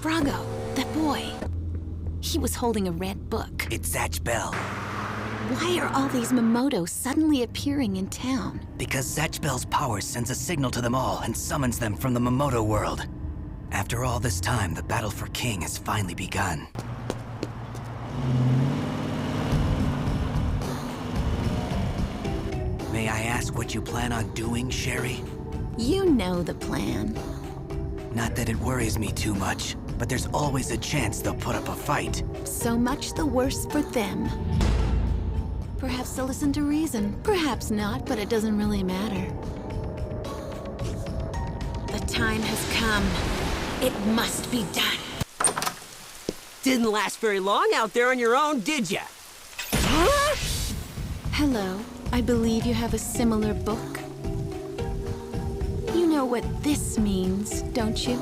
Brago, that boy. He was holding a red book. It's Zatch Bell. Why are all these Mamoto suddenly appearing in town? Because Zatch Bell's power sends a signal to them all and summons them from the Mamoto world. After all this time, the battle for King has finally begun. May I ask what you plan on doing, Sherry? You know the plan. Not that it worries me too much, but there's always a chance they'll put up a fight. So much the worse for them. Perhaps they'll listen to reason. Perhaps not, but it doesn't really matter. The time has come. It must be done. Didn't last very long out there on your own, did ya? Huh? Hello. I believe you have a similar book. You know what this means, don't you?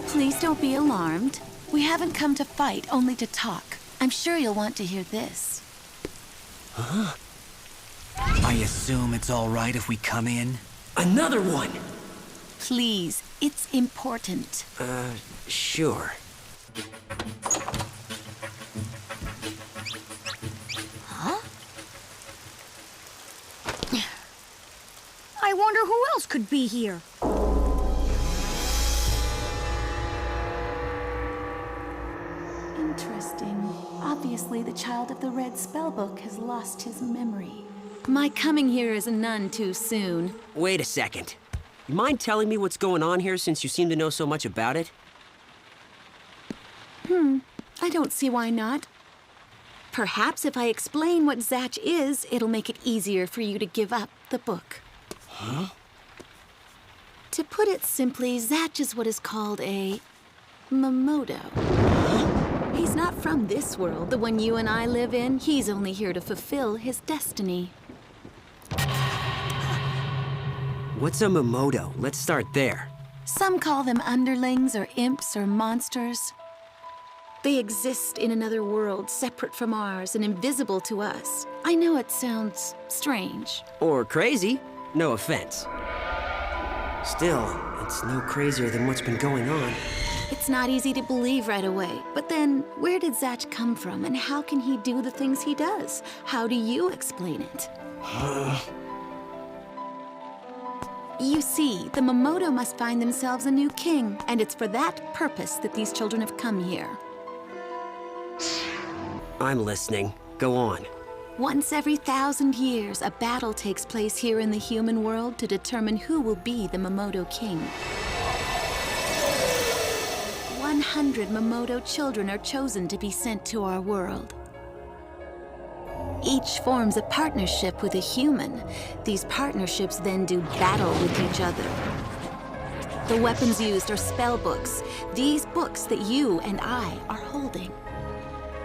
Please don't be alarmed. We haven't come to fight, only to talk. I'm sure you'll want to hear this. Huh? I assume it's all right if we come in? Another one! Please, it's important. Sure. Huh? I wonder who else could be here. Interesting. Obviously, the child of the red spellbook has lost his memory. My coming here is none too soon. Wait a second. You mind telling me what's going on here since you seem to know so much about it? I don't see why not. Perhaps if I explain what Zatch is, it'll make it easier for you to give up the book. Huh? To put it simply, Zatch is what is called a Mamoto. He's not from this world, the one you and I live in. He's only here to fulfill his destiny. What's a Mamoto? Let's start there. Some call them underlings or imps or monsters. They exist in another world, separate from ours and invisible to us. I know it sounds strange. Or crazy. No offense. Still, it's no crazier than what's been going on. It's not easy to believe right away. But then, where did Zatch come from, and how can he do the things he does? How do you explain it? You see, the Mamoto must find themselves a new king, and it's for that purpose that these children have come here. I'm listening. Go on. Once every 1,000 years, a battle takes place here in the human world to determine who will be the Mamoto king. 100 Mamoto children are chosen to be sent to our world. Each forms a partnership with a human. These partnerships then do battle with each other. The weapons used are spell books, these books that you and I are holding.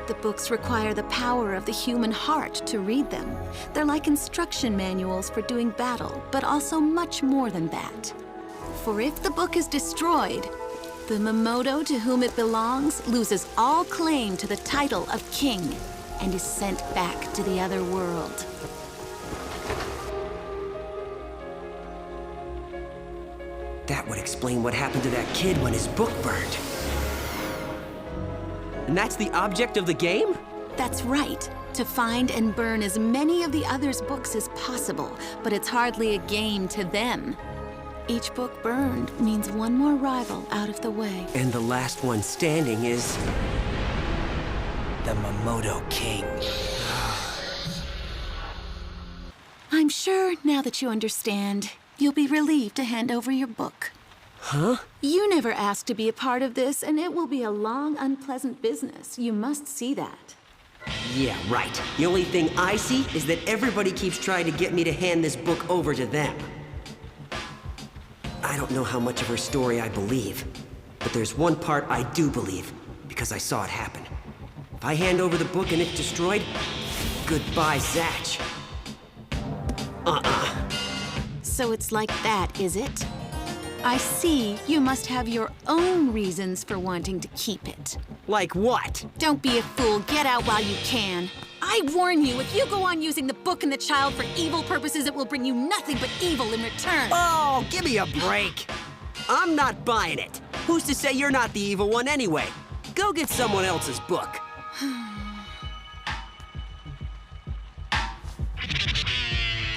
The books require the power of the human heart to read them. They're like instruction manuals for doing battle, but also much more than that. For if the book is destroyed, the Mamoto to whom it belongs loses all claim to the title of king and is sent back to the other world. That would explain what happened to that kid when his book burned. And that's the object of the game? That's right. To find and burn as many of the others' books as possible, but it's hardly a game to them. Each book burned means one more rival out of the way. And the last one standing is... The Mamoto King. I'm sure, now that you understand, you'll be relieved to hand over your book. Huh? You never asked to be a part of this, and it will be a long, unpleasant business. You must see that. Yeah, right. The only thing I see is that everybody keeps trying to get me to hand this book over to them. I don't know how much of her story I believe, but there's one part I do believe, because I saw it happen. If I hand over the book and it's destroyed, goodbye, Zatch. So it's like that, is it? I see you must have your own reasons for wanting to keep it. Like what? Don't be a fool. Get out while you can. I warn you, if you go on using the book and the child for evil purposes, it will bring you nothing but evil in return. Oh, give me a break. I'm not buying it. Who's to say you're not the evil one anyway? Go get someone else's book.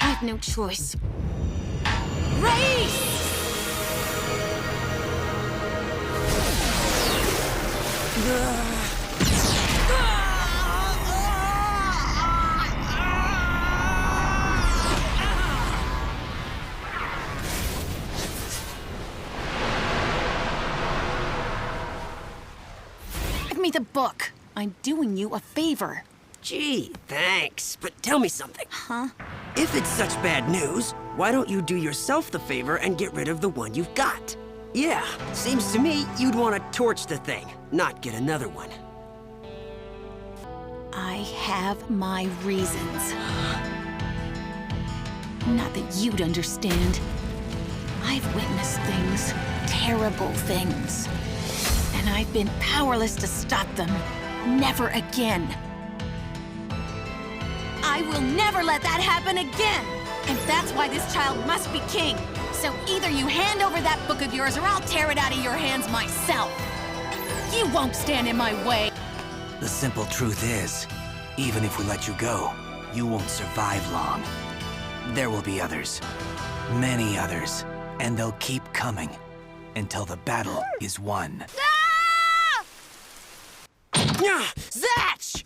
I have no choice. Race! Give me the book. I'm doing you a favor. Gee, thanks. But tell me something. Huh? If it's such bad news, why don't you do yourself the favor and get rid of the one you've got? Yeah, seems to me you'd want to torch the thing, not get another one. I have my reasons. Not that you'd understand. I've witnessed things, terrible things. And I've been powerless to stop them. Never again. I will never let that happen again! And that's why this child must be king. So either you hand over that book of yours or I'll tear it out of your hands myself. You won't stand in my way. The simple truth is, even if we let you go, you won't survive long. There will be others. Many others. And they'll keep coming. Until the battle is won. Zatch!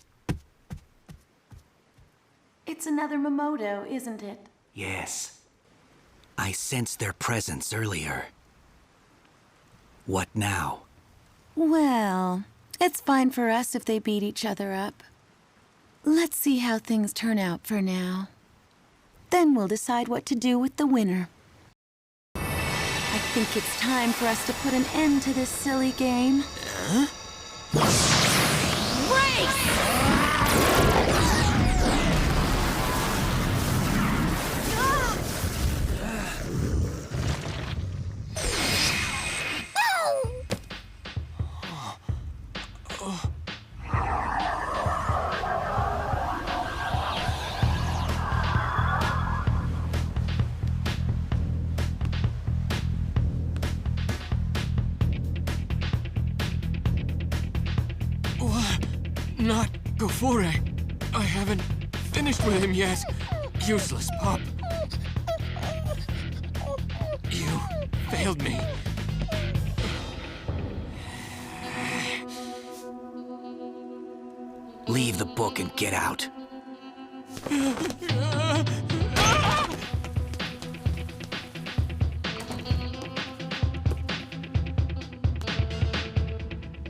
It's another Makoto, isn't it? Yes. I sensed their presence earlier. What now? Well, it's fine for us if they beat each other up. Let's see how things turn out for now. Then we'll decide what to do with the winner. I think it's time for us to put an end to this silly game. Huh? Not before I haven't finished with him yet. Useless pup. You failed me. Leave the book and get out.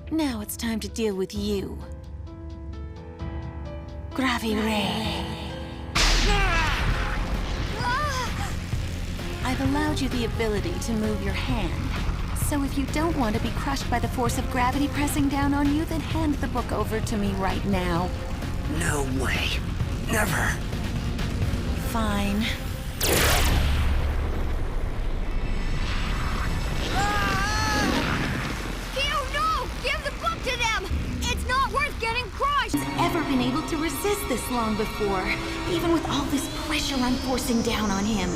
Now it's time to deal with you. Gravi-ray. I've allowed you the ability to move your hand. So if you don't want to be crushed by the force of gravity pressing down on you, then hand the book over to me right now. No way. Never. Fine. Ever been able to resist this long before, even with all this pressure I'm forcing down on him.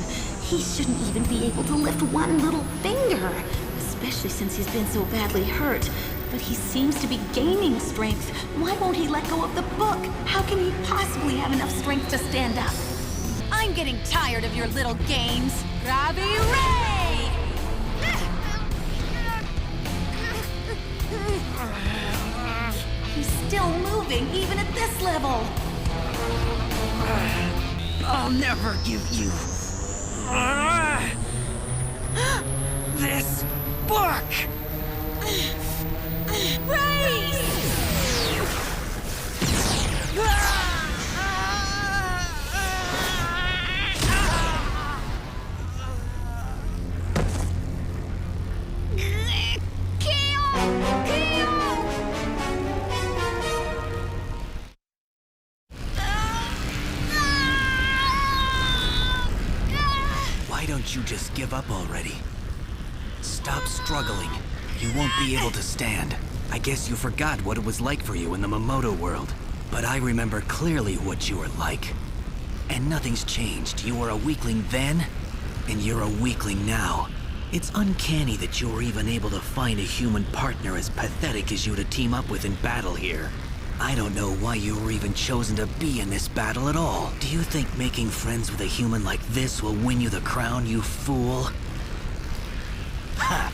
He shouldn't even be able to lift one little finger, especially since he's been so badly hurt. But he seems to be gaining strength. Why won't he let go of the book? How can he possibly have enough strength to stand up? I'm getting tired of your little games. Gravi-ray! He's still moving, even at this level. I'll never give you this book! Race! Why don't you just give up already? Stop struggling. You won't be able to stand. I guess you forgot what it was like for you in the Mamoto world. But I remember clearly what you were like. And nothing's changed. You were a weakling then, and you're a weakling now. It's uncanny that you were even able to find a human partner as pathetic as you to team up with in battle here. I don't know why you were even chosen to be in this battle at all. Do you think making friends with a human like this will win you the crown, you fool? Ha!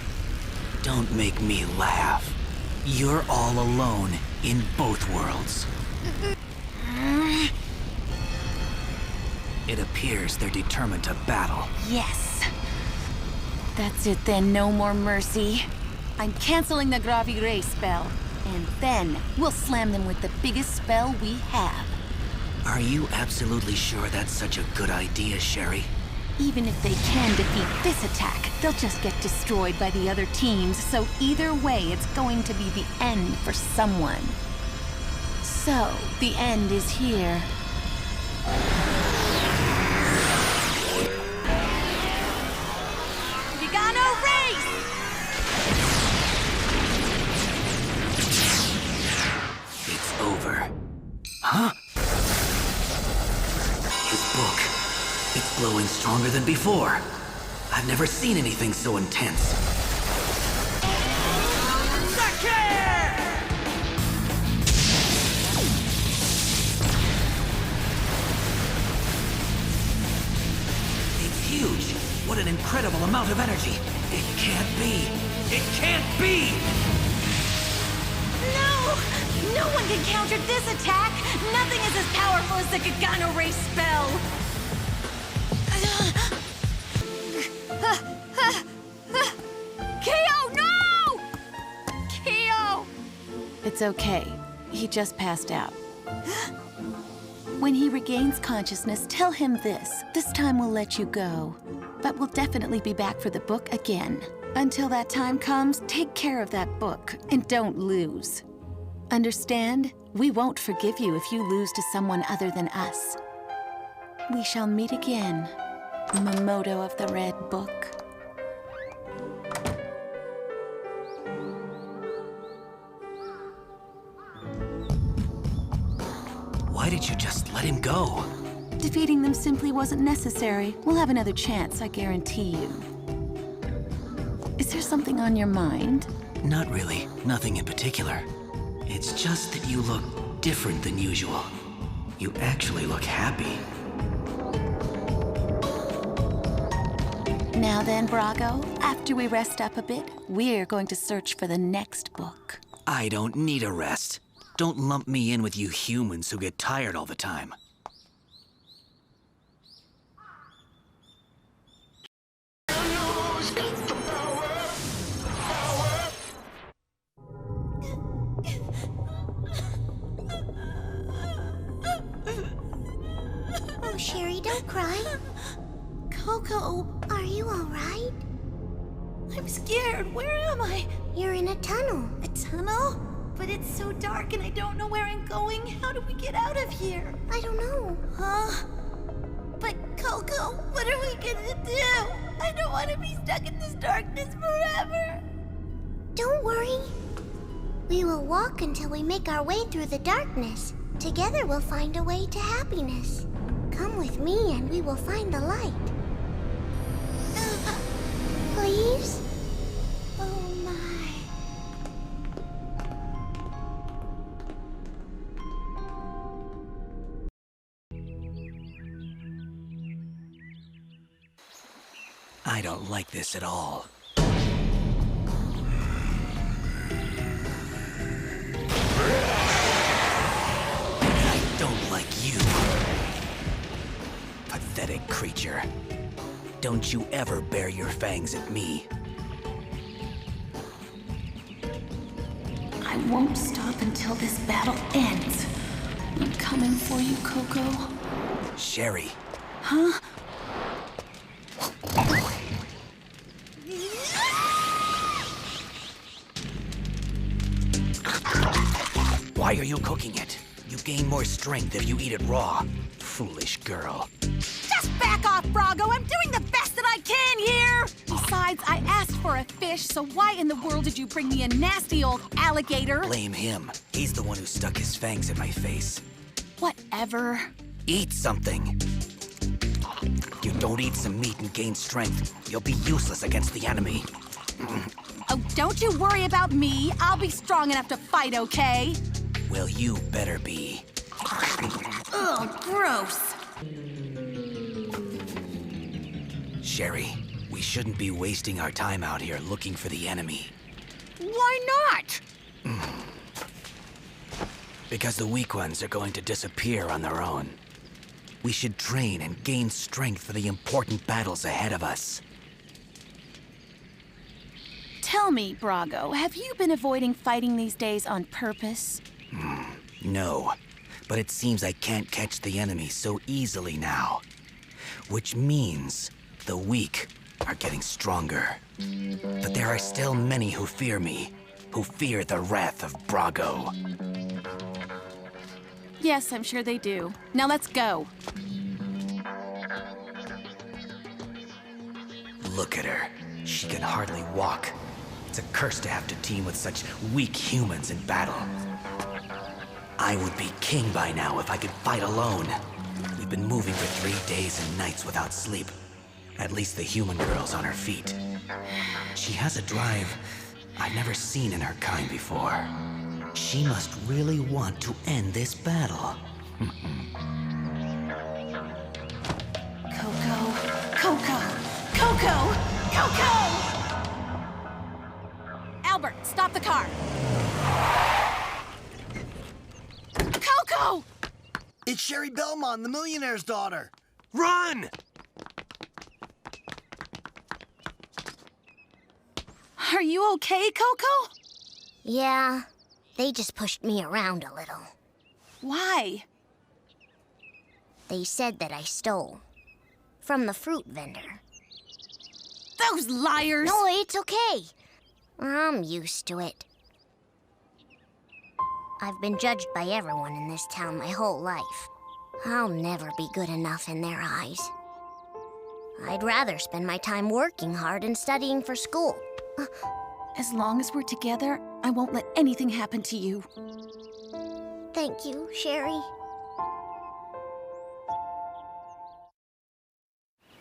Don't make me laugh. You're all alone in both worlds. It appears they're determined to battle. Yes. That's it then, no more mercy. I'm canceling the Gravi Ray spell. And then we'll slam them with the biggest spell we have. Are you absolutely sure that's such a good idea, Sherry? Even if they can defeat this attack, they'll just get destroyed by the other teams, so either way, it's going to be the end for someone. So, the end is here. Vigano race! It's over. Huh? His book. It's glowing stronger than before. I've never seen anything so intense. It's huge. What an incredible amount of energy. It can't be. It can't be! No! No one can counter this attack! Nothing is as powerful as the Gagano Ray spell! Kyo, no! Kyo! It's okay. He just passed out. When he regains consciousness, tell him this. This time we'll let you go. But we'll definitely be back for the book again. Until that time comes, take care of that book, and don't lose. Understand? We won't forgive you if you lose to someone other than us. We shall meet again, Mamoto of the Red Book. Why did you just let him go? Defeating them simply wasn't necessary. We'll have another chance, I guarantee you. Is there something on your mind? Not really. Nothing in particular. It's just that you look different than usual. You actually look happy. Now then, Brago, after we rest up a bit, we're going to search for the next book. I don't need a rest. Don't lump me in with you humans who get tired all the time. Oh, Sherry, don't cry. Coco, Are you all right? I'm scared. Where am I? You're in a tunnel. A tunnel? But it's so dark and I don't know where I'm going. How do we get out of here? I don't know. Huh? But Coco, what are we gonna do? I don't want to be stuck in this darkness forever. Don't worry. We will walk until we make our way through the darkness. Together we'll find a way to happiness. Come with me and we will find the light. Please? Oh my. I don't like this at all. I don't like you. Pathetic creature. Don't you ever bare your fangs at me. I won't stop until this battle ends. I'm coming for you, Coco. Sherry. Huh? Why are you cooking it? You gain more strength if you eat it raw. Foolish girl. Just back off, Brago. I'm doing the best that I can here. Besides, I asked for a fish, so why in the world did you bring me a nasty old alligator? Blame him. He's the one who stuck his fangs in my face. Whatever. Eat something. You don't eat some meat and gain strength, you'll be useless against the enemy. Oh, don't you worry about me. I'll be strong enough to fight, okay? Well, you better be. Ugh, gross. Sherry, we shouldn't be wasting our time out here looking for the enemy. Why not? Because the weak ones are going to disappear on their own. We should train and gain strength for the important battles ahead of us. Tell me, Brago, have you been avoiding fighting these days on purpose? No, but it seems I can't catch the enemy so easily now. Which means the weak are getting stronger. But there are still many who fear me, who fear the wrath of Brago. Yes, I'm sure they do. Now let's go. Look at her. She can hardly walk. It's a curse to have to team with such weak humans in battle. I would be king by now if I could fight alone. We've been moving for 3 days and nights without sleep. At least the human girl's on her feet. She has a drive I've never seen in her kind before. She must really want to end this battle. Coco! Albert, stop the car! Coco! It's Sherry Belmont, the millionaire's daughter. Run! Are you okay, Coco? Yeah, they just pushed me around a little. Why? They said that I stole. From the fruit vendor. Those liars! No, it's okay. I'm used to it. I've been judged by everyone in this town my whole life. I'll never be good enough in their eyes. I'd rather spend my time working hard and studying for school. As long as we're together, I won't let anything happen to you. Thank you, Sherry.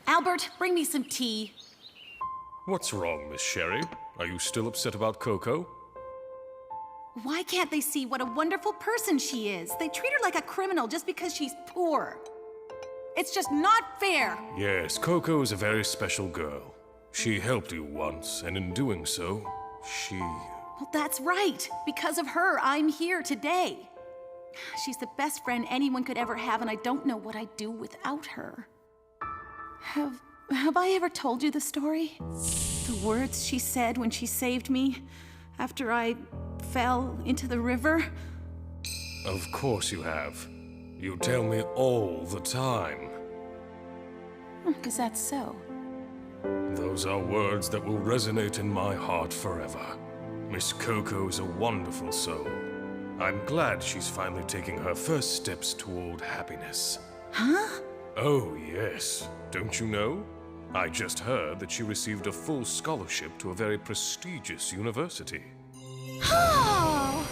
Albert, bring me some tea. What's wrong, Miss Sherry? Are you still upset about Coco? Why can't they see what a wonderful person she is? They treat her like a criminal just because she's poor. It's just not fair. Yes, Coco is a very special girl. She helped you once, and in doing so, she... Well, that's right. Because of her, I'm here today. She's the best friend anyone could ever have, and I don't know what I'd do without her. Have I ever told you the story? The words she said when she saved me after I fell into the river? Of course you have. You tell me all the time. Because that's so. Those are words that will resonate in my heart forever. Miss Coco is a wonderful soul. I'm glad she's finally taking her first steps toward happiness. Huh? Oh, yes. Don't you know? I just heard that she received a full scholarship to a very prestigious university. Oh!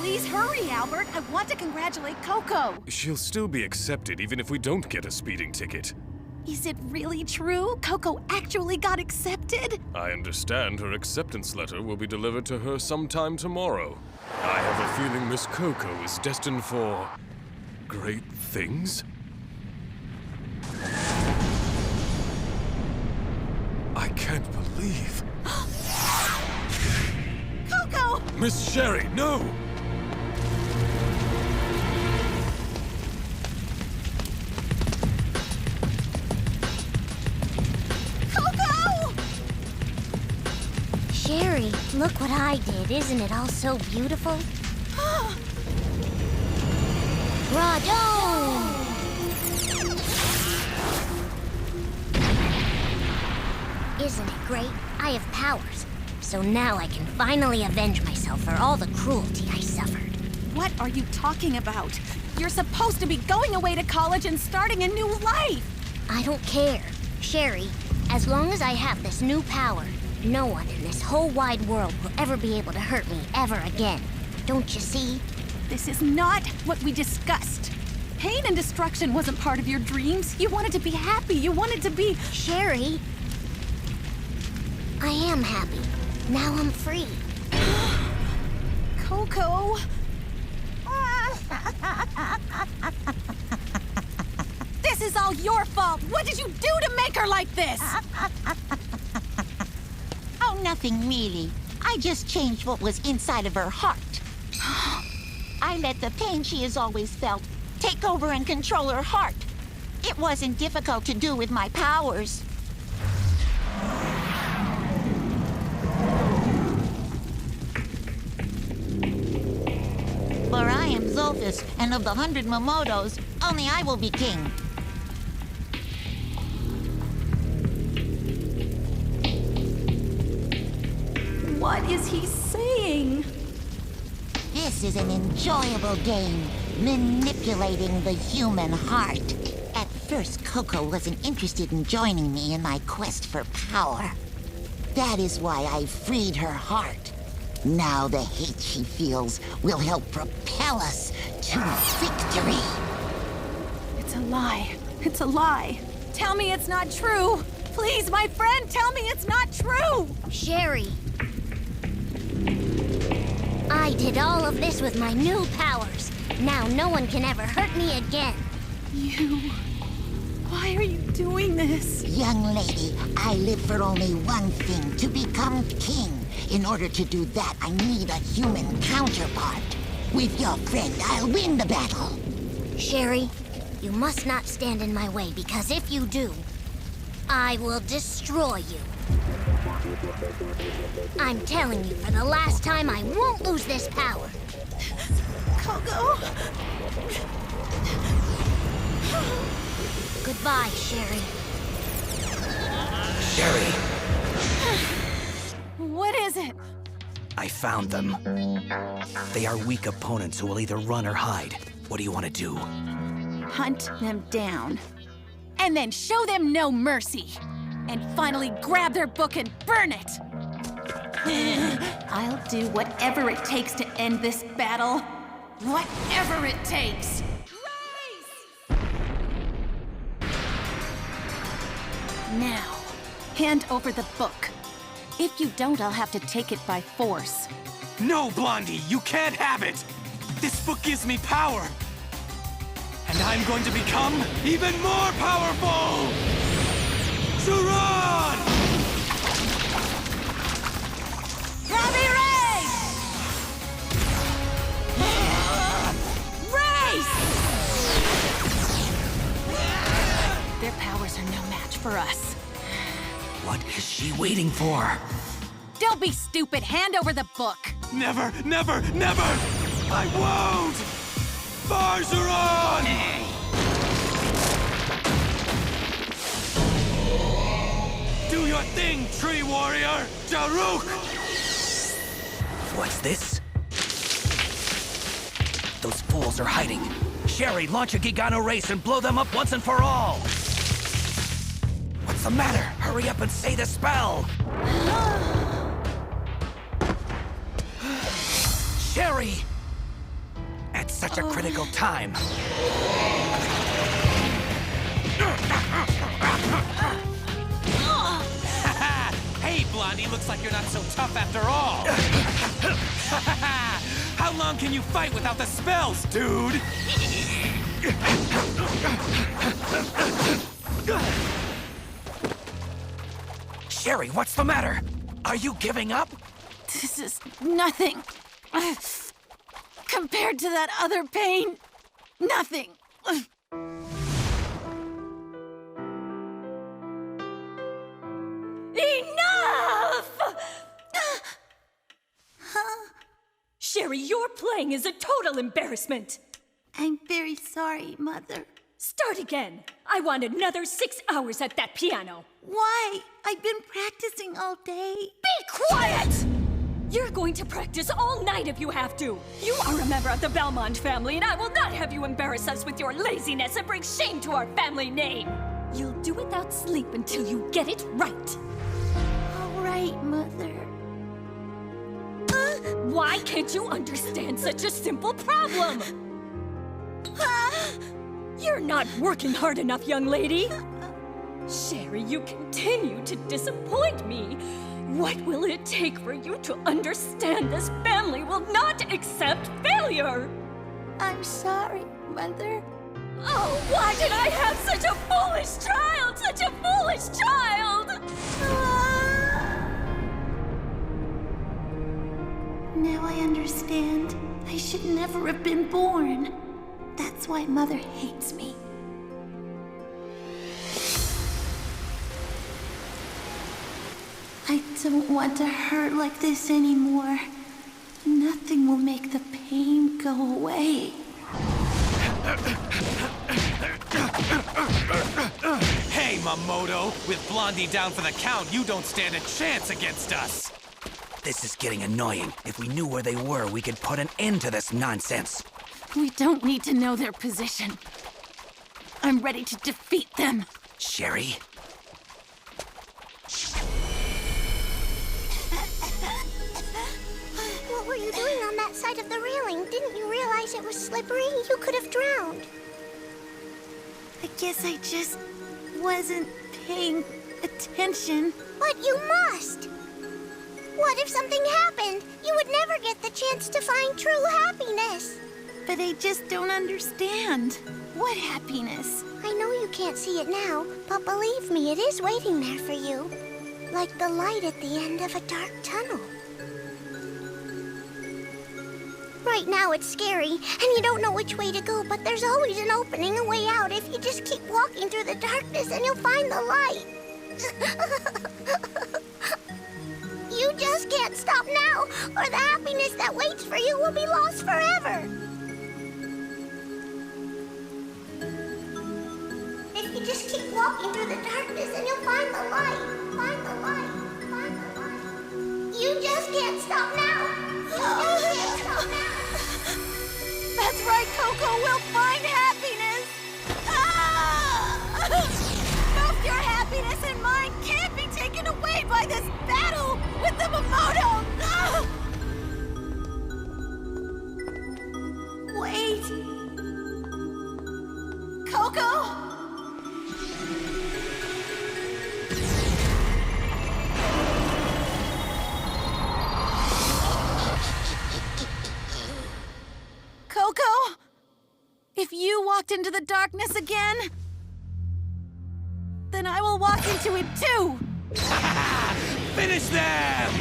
Please hurry, Albert. I want to congratulate Coco. She'll still be accepted even if we don't get a speeding ticket. Is it really true? Coco actually got accepted? I understand her acceptance letter will be delivered to her sometime tomorrow. I have a feeling Miss Coco is destined for great things. I can't believe. Coco! Miss Sherry, no! Coco! Sherry, look what I did. Isn't it all so beautiful? Brado! Isn't it great? I have powers. So now I can finally avenge myself for all the cruelty I suffered. What are you talking about? You're supposed to be going away to college and starting a new life! I don't care. Sherry, as long as I have this new power, No one in this whole wide world will ever be able to hurt me ever again. Don't you see? This is not what we discussed. Pain and destruction wasn't part of your dreams. You wanted to be happy. You wanted to be... Sherry, I am happy. Now I'm free. Coco. This is all your fault. What did you do to make her like this? Oh, nothing really. I just changed what was inside of her heart. I let the pain she has always felt take over and control her heart. It wasn't difficult to do with my powers. For I am Zolphus, and of the 100 Momotos, only I will be king. What is he saying? This is an enjoyable game, manipulating the human heart. At first, Coco wasn't interested in joining me in my quest for power. That is why I freed her heart. Now the hate she feels will help propel us to victory. It's a lie. It's a lie. Tell me it's not true. Please, my friend, tell me it's not true. Sherry. I did all of this with my new powers. Now no one can ever hurt me again. Why are you doing this? Young lady, I live for only one thing, to become king. In order to do that, I need a human counterpart. With your friend, I'll win the battle. Sherry, you must not stand in my way, because if you do, I will destroy you. I'm telling you for the last time, I won't lose this power. Coco? Goodbye, Sherry. Sherry, What is it? I found them. They are weak opponents who will either run or hide. What do you want to do? Hunt them down. And then show them no mercy. And finally grab their book and burn it. I'll do whatever it takes to end this battle. Whatever it takes. Now, hand over the book. If you don't, I'll have to take it by force. No, Blondie, you can't have it! This book gives me power! And I'm going to become even more powerful! Zuran! Robbie Ray! Race! Their powers are no match for us. What is she waiting for? Don't be stupid. Hand over the book. Never, never, never! I won't! Barzuron! Do your thing, tree warrior! Daruk! What's this? Those fools are hiding. Sherry, launch a Gigano race and blow them up once and for all! What's the matter? Hurry up and say the spell! Sherry! At such a critical time. Hey, Blondie, looks like you're not so tough after all. How long can you fight without the spells, dude? Sherry, what's the matter? Are you giving up? This is nothing. Compared to that other pain, nothing. Enough! Sherry, your playing is a total embarrassment. I'm very sorry, Mother. Start again. I want another 6 hours at that piano. Why? I've been practicing all day. Be quiet! You're going to practice all night if you have to. You are a member of the Belmont family, and I will not have you embarrass us with your laziness and bring shame to our family name. You'll do without sleep until you get it right. All right. right, Mother. Why can't you understand such a simple problem? You're not working hard enough, young lady. Sherry, you continue to disappoint me. What will it take for you to understand this family will not accept failure? I'm sorry, Mother. Oh, why did I have such a foolish child? Such a foolish child! Now I understand. I should never have been born. That's why Mother hates me. I don't want to hurt like this anymore. Nothing will make the pain go away. Hey, Mamoto! With Blondie down for the count, you don't stand a chance against us! This is getting annoying. If we knew where they were, we could put an end to this nonsense. We don't need to know their position. I'm ready to defeat them. Sherry? What were you doing on that side of the railing? Didn't you realize it was slippery? You could have drowned. I guess I just wasn't paying attention. But you must! What if something happened? You would never get the chance to find true happiness. But I just don't understand. What happiness? I know you can't see it now, but believe me, it is waiting there for you. Like the light at the end of a dark tunnel. Right now it's scary, and you don't know which way to go, but there's always an opening, a way out. If you just keep walking through the darkness, and you'll find the light. You just can't stop now, or the happiness that waits for you will be lost forever. If you just keep walking through the darkness, and you'll find the light. Find the light. Find the light. You just can't stop now. You just can't stop now. That's right, Coco. We'll find happiness. Both your happiness and mine can't be taken away by this battle with the Mamoto. Wait. Coco? Coco? If you walked into the darkness again, then I will walk into it too! Finish them!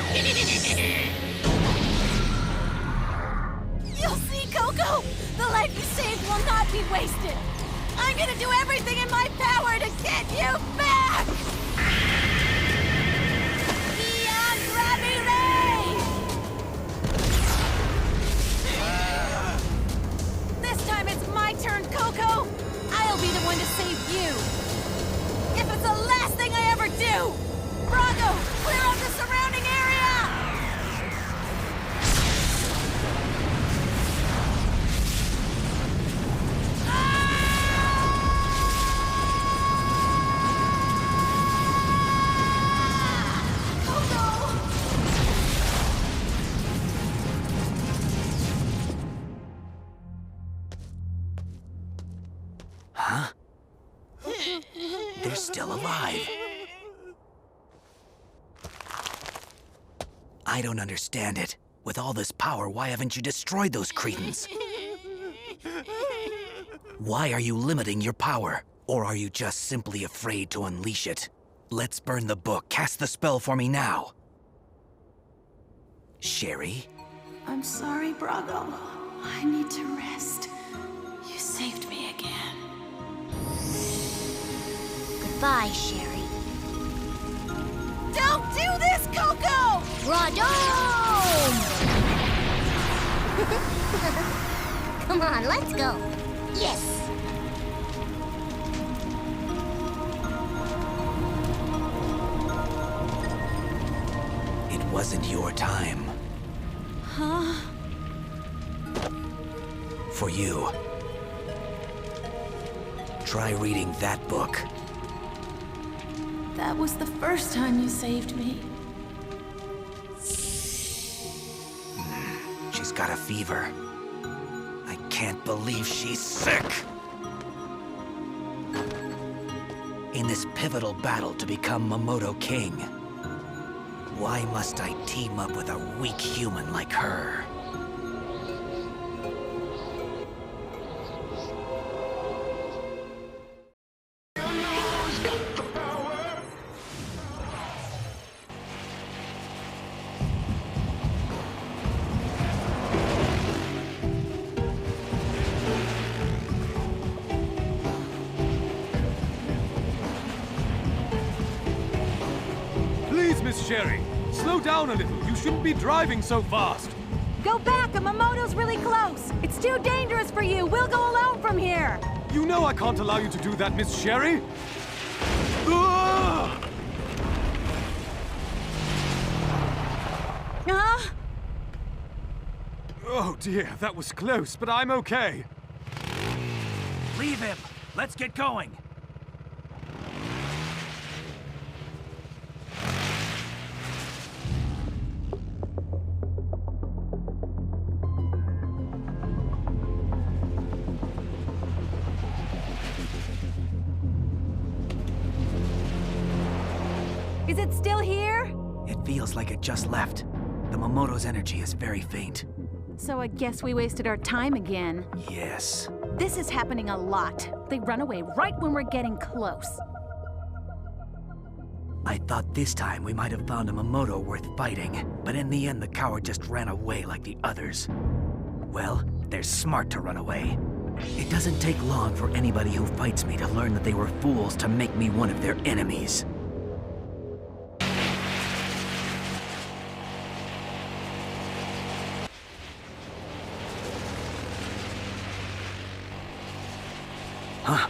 You'll see, Coco! The life you saved will not be wasted! I'm gonna do everything in my power to get you back! Beyond Gravity Ray! This time it's my turn, Coco! I'll be the one to save you! If it's the last thing I ever do! Brago, clear out the surrounding area! Huh? They're still alive. I don't understand it. With all this power, why haven't you destroyed those cretins? Why are you limiting your power? Or are you just simply afraid to unleash it? Let's burn the book. Cast the spell for me now. Sherry? I'm sorry, Brago. I need to rest. You saved me again. Goodbye, Sherry. Don't do this, Coco! Radome! Come on, let's go. Yes! It wasn't your time. Huh? For you. Try reading that book. That was the first time you saved me. She's got a fever. I can't believe she's sick! In this pivotal battle to become Mamoto King, why must I team up with a weak human like her? Miss Sherry, slow down a little. You shouldn't be driving so fast. Go back! A Mamoto's really close! It's too dangerous for you! We'll go alone from here! You know I can't allow you to do that, Miss Sherry! Huh? Oh dear, that was close, but I'm okay. Leave him! Let's get going! Is it still here? It feels like it just left. The Mamoto's energy is very faint. So I guess we wasted our time again. Yes. This is happening a lot. They run away right when we're getting close. I thought this time we might have found a Mamoto worth fighting, but in the end the coward just ran away like the others. Well, they're smart to run away. It doesn't take long for anybody who fights me to learn that they were fools to make me one of their enemies. Huh?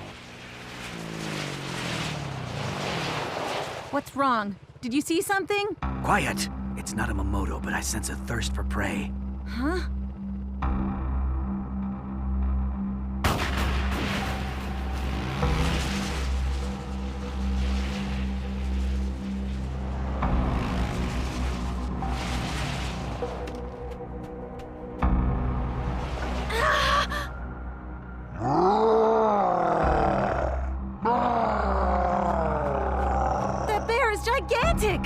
What's wrong? Did you see something? Quiet! It's not a Mamoto, but I sense a thirst for prey. Huh? Gigantic!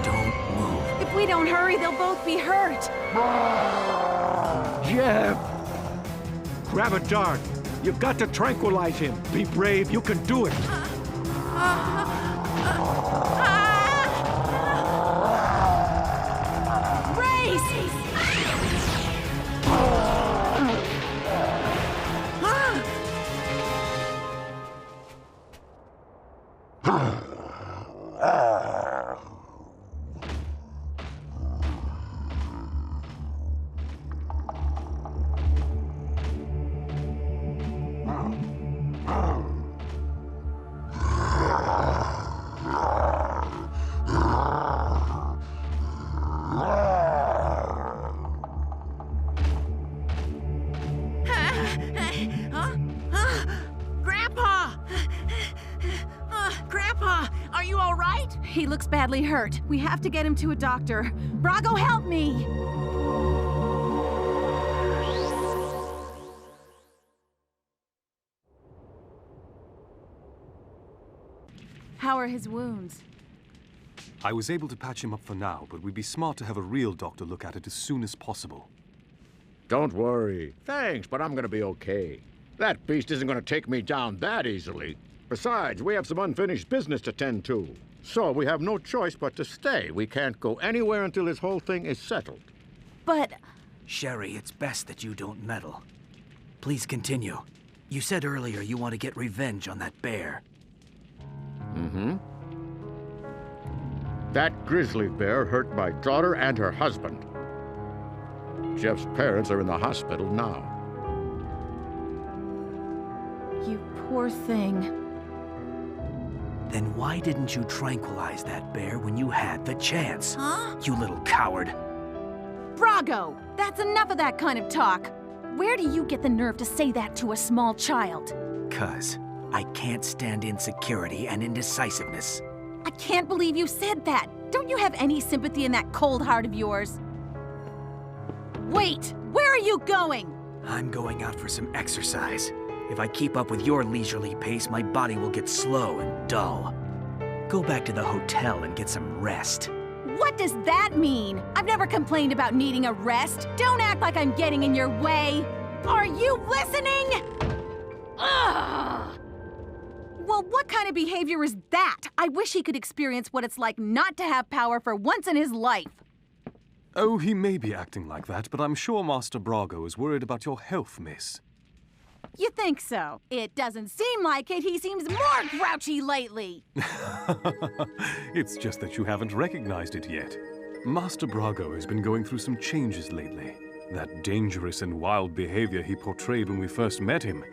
Don't move. If we don't hurry, they'll both be hurt. Jeff! Grab a dart. You've got to tranquilize him. Be brave. You can do it. He looks badly hurt. We have to get him to a doctor. Brago, help me! How are his wounds? I was able to patch him up for now, but we'd be smart to have a real doctor look at it as soon as possible. Don't worry. Thanks, but I'm gonna be okay. That beast isn't gonna take me down that easily. Besides, we have some unfinished business to tend to. So we have no choice but to stay. We can't go anywhere until this whole thing is settled. But... Sherry, it's best that you don't meddle. Please continue. You said earlier you want to get revenge on that bear. Mm-hmm. That grizzly bear hurt my daughter and her husband. Jeff's parents are in the hospital now. You poor thing. Then why didn't you tranquilize that bear when you had the chance? Huh? You little coward. Brago! That's enough of that kind of talk! Where do you get the nerve to say that to a small child? 'Cause I can't stand insecurity and indecisiveness. I can't believe you said that. Don't you have any sympathy in that cold heart of yours? Wait, where are you going? I'm going out for some exercise. If I keep up with your leisurely pace, my body will get slow and dull. Go back to the hotel and get some rest. What does that mean? I've never complained about needing a rest. Don't act like I'm getting in your way. Are you listening? Ugh! Well, what kind of behavior is that? I wish he could experience what it's like not to have power for once in his life. Oh, he may be acting like that, but I'm sure Master Brago is worried about your health, miss. You think so? It doesn't seem like it. He seems more grouchy lately. It's just that you haven't recognized it yet. Master Brago has been going through some changes lately. That dangerous and wild behavior he portrayed when we first met him,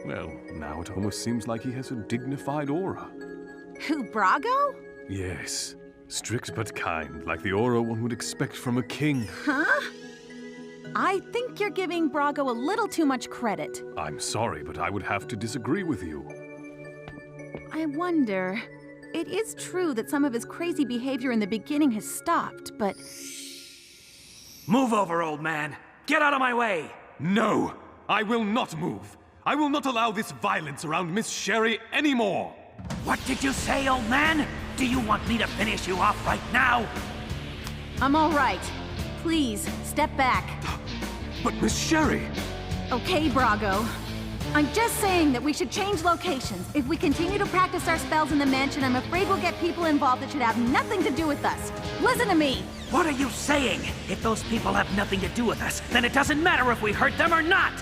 well, now it almost seems like he has a dignified aura. Who, Brago? Yes. Strict but kind, like the aura one would expect from a king. Huh? I think you're giving Brago a little too much credit. I'm sorry, but I would have to disagree with you. I wonder... It is true that some of his crazy behavior in the beginning has stopped, but... Move over, old man! Get out of my way! No! I will not move! I will not allow this violence around Miss Sherry anymore! What did you say, old man? Do you want me to finish you off right now? I'm all right. Please, step back. But Miss Sherry... Okay, Brago. I'm just saying that we should change locations. If we continue to practice our spells in the mansion, I'm afraid we'll get people involved that should have nothing to do with us. Listen to me! What are you saying? If those people have nothing to do with us, then it doesn't matter if we hurt them or not!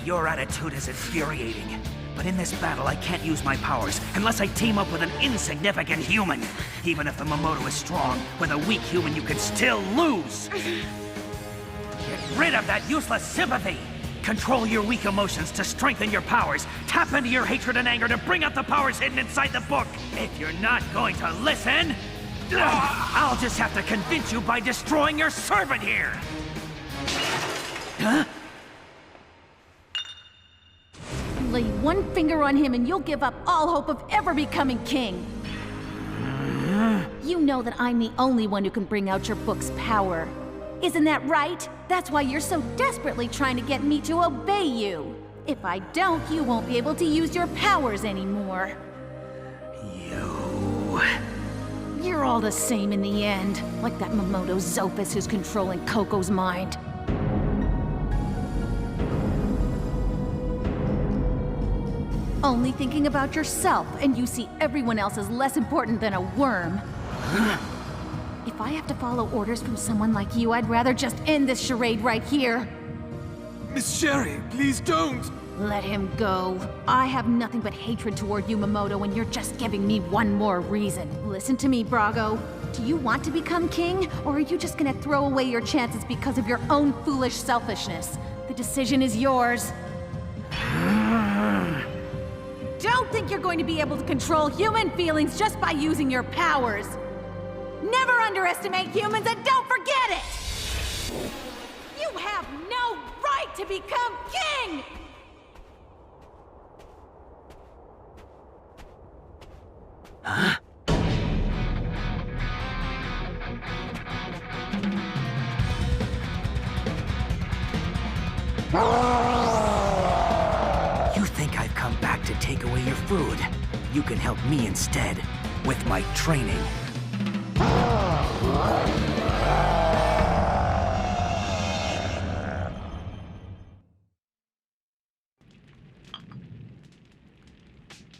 Your attitude is infuriating. But in this battle, I can't use my powers unless I team up with an insignificant human. Even if the Makoto is strong, with a weak human you can still lose! Get rid of that useless sympathy! Control your weak emotions to strengthen your powers. Tap into your hatred and anger to bring out the powers hidden inside the book. If you're not going to listen, I'll just have to convince you by destroying your servant here! Huh? Lay one finger on him and you'll give up all hope of ever becoming king. You know that I'm the only one who can bring out your book's power. Isn't that right? That's why you're so desperately trying to get me to obey you. If I don't, you won't be able to use your powers anymore. You're all the same in the end, like that Makoto Zopus who's controlling Coco's mind. Only thinking about yourself, and you see everyone else as less important than a worm. If I have to follow orders from someone like you, I'd rather just end this charade right here. Miss Sherry, please don't! Let him go. I have nothing but hatred toward you, Makoto, and you're just giving me one more reason. Listen to me, Brago. Do you want to become king, or are you just gonna throw away your chances because of your own foolish selfishness? The decision is yours. Don't think you're going to be able to control human feelings just by using your powers. Never underestimate humans, and don't forget it! You have no right to become king! Huh? You think I've come back to take away your food? You can help me instead, with my training.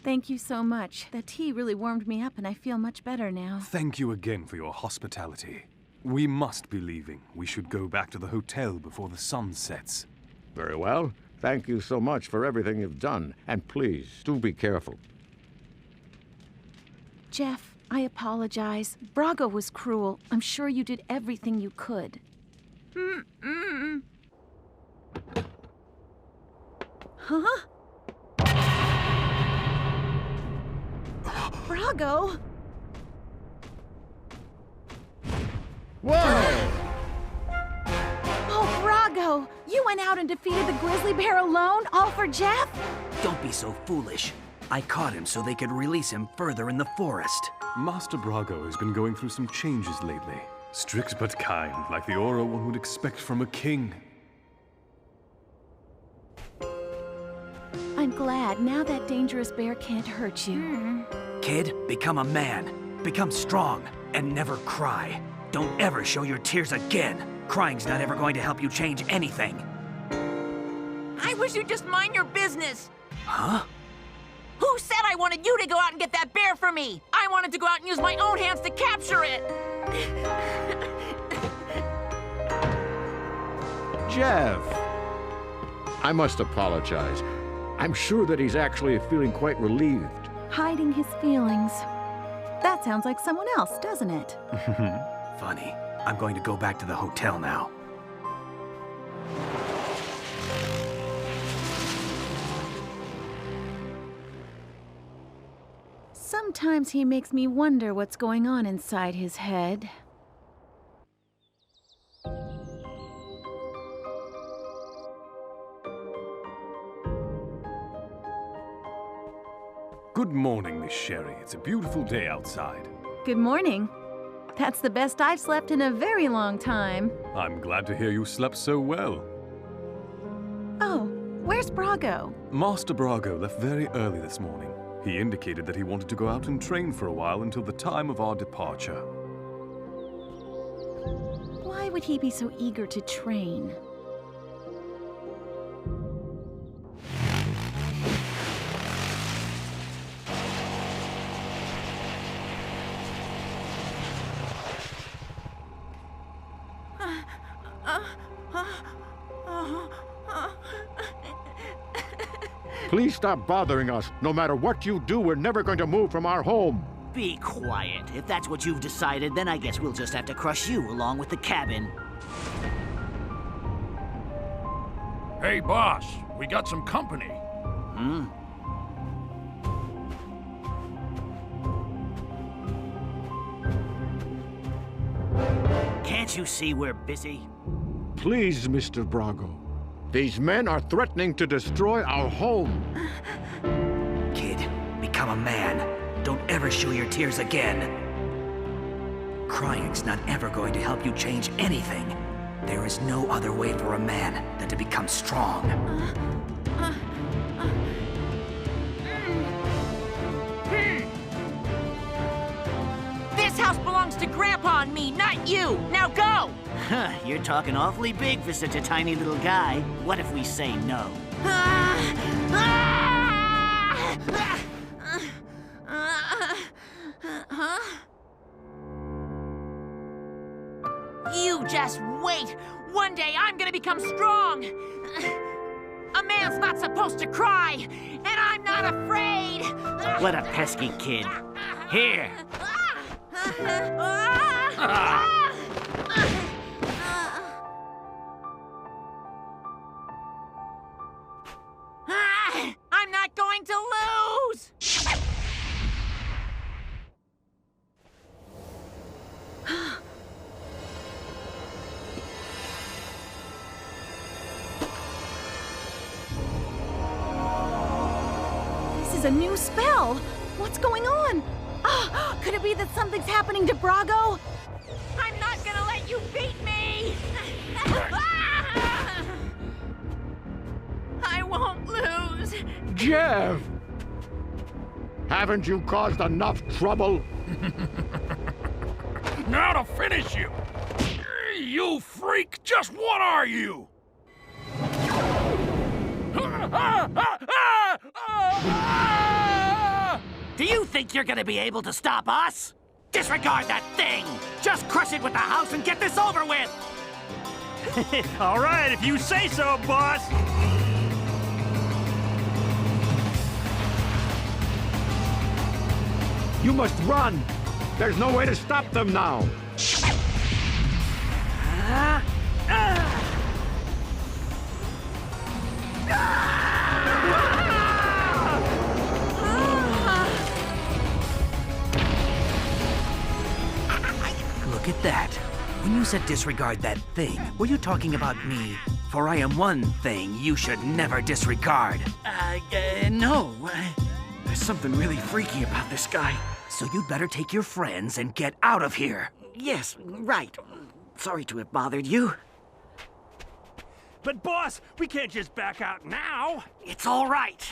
Thank you so much. The tea really warmed me up and I feel much better now. Thank you again for your hospitality. We must be leaving. We should go back to the hotel before the sun sets. Very well. Thank you so much for everything you've done. And please, do be careful. Jeff, I apologize. Brago was cruel. I'm sure you did everything you could. Huh? Brago? Whoa! Oh, Brago! Brago! You went out and defeated the grizzly bear alone, all for Jeff? Don't be so foolish. I caught him so they could release him further in the forest. Master Brago has been going through some changes lately. Strict but kind, like the aura one would expect from a king. I'm glad. Now that dangerous bear can't hurt you. Kid, become a man. Become strong, and never cry. Don't ever show your tears again. Crying's not ever going to help you change anything. I wish you'd just mind your business. Huh? Who said I wanted you to go out and get that bear for me? I wanted to go out and use my own hands to capture it. Jeff! I must apologize. I'm sure that he's actually feeling quite relieved. Hiding his feelings. That sounds like someone else, doesn't it? Funny. I'm going to go back to the hotel now. Sometimes he makes me wonder what's going on inside his head. Good morning, Miss Sherry. It's a beautiful day outside. Good morning. That's the best I've slept in a very long time. I'm glad to hear you slept so well. Oh, where's Brago? Master Brago left very early this morning. He indicated that he wanted to go out and train for a while until the time of our departure. Why would he be so eager to train? Please stop bothering us. No matter what you do, we're never going to move from our home. Be quiet. If that's what you've decided, then I guess we'll just have to crush you along with the cabin. Hey, boss. We got some company. Can't you see we're busy? Please, Mr. Brago. These men are threatening to destroy our home. Kid, become a man. Don't ever show your tears again. Crying's not ever going to help you change anything. There is no other way for a man than to become strong. This house belongs to Grandpa and me, not you. Now go! Huh, you're talking awfully big for such a tiny little guy. What if we say no? You just wait. One day I'm gonna become strong. A man's not supposed to cry, and I'm not afraid. What a pesky kid. Here. I'm not going to lose! This is a new spell! What's going on? Ah, could it be that something's happening to Brago? I'm not gonna let you beat me! I won't lose! Jeff! Haven't you caused enough trouble? Now to finish you! You freak! Just what are you? Do you think you're gonna be able to stop us? Disregard that thing! Just crush it with the house and get this over with! All right, if you say so, boss! You must run! There's no way to stop them now! Look at that. When you said disregard that thing, were you talking about me For I am one thing you should never disregard. No. There's something really freaky about this guy. So you'd better take your friends and get out of here. Yes, right. Sorry to have bothered you. But boss, we can't just back out now. It's all right.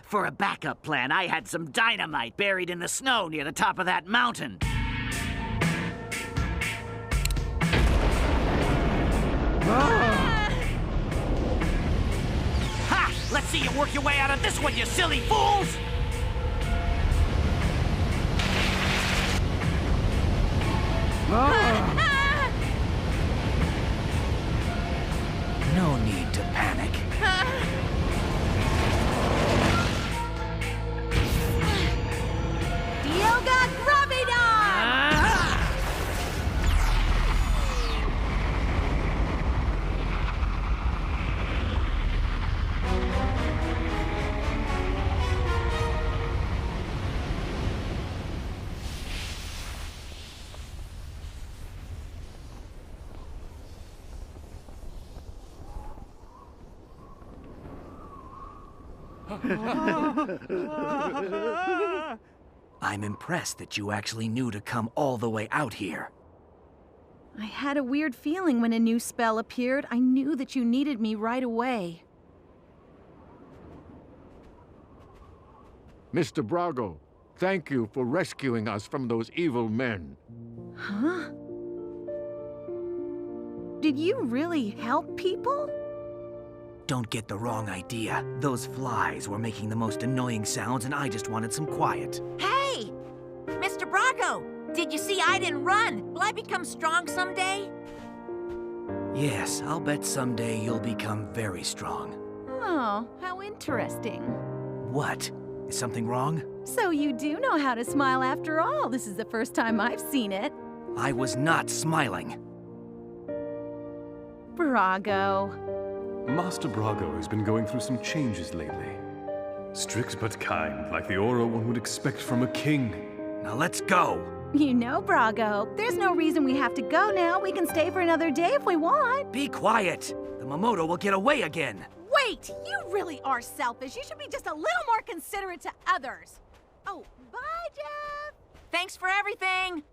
For a backup plan, I had some dynamite buried in the snow near the top of that mountain. Ha! Let's see you work your way out of this one, you silly fools! No need to panic. Yoga Gravidon! I'm impressed that you actually knew to come all the way out here. I had a weird feeling when a new spell appeared. I knew that you needed me right away. Mr. Brago, thank you for rescuing us from those evil men. Huh? Did you really help people? Don't get the wrong idea. Those flies were making the most annoying sounds and I just wanted some quiet. Hey! Mr. Brago, did you see I didn't run? Will I become strong someday? Yes, I'll bet someday you'll become very strong. Oh, how interesting. What? Is something wrong? So you do know how to smile after all. This is the first time I've seen it. I was not smiling. Brago. Master Brago has been going through some changes lately. Strict but kind, like the aura one would expect from a king. Now let's go. You know, Brago, there's no reason we have to go now. We can stay for another day if we want. Be quiet. The Mamoto will get away again. Wait! You really are selfish. You should be just a little more considerate to others. Oh, bye, Jeff. Thanks for everything.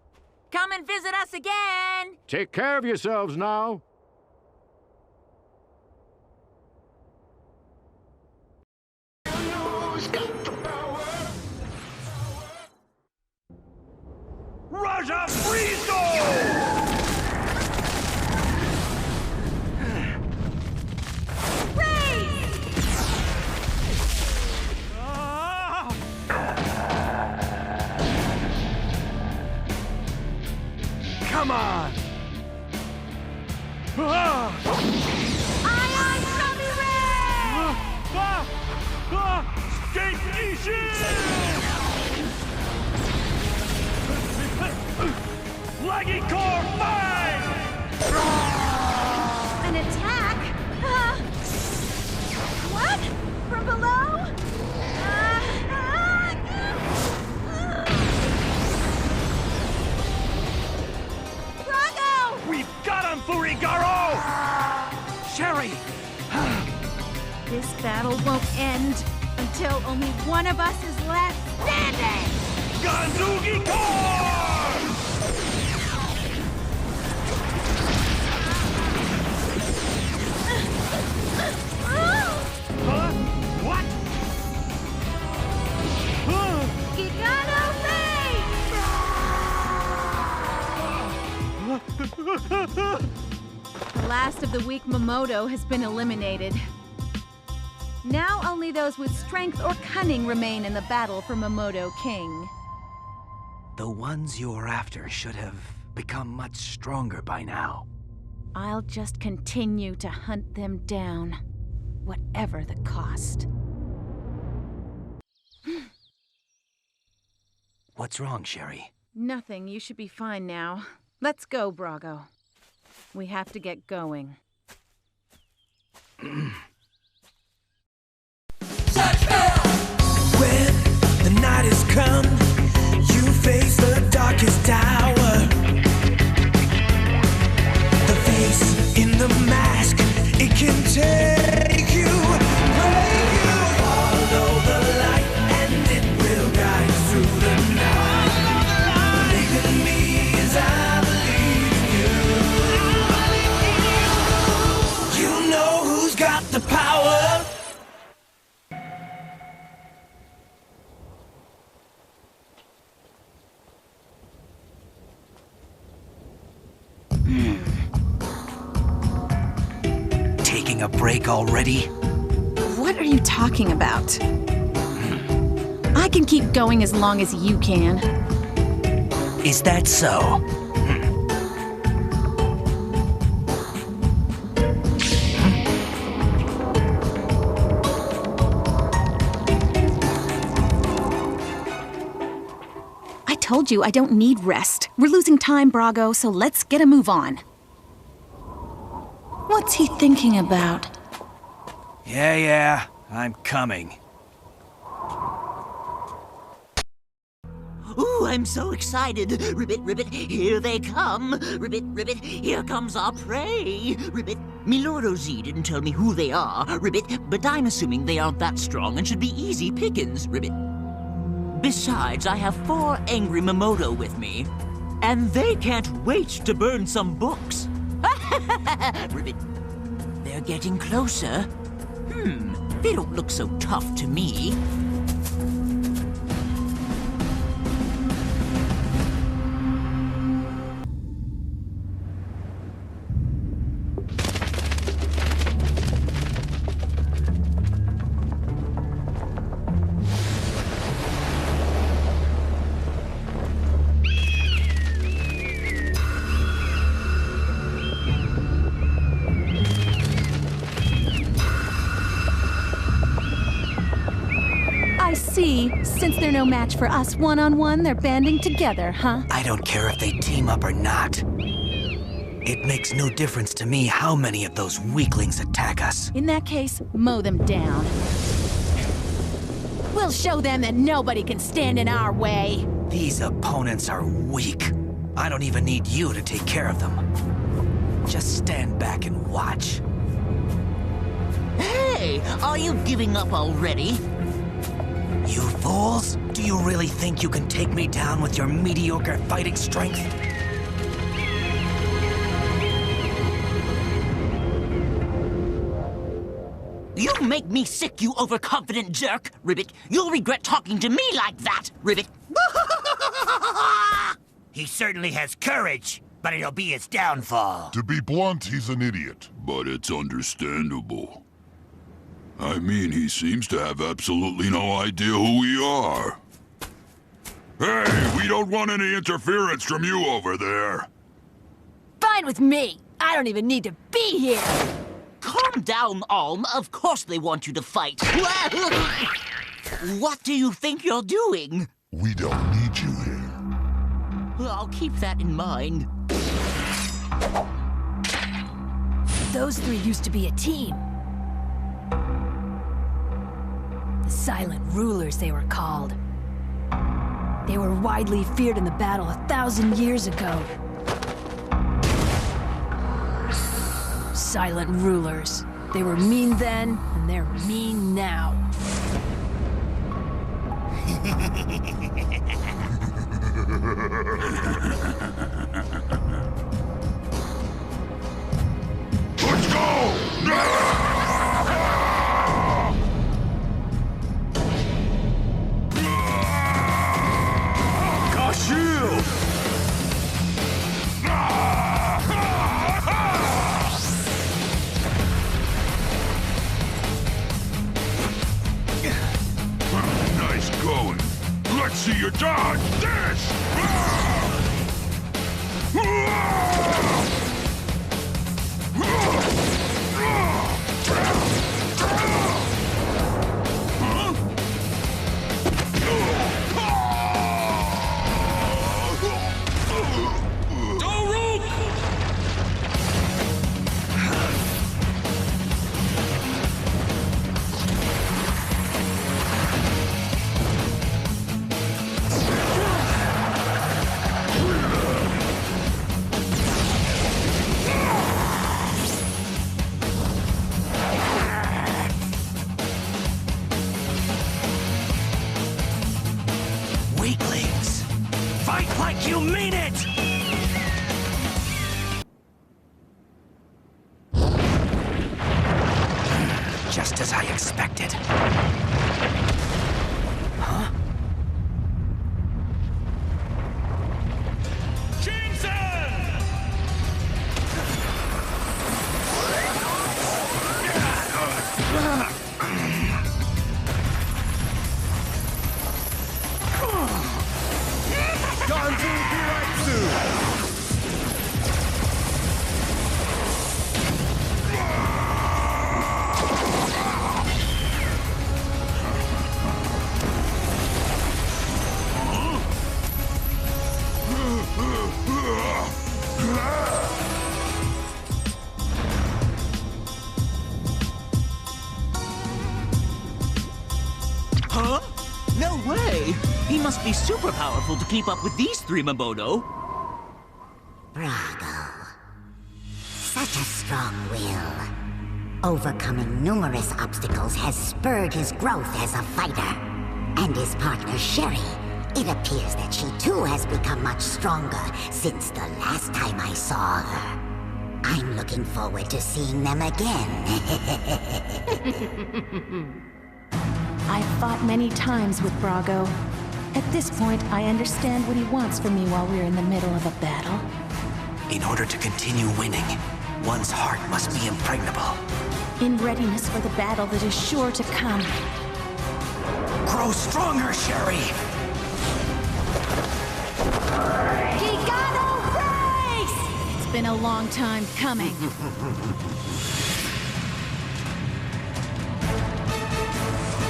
Come and visit us again. Take care of yourselves now. Raja Frizo! Come on! Ion Chubby Ray! Skate Ishin! Laggy Core 5! An attack? What? From below? Brago! We've got him, Furigaro! Sherry! This battle won't end until only one of us is left standing! Ganzugi Core! What? Gigano Ray! The last of the weak Mamoto has been eliminated. Now only those with strength or cunning remain in the battle for Mamoto King. The ones you're after should have become much stronger by now. I'll just continue to hunt them down, whatever the cost. What's wrong, Sherry? Nothing. You should be fine now. Let's go, Brago. We have to get going. Zatch Bell! When the night has come, you face the darkest tower. The face taking a break already? What are you talking about? I can keep going as long as you can. Is that so? I told you I don't need rest. We're losing time, Brago, so let's get a move on. What's he thinking about? Yeah, I'm coming. Ooh, I'm so excited. Ribbit, ribbit, here they come. Ribbit, ribbit, here comes our prey. Ribbit, Milord OZ didn't tell me who they are, Ribbit, but I'm assuming they aren't that strong and should be easy pickings, Ribbit. Besides, I have 4 angry Mamoto with me, and they can't wait to burn some books. Ribbit, they're getting closer. They don't look so tough to me. Since they're no match for us one-on-one, they're banding together, huh? I don't care if they team up or not. It makes no difference to me how many of those weaklings attack us. In that case, mow them down. We'll show them that nobody can stand in our way. These opponents are weak. I don't even need you to take care of them. Just stand back and watch. Hey, are you giving up already? You fools! Do you really think you can take me down with your mediocre fighting strength? You make me sick, you overconfident jerk, Ribbit. You'll regret talking to me like that, Ribbit. He certainly has courage, but it'll be his downfall. To be blunt, he's an idiot. But it's understandable. I mean, he seems to have absolutely no idea who we are. Hey, we don't want any interference from you over there. Fine with me. I don't even need to be here. Calm down, Alm. Of course they want you to fight. What do you think you're doing? We don't need you here. I'll keep that in mind. Those 3 used to be a team. The Silent Rulers, they were called. They were widely feared in the battle 1,000 years ago. Silent Rulers. They were mean then, and they're mean now. Let's go! Shield! Nice going. Let's see you dodge this! Weaklings! Fight like you mean it! Just as I expected. Huh? Gonzu, be right soon! Huh? No way! He must be super powerful to keep up with these three, Mamoto. Brago. Such a strong will. Overcoming numerous obstacles has spurred his growth as a fighter. And his partner, Sherry. It appears that she too has become much stronger since the last time I saw her. I'm looking forward to seeing them again. I've fought many times with Brago. At this point, I understand what he wants from me while we're in the middle of a battle. In order to continue winning, one's heart must be impregnable. In readiness for the battle that is sure to come. Grow stronger, Sherry! Gigano race! It's been a long time coming.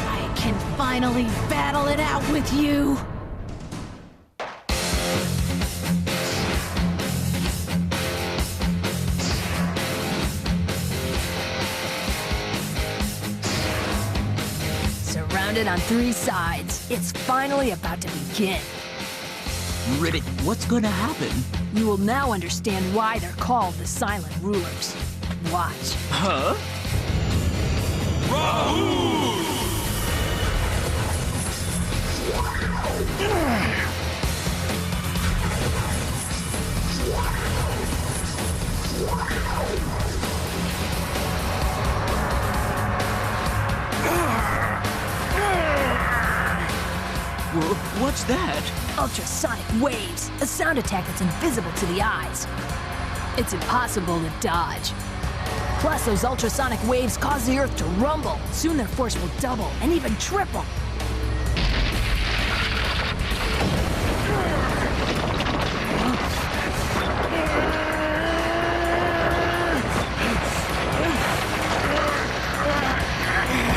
I can finally battle it out with you! Surrounded on three sides, it's finally about to begin. Ribbit, what's gonna happen? You will now understand why they're called the Silent Rulers. Watch. Huh? What's that? Ultrasonic waves, a sound attack that's invisible to the eyes. It's impossible to dodge. Plus, those ultrasonic waves cause the Earth to rumble. Soon their force will double and even triple.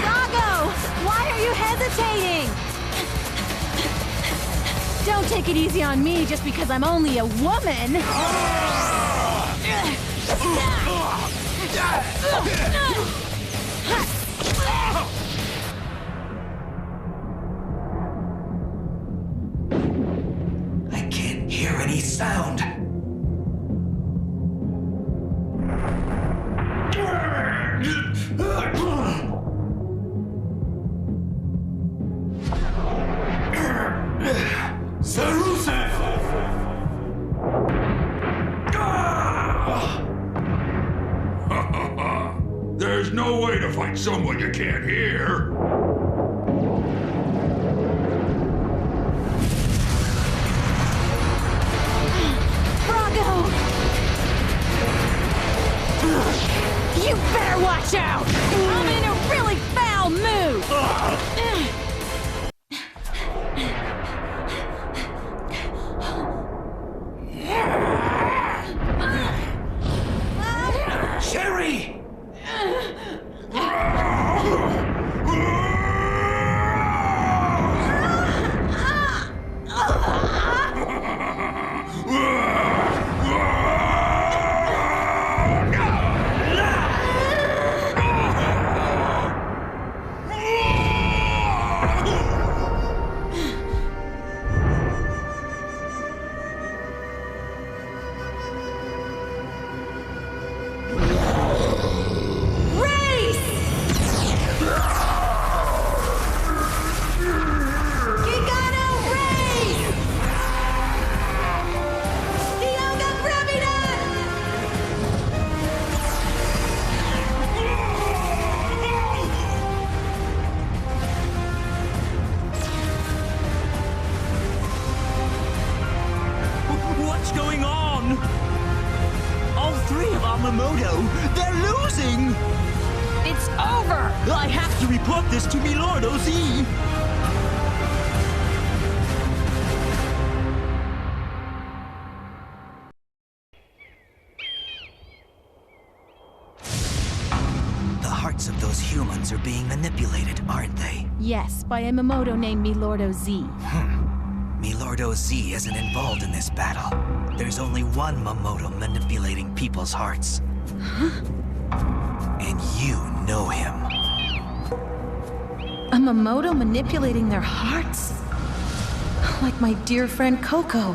Brago! Why are you hesitating? Don't take it easy on me just because I'm only a woman! I can't hear any sound. There's no way to fight someone you can't hear. Brago! You better watch out! I'm in a really foul mood! Sherry! to report this to Milord OZ. The hearts of those humans are being manipulated, aren't they? Yes, by a Mamoto named Milordo Z. Milordo Z isn't involved in this battle. There's only one Mamoto manipulating people's hearts. Huh? And you know him. A Mamoto manipulating their hearts? Like my dear friend Coco.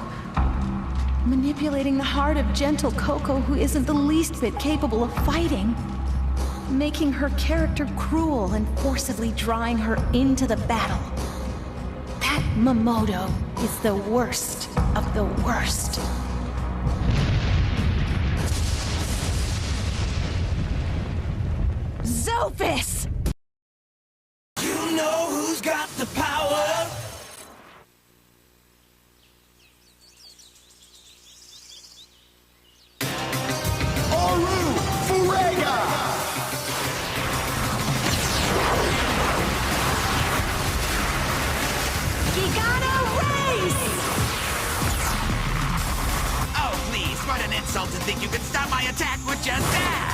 Manipulating the heart of gentle Coco, who isn't the least bit capable of fighting. Making her character cruel and forcibly drawing her into the battle. That Mamoto is the worst of the worst. Zophis! You know who's got the power? Aru Furega! Gigano Race! Oh, please, what an insult to think you could stop my attack with just that!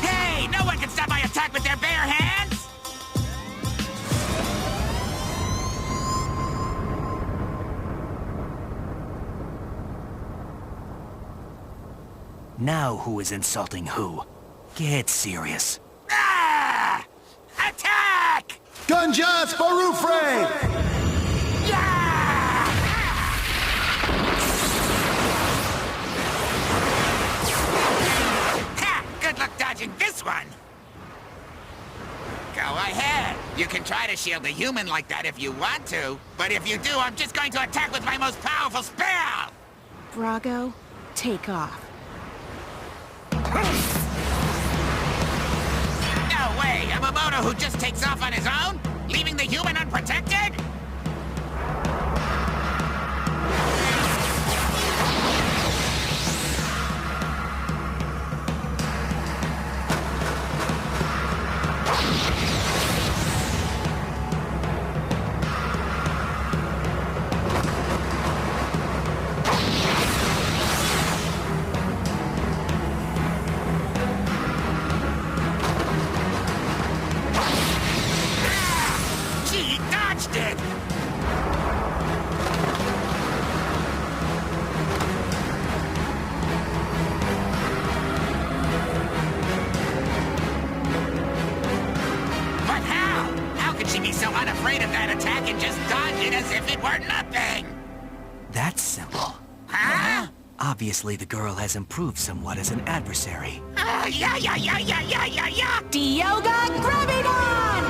Hey, no one can stop my attack with their bare hands! Now who is insulting who? Get serious. Ah! Attack! Gunjas Barufre! Ha! Good luck dodging this one! Go ahead. You can try to shield a human like that if you want to. But if you do, I'm just going to attack with my most powerful spell! Brago, take off. No way! A Mamoto who just takes off on his own? Leaving the human unprotected? Gee, dodged it! But how? How could she be so unafraid of that attack and just dodge it as if it were nothing? That's simple. Huh? Obviously, the girl has improved somewhat as an adversary. Yeah. Dioga Gravidon!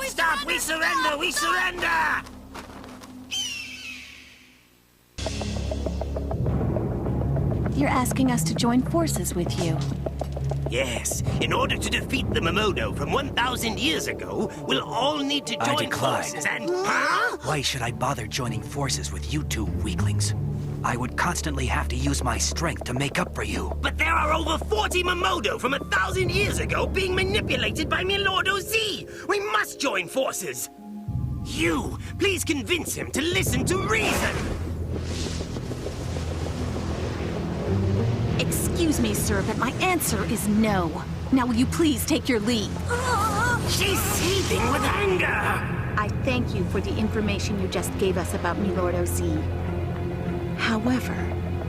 Stop! We surrender! We surrender! You're asking us to join forces with you. Yes, in order to defeat the Mamoto from 1,000 years ago, we'll all need to I join decline. forces and... Huh? Why should I bother joining forces with you two weaklings? I would constantly have to use my strength to make up for you. But there are over 40 Mamoto from 1,000 years ago being manipulated by Milordo Z. We must join forces. You, please convince him to listen to reason. Excuse me, sir, but my answer is no. Now will you please take your leave? She's seething with anger. I thank you for the information you just gave us about Milordo Z. However,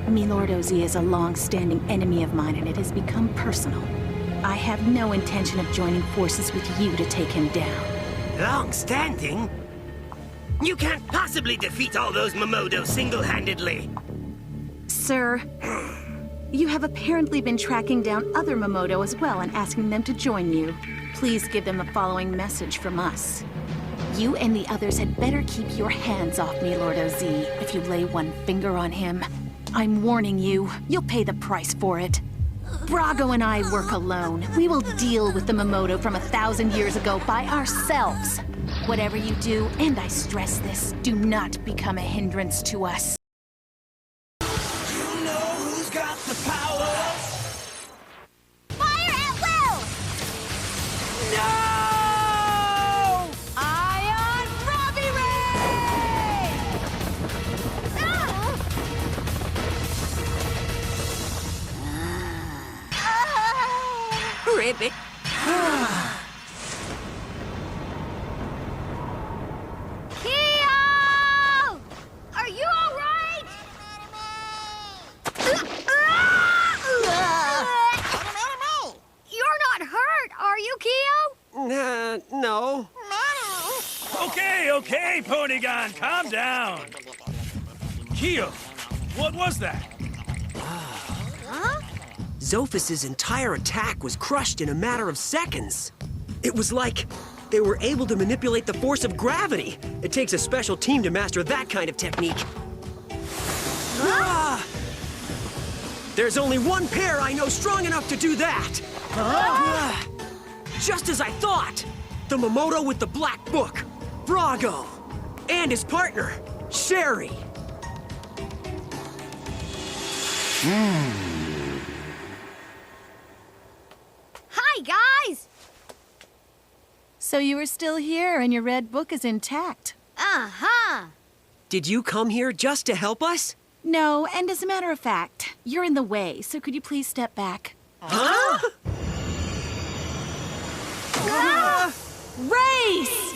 Milordo Z is a long-standing enemy of mine and it has become personal. I have no intention of joining forces with you to take him down. Long-standing? You can't possibly defeat all those Mamodo single-handedly. Sir, you have apparently been tracking down other Mamodo as well and asking them to join you. Please give them the following message from us. You and the others had better keep your hands off me, Lord OZ, if you lay one finger on him. I'm warning you, you'll pay the price for it. Brago and I work alone. We will deal with the Mamodo from 1,000 years ago by ourselves. Whatever you do, and I stress this, do not become a hindrance to us. You know who's got the power? Fire at will! No! Ion Robbie Ray! Ribbit. Keo! Are you all right? You're not hurt, are you, Keo? No. Okay, Ponygon, calm down. Keo, what was that? Zophis' entire attack was crushed in a matter of seconds. It was like they were able to manipulate the force of gravity. It takes a special team to master that kind of technique. There's only one pair I know strong enough to do that. Just as I thought. The Mamodo with the black book, Brago, and his partner, Sherry. Hi, guys! So you are still here and your red book is intact. Uh-huh. Did you come here just to help us? No, and as a matter of fact, you're in the way, so could you please step back? Huh? Race!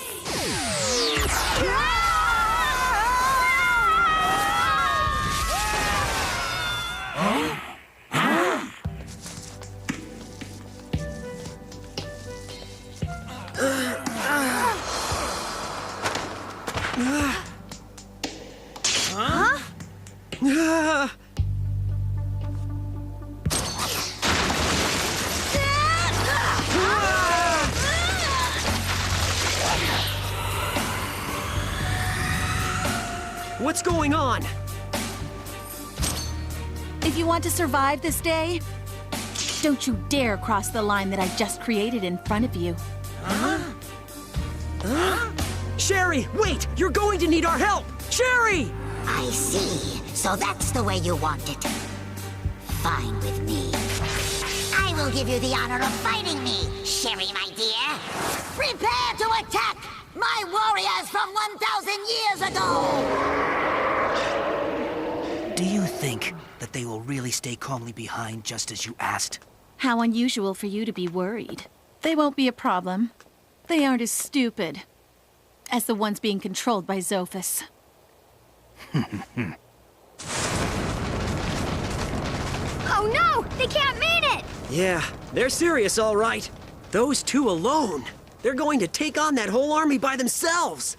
What's going on? If you want to survive this day, don't you dare cross the line that I just created in front of you. Sherry, wait! You're going to need our help! Sherry! I see. So that's the way you want it. Fine with me. I will give you the honor of fighting me, Sherry, my dear. Prepare to attack my warriors from 1,000 years ago! Do you think that they will really stay calmly behind just as you asked? How unusual for you to be worried. They won't be a problem. They aren't as stupid as the ones being controlled by Zophis. Oh no! They can't mean it! Yeah, they're serious, all right. Those two alone. They're going to take on that whole army by themselves.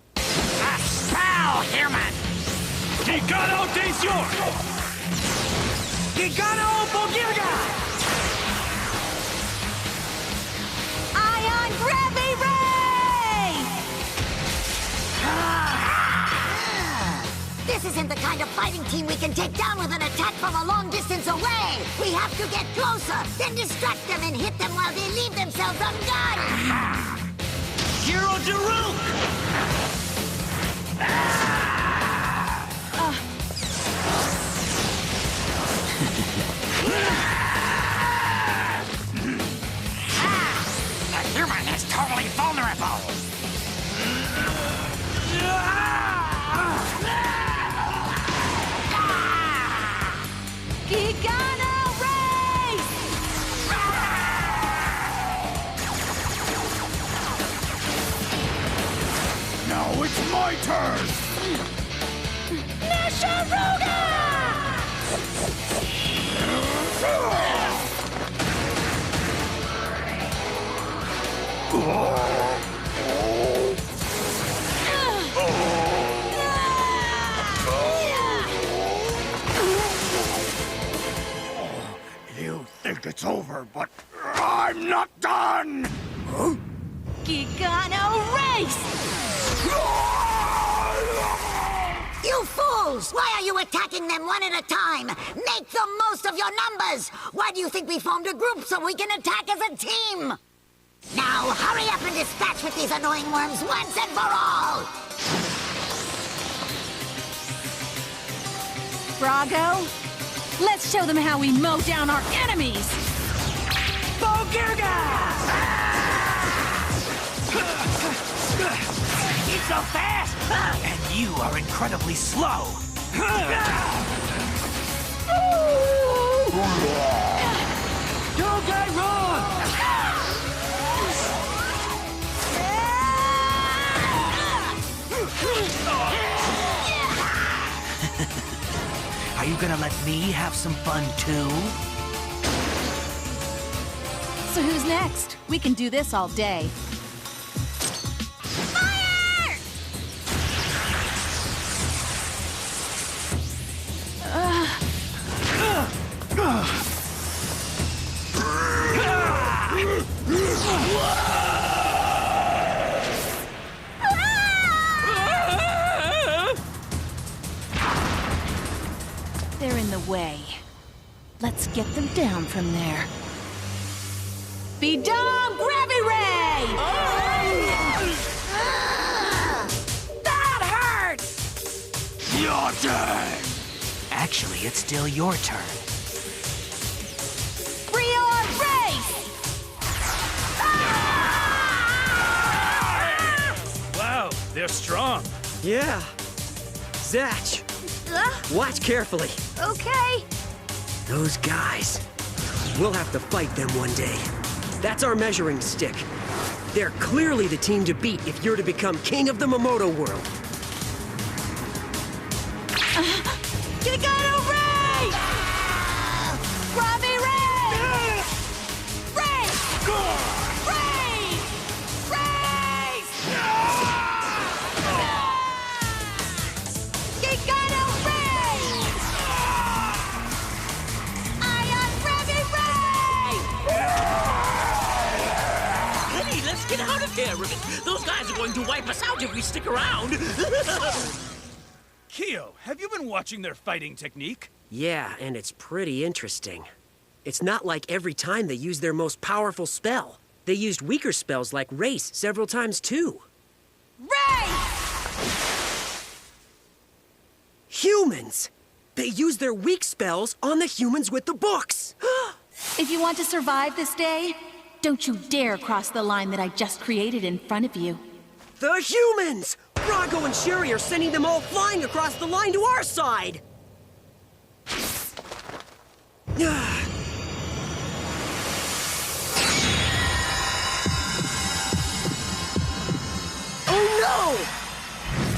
Pow, human! Gigano Desur! Gigano Bogirga! Ion Gravity Ray! This isn't the kind of fighting team we can take down with an attack from a long distance away! We have to get closer, then distract them and hit them while they leave themselves unguarded! Hero Daruk! The human is totally vulnerable! Gigano Race! Now it's my turn! Nisharuga! over, but I'm not done! Huh? Gigano Race! You fools! Why are you attacking them one at a time? Make the most of your numbers! Why do you think we formed a group so we can attack as a team? Now, hurry up and dispatch with these annoying worms once and for all! Brago, let's show them how we mow down our enemies! He's so fast! And you are incredibly slow! Dogai, run! Are you gonna let me have some fun too? So who's next? We can do this all day. They're in the way. Let's get them down from there. Be done, Gravity Ray! That hurts! Your turn! Actually, it's still your turn. Freon Race! Wow, they're strong. Yeah. Zatch, watch carefully. Okay. Those guys. We'll have to fight them one day. That's our measuring stick. They're clearly the team to beat if you're to become king of the Makoto world. Gigano Ray! Robbie Ray! Ray! Ray! Race! Gigano Ray! Ion Robbie Ray! Hey, let's get out of here, Ribbit. Those guys are going to wipe us out if we stick around. Kyo, have you been watching their fighting technique? Yeah, and it's pretty interesting. It's not like every time they use their most powerful spell. They used weaker spells like Race several times too. Humans! They use their weak spells on the humans with the books! If you want to survive this day, don't you dare cross the line that I just created in front of you. The humans! Brago and Sherry are sending them all flying across the line to our side! Oh no!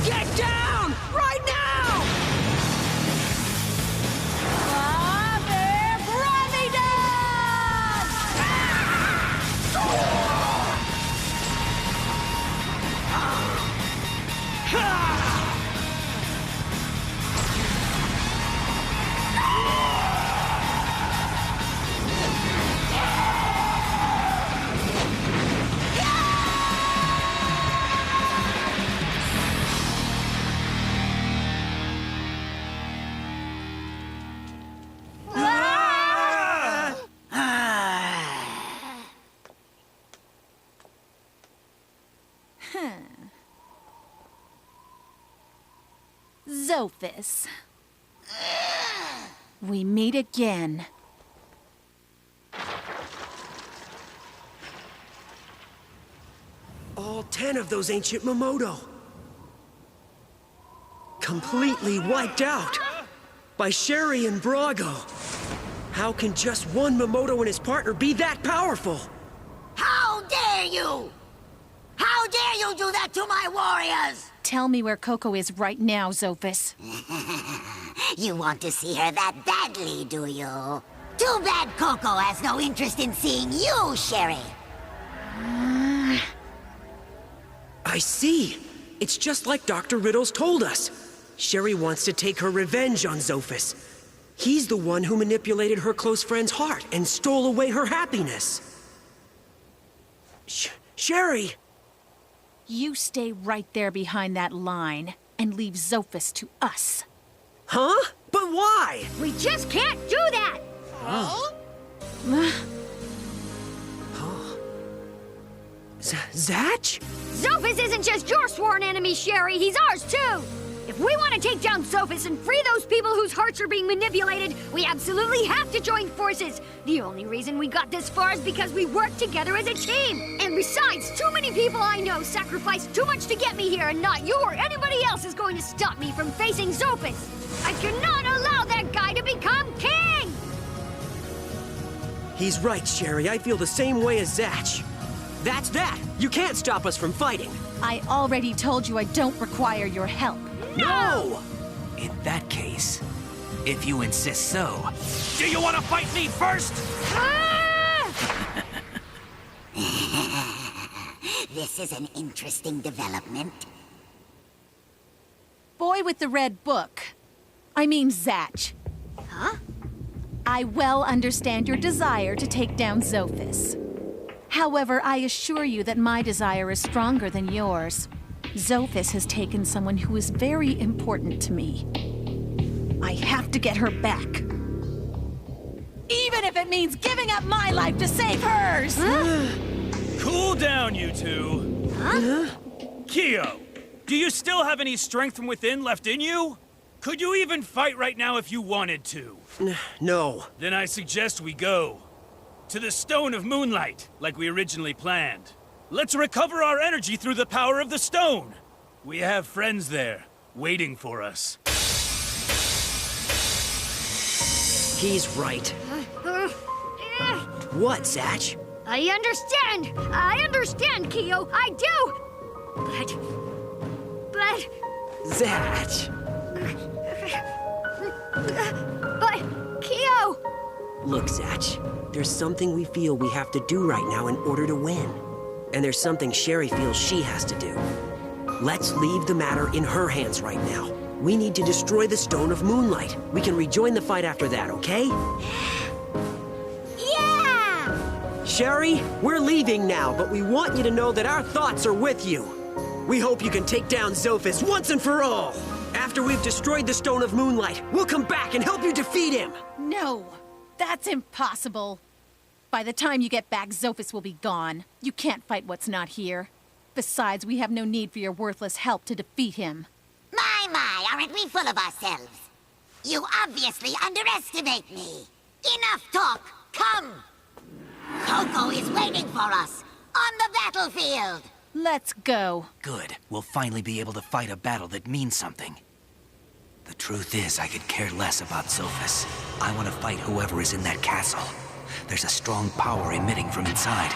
Get down! Right now! Zophis. We meet again. All 10 of those ancient Makoto. Completely wiped out by Sherry and Brago. How can just one Makoto and his partner be that powerful? How dare you! How dare you do that to my warriors! Tell me where Coco is right now, Zophis. You want to see her that badly, do you? Too bad Coco has no interest in seeing you, Sherry. I see. It's just like Dr. Riddles told us. Sherry wants to take her revenge on Zophis. He's the one who manipulated her close friend's heart and stole away her happiness. Sherry! You stay right there behind that line and leave Zophis to us. Huh? But why? We just can't do that! Huh? Zatch? Zophis isn't just your sworn enemy, Sherry. He's ours, too! If we want to take down Zophis and free those people whose hearts are being manipulated, we absolutely have to join forces. The only reason we got this far is because we worked together as a team. And besides, too many people I know sacrificed too much to get me here, and not you or anybody else is going to stop me from facing Zophis. I cannot allow that guy to become king! He's right, Sherry. I feel the same way as Zatch. That's that! You can't stop us from fighting! I already told you I don't require your help. No! In that case, if you insist so... Do you want to fight me first? This is an interesting development. Boy with the red book. I mean Zatch. Huh? I well understand your desire to take down Zophis. However, I assure you that my desire is stronger than yours. Zophis has taken someone who is very important to me. I have to get her back. Even if it means giving up my life to save hers! Cool down, you two. Huh? Kyo, do you still have any strength from within left in you? Could you even fight right now if you wanted to? No. Then I suggest we go to the Stone of Moonlight, like we originally planned. Let's recover our energy through the power of the stone. We have friends there, waiting for us. He's right. What, Zatch? I understand, Kyo. I do. But... Zatch! But, Kyo! Look, Zatch. There's something we feel we have to do right now in order to win. And there's something Sherry feels she has to do. Let's leave the matter in her hands right now. We need to destroy the Stone of Moonlight. We can rejoin the fight after that, okay? Yeah! Sherry, we're leaving now, but we want you to know that our thoughts are with you. We hope you can take down Zophis once and for all. After we've destroyed the Stone of Moonlight, we'll come back and help you defeat him. No, that's impossible. By the time you get back, Zophis will be gone. You can't fight what's not here. Besides, we have no need for your worthless help to defeat him. My, aren't we full of ourselves? You obviously underestimate me. Enough talk, come! Coco is waiting for us, on the battlefield! Let's go. Good. We'll finally be able to fight a battle that means something. The truth is, I could care less about Zophis. I want to fight whoever is in that castle. There's a strong power emitting from inside.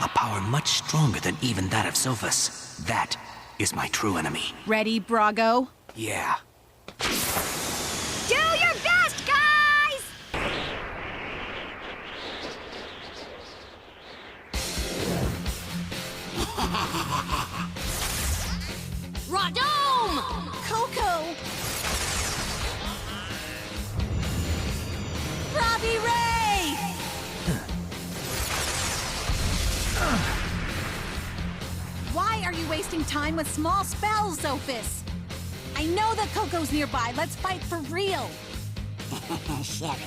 A power much stronger than even that of Zophis. That is my true enemy. Ready, Brago? Yeah. Do your best, guys! Radome! Coco! Robbie Ray! Why are you wasting time with small spells, Zophis? I know that Coco's nearby. Let's fight for real. Sherry,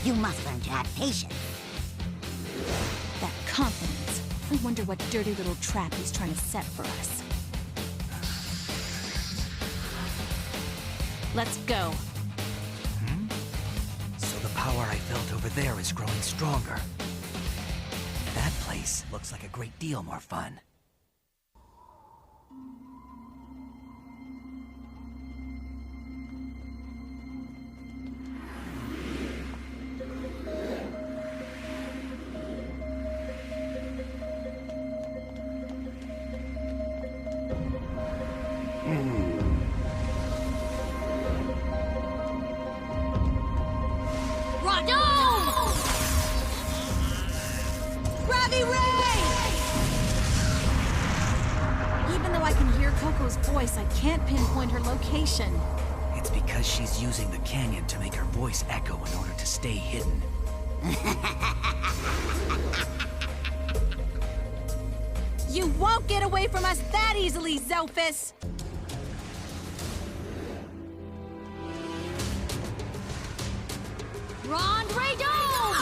you must learn to have patience. That confidence. I wonder what dirty little trap he's trying to set for us. Let's go. So the power I felt over there is growing stronger. That place looks like a great deal more fun. Radome! Robbie Ray! Even though I can hear Coco's voice, I can't pinpoint her location. It's Because she's using the canyon to make her voice echo in order to stay hidden. You won't get away from us that easily, Zophis! Blond Bombshell!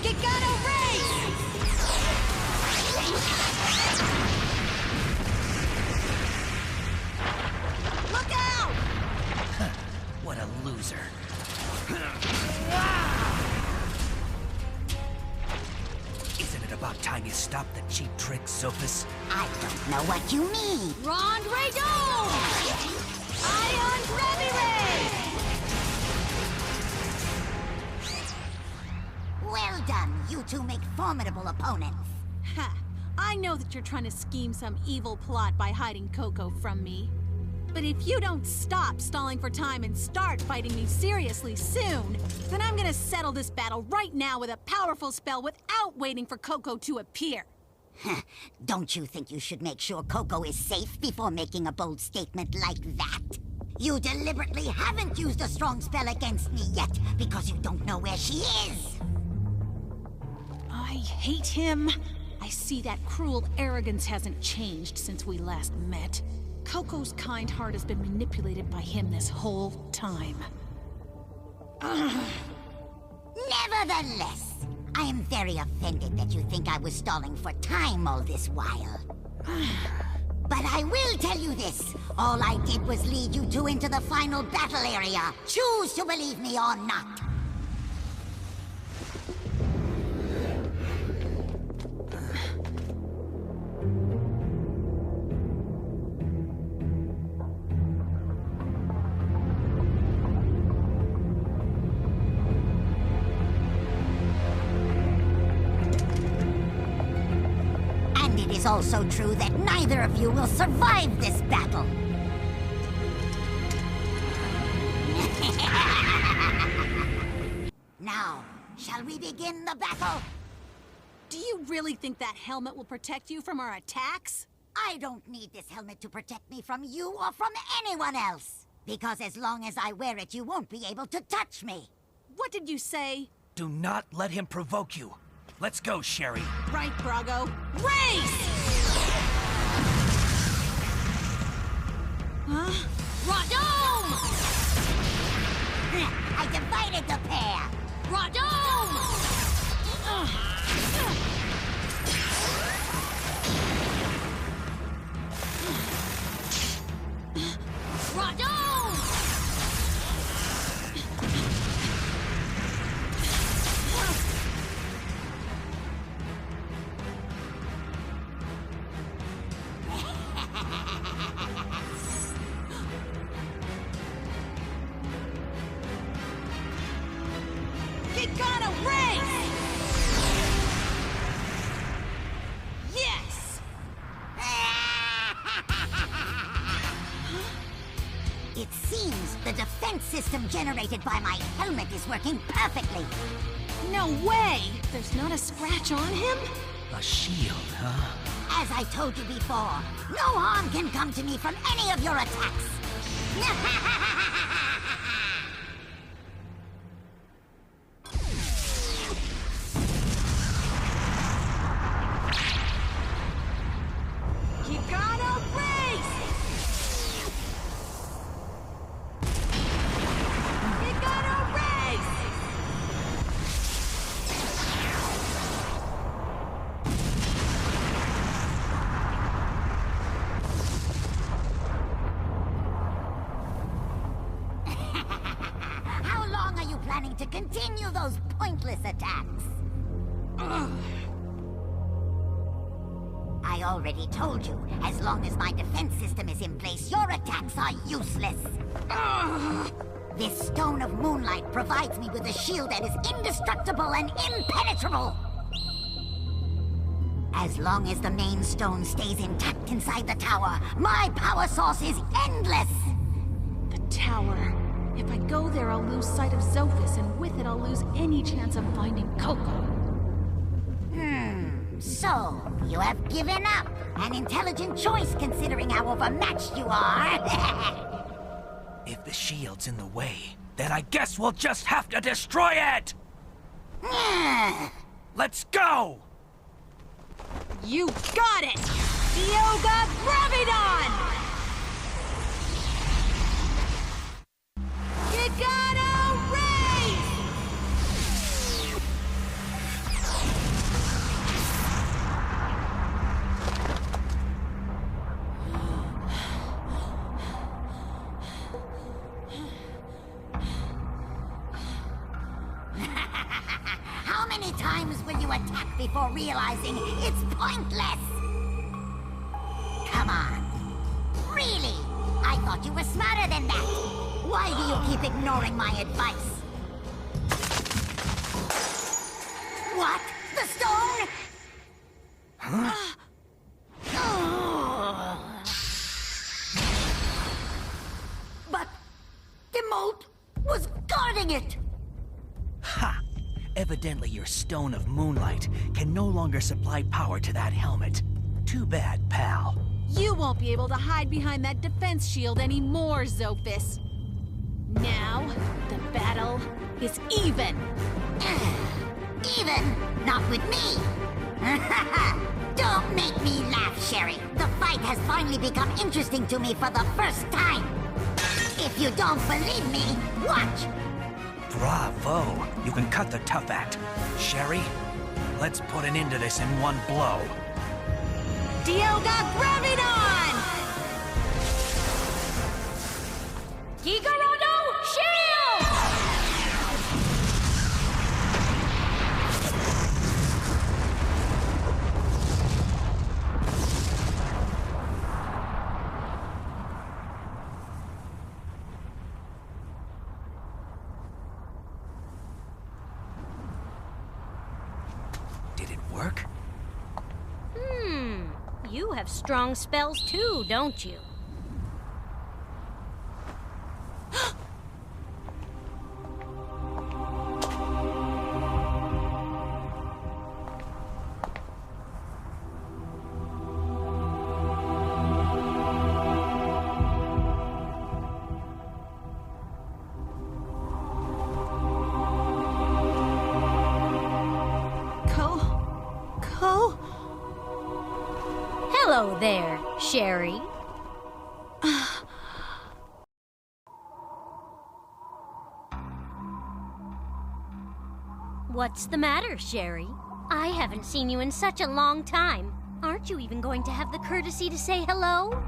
Gigano race! Look out! What a loser. Isn't it about time you stopped the cheap tricks, Zophis? I don't know what you mean. Blond Bombshell! Ion Gravity Ray! Well done. You two make formidable opponents. Ha! I know that you're trying to scheme some evil plot by hiding Coco from me. But if you don't stop stalling for time and start fighting me seriously soon, then I'm gonna settle this battle right now with a powerful spell without waiting for Coco to appear. Don't you think you should make sure Coco is safe before making a bold statement like that? You deliberately haven't used a strong spell against me yet because you don't know where she is. I hate him. I see that cruel arrogance hasn't changed since we last met. Coco's kind heart has been manipulated by him this whole time. Nevertheless, I am very offended that you think I was stalling for time all this while. But I will tell you this. All I did was lead you two into the final battle area. Choose to believe me or not. It is also true that neither of you will survive this battle. Now, shall we begin the battle? Do you really think that helmet will protect you from our attacks? I don't need this helmet to protect me from you or from anyone else. Because as long as I wear it, you won't be able to touch me. What did you say? Do not let him provoke you. Let's go, Sherry. Right, Brago. Race! Huh? Radome! I divided the pair. Radome! Radome! Gigano race! Yes! It seems the defense system generated by my helmet is working perfectly. No way! There's not a scratch on him? A shield, huh? As I told you before, no harm can come to me from any of your attacks. Gigano race! Gigano race! How long are you planning to continue those pointless attacks? I already told you, as long as my defense system is in place, your attacks are useless. This Stone of Moonlight provides me with a shield that is indestructible and impenetrable. As long as the main stone stays intact inside the tower, my power source is endless. The tower. If I go there, I'll lose sight of Zophis, and with it, I'll lose any chance of finding Coco. So, you have given up. An intelligent choice, considering how overmatched you are. If the shield's in the way, then I guess we'll just have to destroy it! Let's go! You got it! Yoga Gravidon! Gigano Race! How many times will you attack before realizing it's pointless? Come on. Really? I thought you were smarter than that. Why do you keep ignoring my advice? What? The stone? Huh? But the moat was guarding it. Ha! Evidently your Stone of Moonlight can no longer supply power to that helmet. Too bad, pal. You won't be able to hide behind that defense shield anymore, Zophis. Now, the battle is even. Even? Not with me. Don't make me laugh, Sherry. The fight has finally become interesting to me for the first time. If you don't believe me, watch. Bravo! You can cut the tough act. Sherry, let's put an end to this in one blow. Yoga Gravidon! Gigarado Shield! Did it work? You have strong spells too, don't you? Hello there, Sherry. What's the matter, Sherry? I haven't seen you in such a long time. Aren't you even going to have the courtesy to say hello?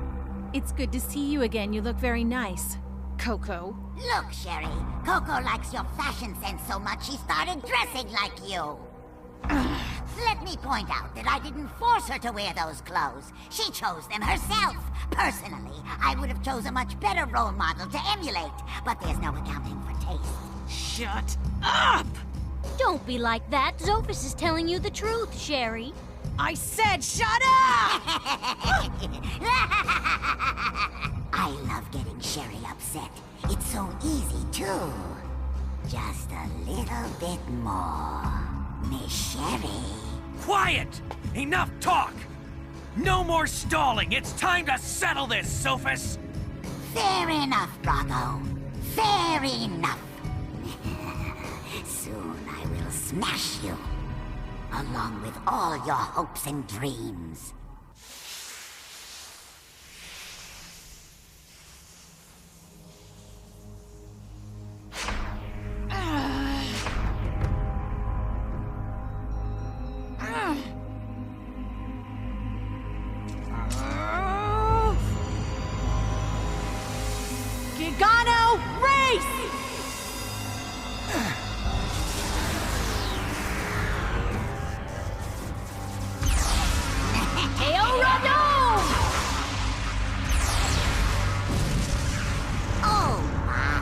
It's good to see you again. You look very nice, Coco. Look, Sherry. Coco likes your fashion sense so much she started dressing like you. Let me point out that I didn't force her to wear those clothes. She chose them herself. Personally, I would have chose a much better role model to emulate, but there's no accounting for taste. Shut up! Don't be like that. Zophis is telling you the truth, Sherry. I said shut up! I love getting Sherry upset. It's so easy, too. Just a little bit more. Miss Sherry. Quiet! Enough talk! No more stalling! It's time to settle this, Zophis! Fair enough, Brago. Fair enough. Soon I will smash you, along with all your hopes and dreams. Gigano Race! Oh, my.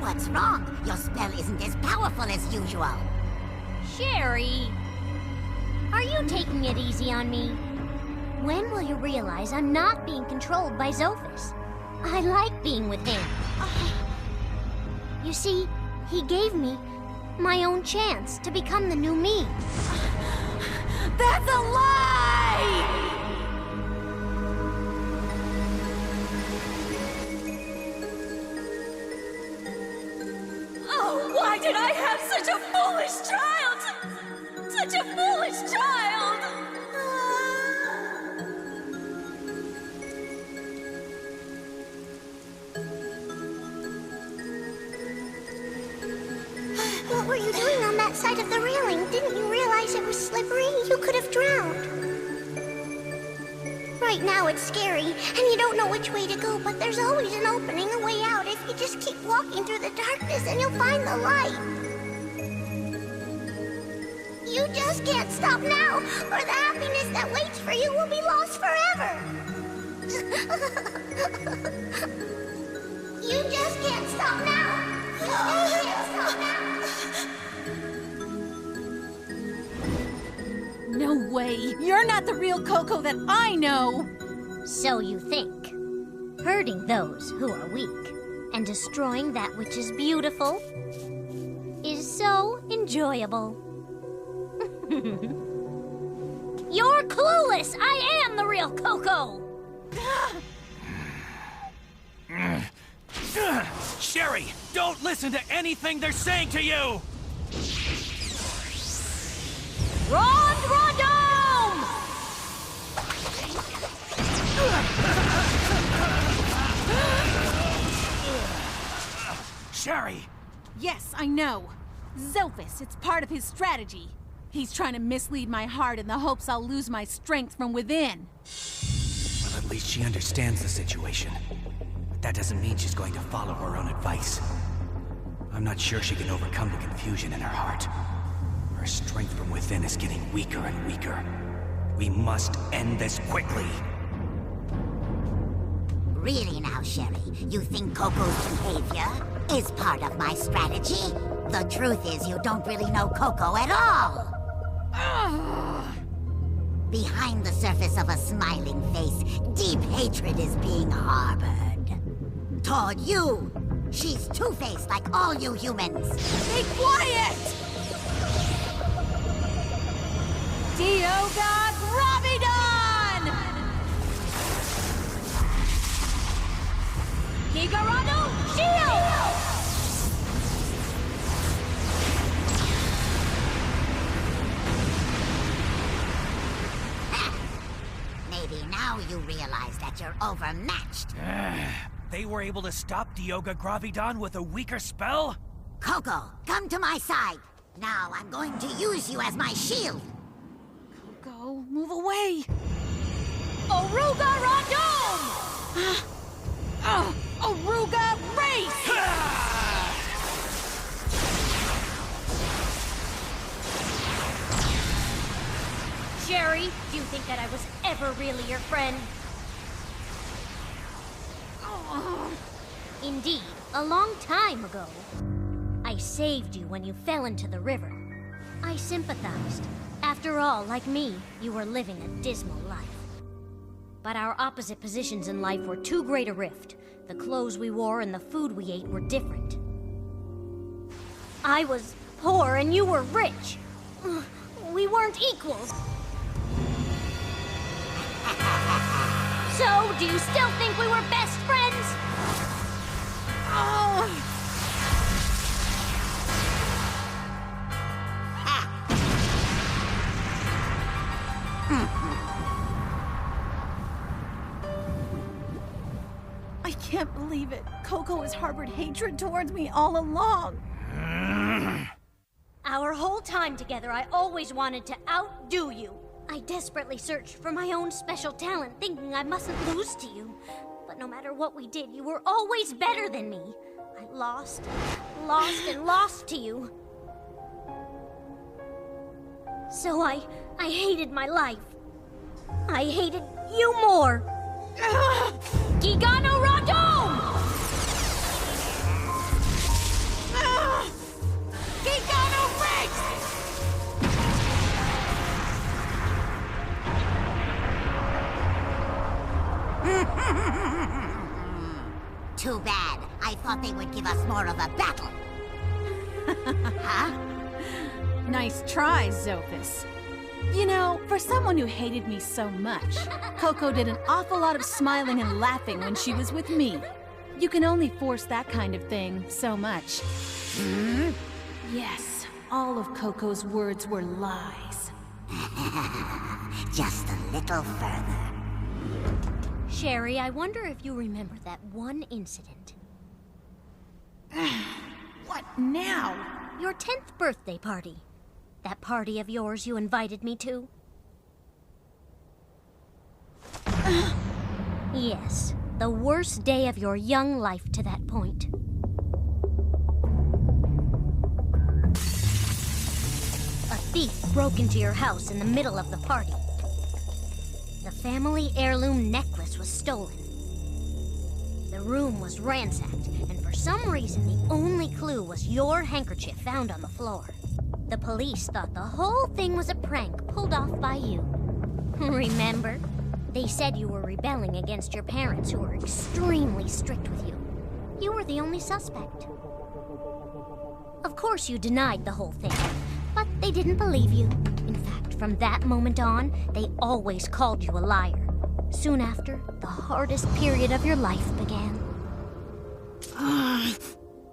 What's wrong? Your spell isn't as powerful as usual. Sherry, are you taking it easy on me? When will you realize I'm not being controlled by Zophis? I like being with him. You see, he gave me my own chance to become the new me. That's a lie! did I have such a foolish child? Such a foolish child! What were you doing on that side of the railing? Didn't you realize it was slippery? You could have drowned. Right now it's scary, and you don't know which way to go, but there's always an opening, a way out. If you just keep walking through the darkness, and you'll find the light. You just can't stop now, or the happiness that waits for you will be lost forever. You just can't stop now. You just can't stop now. No way! You're not the real Coco that I know! So you think. Hurting those who are weak and destroying that which is beautiful is so enjoyable. You're clueless! I am the real Coco! Sherry, don't listen to anything they're saying to you! Rondome! Sherry! Yes, I know. Zophis, it's part of his strategy. He's trying to mislead my heart in the hopes I'll lose my strength from within. Well, at least she understands the situation. But that doesn't mean she's going to follow her own advice. I'm not sure she can overcome the confusion in her heart. Her strength from within is getting weaker and weaker. We must end this quickly. Really now, Sherry, you think Coco's behavior is part of my strategy? The truth is you don't really know Coco at all. Behind the surface of a smiling face, deep hatred is being harbored. Toward you, she's two-faced like all you humans. Be quiet! Dioga Gravidon! Gigarado Shield! Maybe now you realize that you're overmatched. They were able to stop Dioga Gravidon with a weaker spell? Coco, come to my side. Now I'm going to use you as my shield. Coco, move away! Aruga Rondome! Aruga Race! Sherry, do you think that I was ever really your friend? Indeed, a long time ago. I saved you when you fell into the river. I sympathized. After all, like me, you were living a dismal life. But our opposite positions in life were too great a rift. The clothes we wore and the food we ate were different. I was poor and you were rich. We weren't equals. So, do you still think we were best friends? I can't believe it. Coco has harbored hatred towards me all along. Our whole time together, I always wanted to outdo you. I desperately searched for my own special talent, thinking I mustn't lose to you. But no matter what we did, you were always better than me. I lost, and lost to you. So I hated my life. I hated you more. Gigano Rondome! Gigano Rex! Too bad. I thought they would give us more of a battle. Huh? Nice try, Zophis. You know, for someone who hated me so much, Coco did an awful lot of smiling and laughing when she was with me. You can only force that kind of thing so much. Yes, all of Coco's words were lies. Just a little further. Sherry, I wonder if you remember that one incident. What now? Your 10th birthday party. That party of yours you invited me to? Yes, the worst day of your young life to that point. A thief broke into your house in the middle of the party. The family heirloom necklace was stolen. The room was ransacked, and for some reason the only clue was your handkerchief found on the floor. The police thought the whole thing was a prank pulled off by you. Remember? They said you were rebelling against your parents, who were extremely strict with you. You were the only suspect. Of course you denied the whole thing, but they didn't believe you. In fact, from that moment on, they always called you a liar. Soon after, the hardest period of your life began.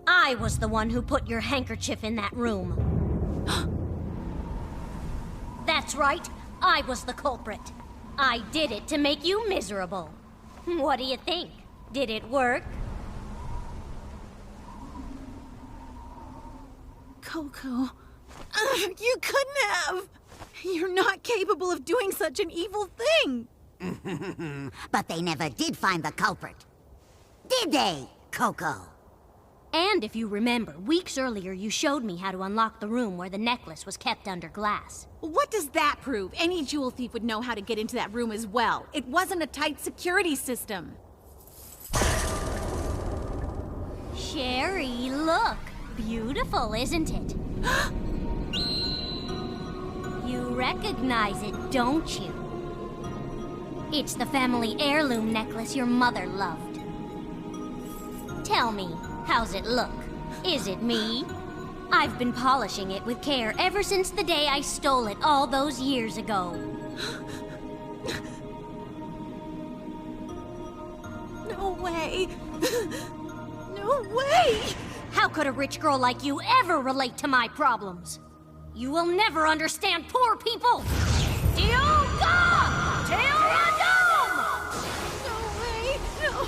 I was the one who put your handkerchief in that room. That's right, I was the culprit. I did it to make you miserable. What do you think? Did it work? Coco, you couldn't have! You're not capable of doing such an evil thing! But they never did find the culprit. Did they, Coco? And if you remember, weeks earlier you showed me how to unlock the room where the necklace was kept under glass. What does that prove? Any jewel thief would know how to get into that room as well. It wasn't a tight security system. Sherry, look. Beautiful, isn't it? You recognize it, don't you? It's the family heirloom necklace your mother loved. Tell me, how's it look? Is it me? I've been polishing it with care ever since the day I stole it all those years ago. No way! No way! How could a rich girl like you ever relate to my problems? You will never understand poor people! Dioga! Teoradom! No way! No!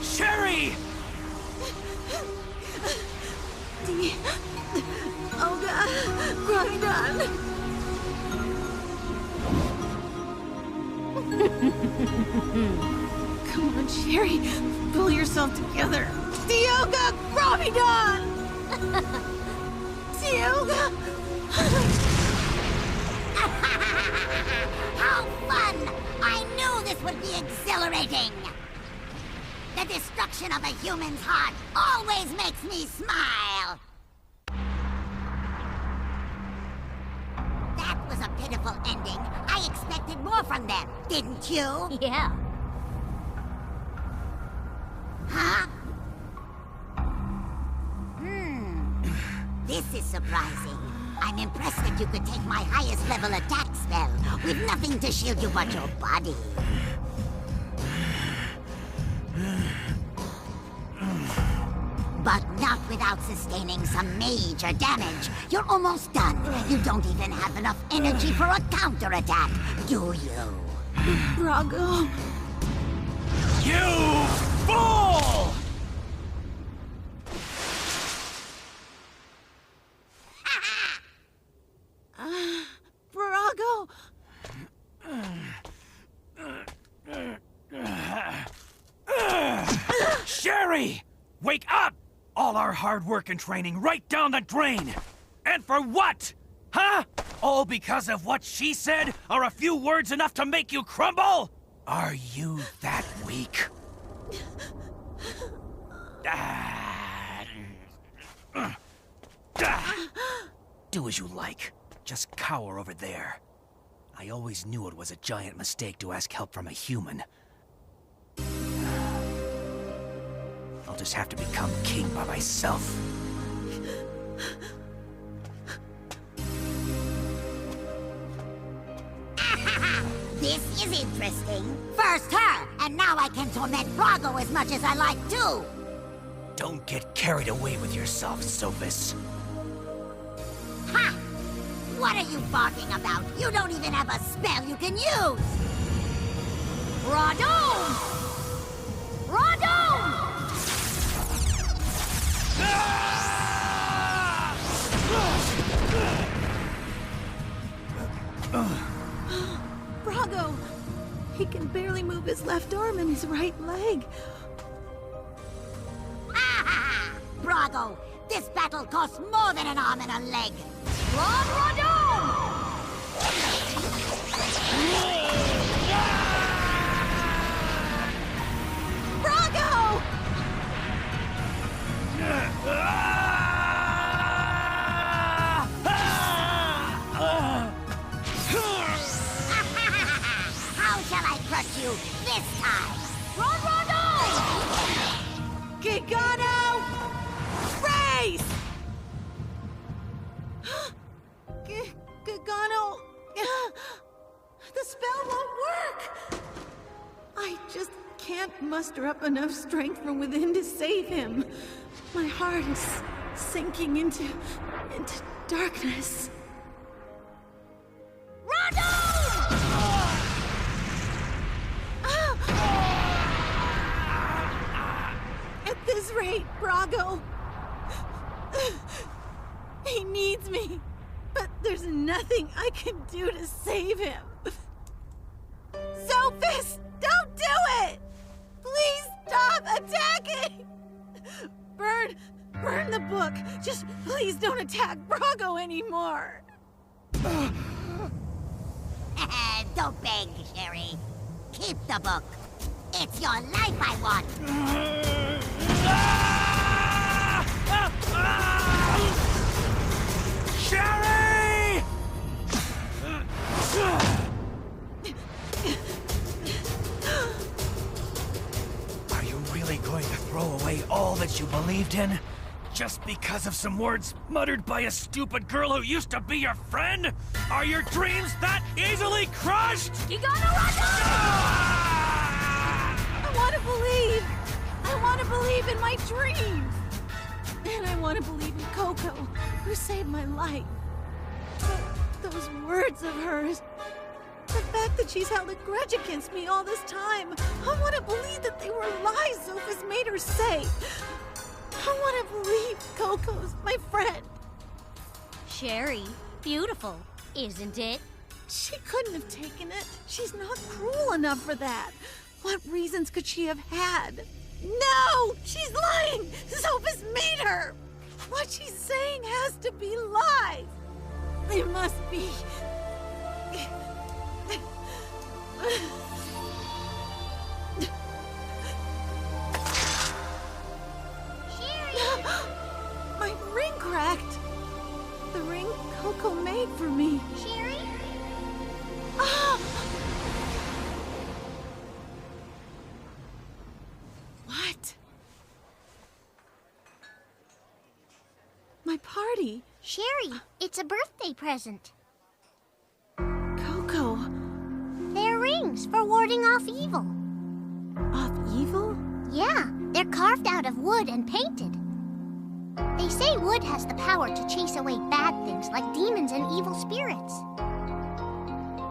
Sherry! Olga, Ramadan. Come on, Sherry. Pull yourself together. Dioga Ramadan! Dioga! How fun! I knew this would be exhilarating! The destruction of a human's heart always makes me smile! That was a pitiful ending. I expected more from them, didn't you? Yeah. Huh? This is surprising. I'm impressed that you could take my highest level attack spell with nothing to shield you but your body. But not without sustaining some major damage. You're almost done. You don't even have enough energy for a counterattack, do you? Brago. You fool! Brago! Sherry! Wake up! All our hard work and training right down the drain! And for what? Huh? All because of what she said? Are a few words enough to make you crumble? Are you that weak? Do as you like. Just cower over there. I always knew it was a giant mistake to ask help from a human. I'll just have to become king by myself. This is interesting. First her, and now I can torment Brago as much as I like too. Don't get carried away with yourself, Sophis. Ha! What are you barking about? You don't even have a spell you can use! Radon! Radon! Brago! He can barely move his left arm and his right leg. Brago, this battle costs more than an arm and a leg. Rod Radon! Brago! How shall I crush you this time? Rod Radon! Gigano! Race! Gigano! The spell won't work! I just can't muster up enough strength from within to save him. My heart is sinking into darkness. At this rate, Brago, he needs me, but there's nothing I can do to save him. Sophis, don't do it! Please stop attacking! Burn the book. Just please don't attack Brago anymore. Don't beg, Sherry. Keep the book. It's your life I want. Sherry! Are you really going to throw away all that you believed in? Just because of some words muttered by a stupid girl who used to be your friend? Are your dreams that easily crushed? I want to believe. I want to believe in my dreams. And I want to believe in Coco, who saved my life. But those words of hers, the fact that she's held a grudge against me all this time, I want to believe that they were lies Sophis made her say. I want to believe Coco's my friend. Sherry, beautiful, isn't it? She couldn't have taken it. She's not cruel enough for that. What reasons could she have had? No! She's lying! Sophis made her! What she's saying has to be lies! There must be... My ring cracked! The ring Coco made for me. Sherry? What? My party? Sherry, it's a birthday present. Coco. They're rings for warding off evil. Off evil? Yeah, they're carved out of wood and painted. They say wood has the power to chase away bad things like demons and evil spirits.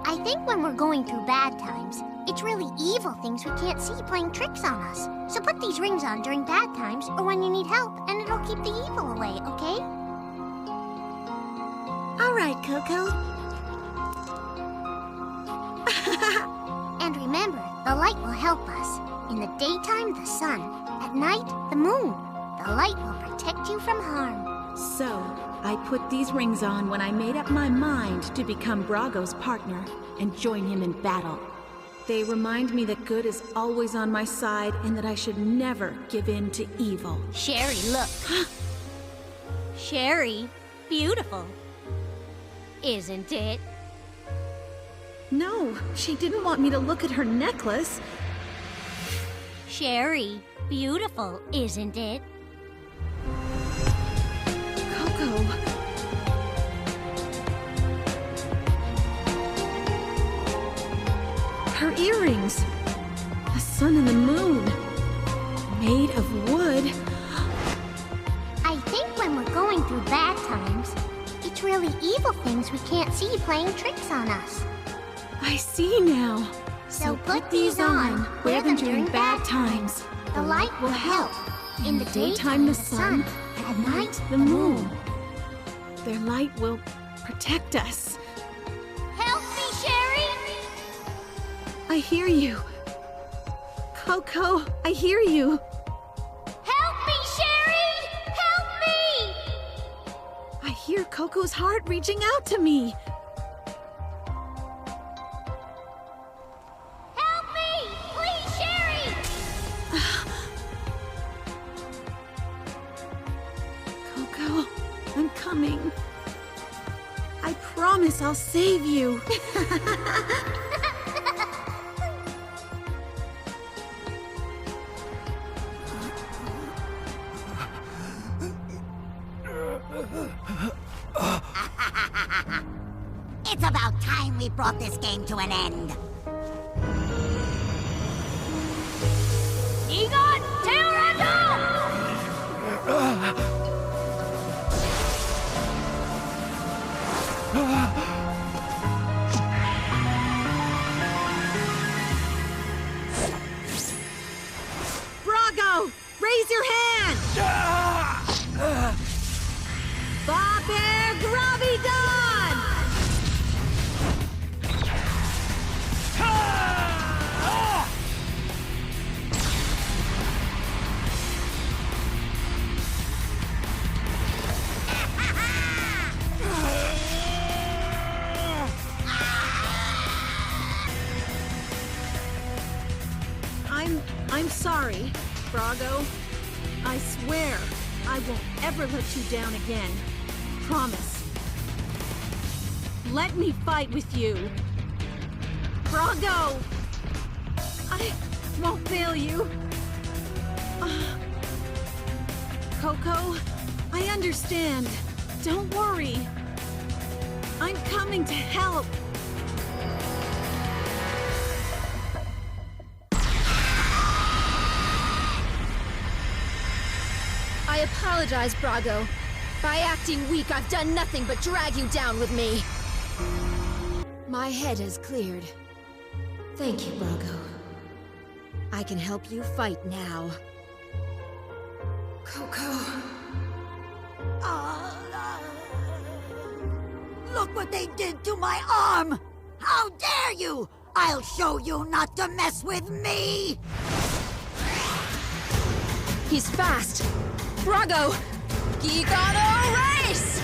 I think when we're going through bad times, it's really evil things we can't see playing tricks on us. So put these rings on during bad times or when you need help, and it'll keep the evil away, okay? All right, Coco. And remember, the light will help us. In the daytime, the sun. At night, the moon. The light will protect you from harm. So, I put these rings on when I made up my mind to become Brago's partner and join him in battle. They remind me that good is always on my side and that I should never give in to evil. Sherry, look. Sherry, beautiful, isn't it? No, she didn't want me to look at her necklace. Sherry, beautiful, isn't it? Coco. Her earrings. The sun and the moon. Made of wood. evil things we can't see playing tricks on us. I see now. So put these on, wear them during bad times. The light will help. In the daytime, the sun. At night, the moon. Their light will protect us. Help me, Sherry! I hear you. Coco, I hear you. Help me, Sherry! Help me! I hear Coco's heart reaching out to me. Help me! Please, Sherry! Coco, I'm coming. I promise I'll save you. It's about time we brought this game to an end. Egon, Teorando! Brago, raise your hand! Baber Gravidan! I'm sorry, Brago. I swear I won't ever let you down again. Promise. Let me fight with you. Brago! I won't fail you. Coco, I understand. Don't worry. I'm coming to help. I apologize, Brago. By acting weak, I've done nothing but drag you down with me. My head has cleared. Thank you, Brago. I can help you fight now. Coco. Look what they did to my arm! How dare you! I'll show you not to mess with me! He's fast! Brago! Gigano Race!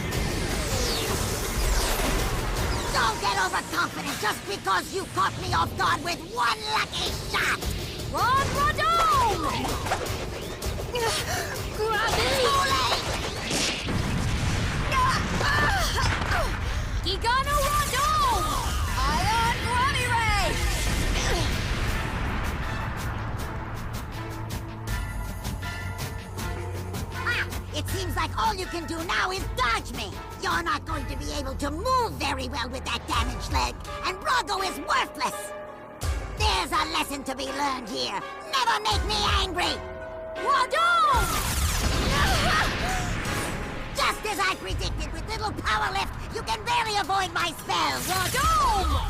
Don't get overconfident just because you caught me off guard with one lucky shot! Ron Radome! Gigano Radome! Ion Gravity Ray! It seems like all you can do now is dodge me! You're not going to be able to move very well with that damaged leg, and Brago is worthless! There's a lesson to be learned here. Never make me angry! Radome! Just as I predicted, with little power lift, you can barely avoid my spells. Radome!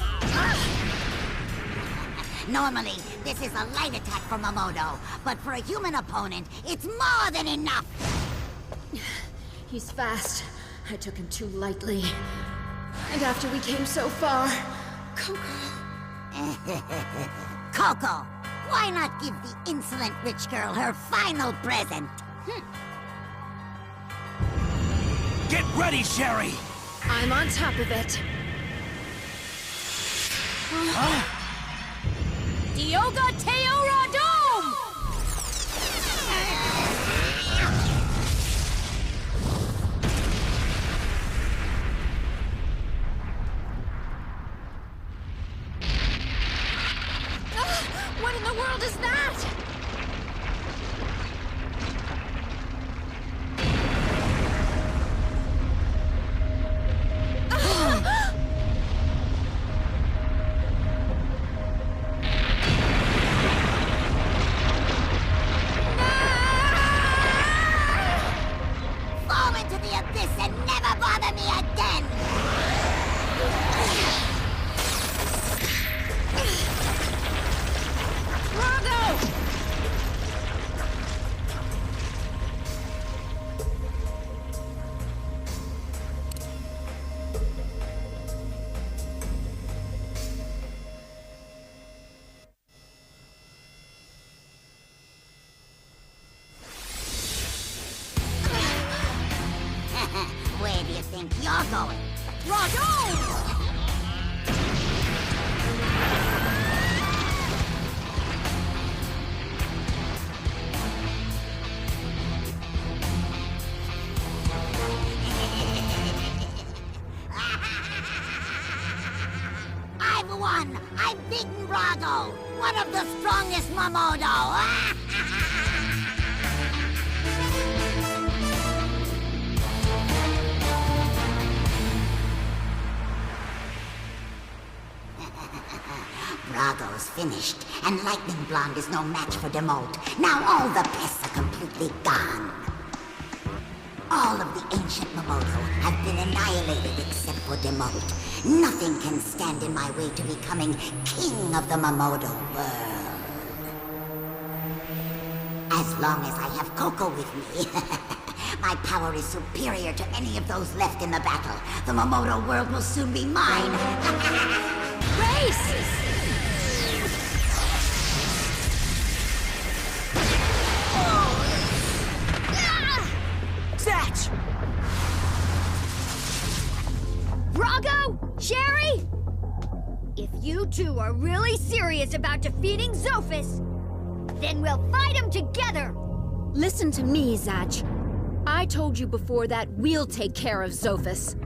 Normally, this is a light attack for Mamoto, but for a human opponent, it's more than enough! He's fast. I took him too lightly. And after we came so far, Coco... Coco, why not give the insolent rich girl her final present? Get ready, Sherry! I'm on top of it. Dioga Teo Radome! What in the world is that? think you're going? Brago! I've won! I've beaten Brago! One of the strongest Mamodo! Brago's finished, and Lightning Blonde is no match for Demote. Now all the pests are completely gone. All of the ancient Mamodo have been annihilated except for Demote. Nothing can stand in my way to becoming king of the Mamodo world. As long as I have Coco with me, my power is superior to any of those left in the battle. The Mamodo world will soon be mine. Race! Zatch! Brago? Sherry? If you two are really serious about defeating Zophis, then we'll fight him together! Listen to me, Zatch. I told you before that we'll take care of Zophis.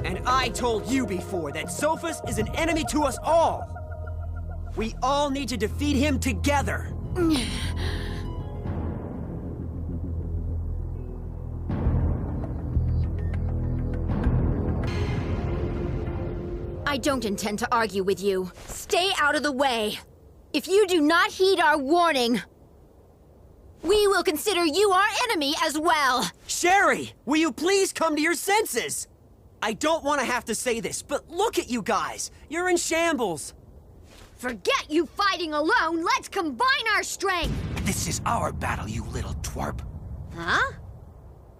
And I told you before that Zophis is an enemy to us all! We all need to defeat him together! I don't intend to argue with you. Stay out of the way. If you do not heed our warning, we will consider you our enemy as well. Sherry, will you please come to your senses? I don't want to have to say this, but look at you guys. You're in shambles. Forget you fighting alone. Let's combine our strength. This is our battle, you little twerp. Huh?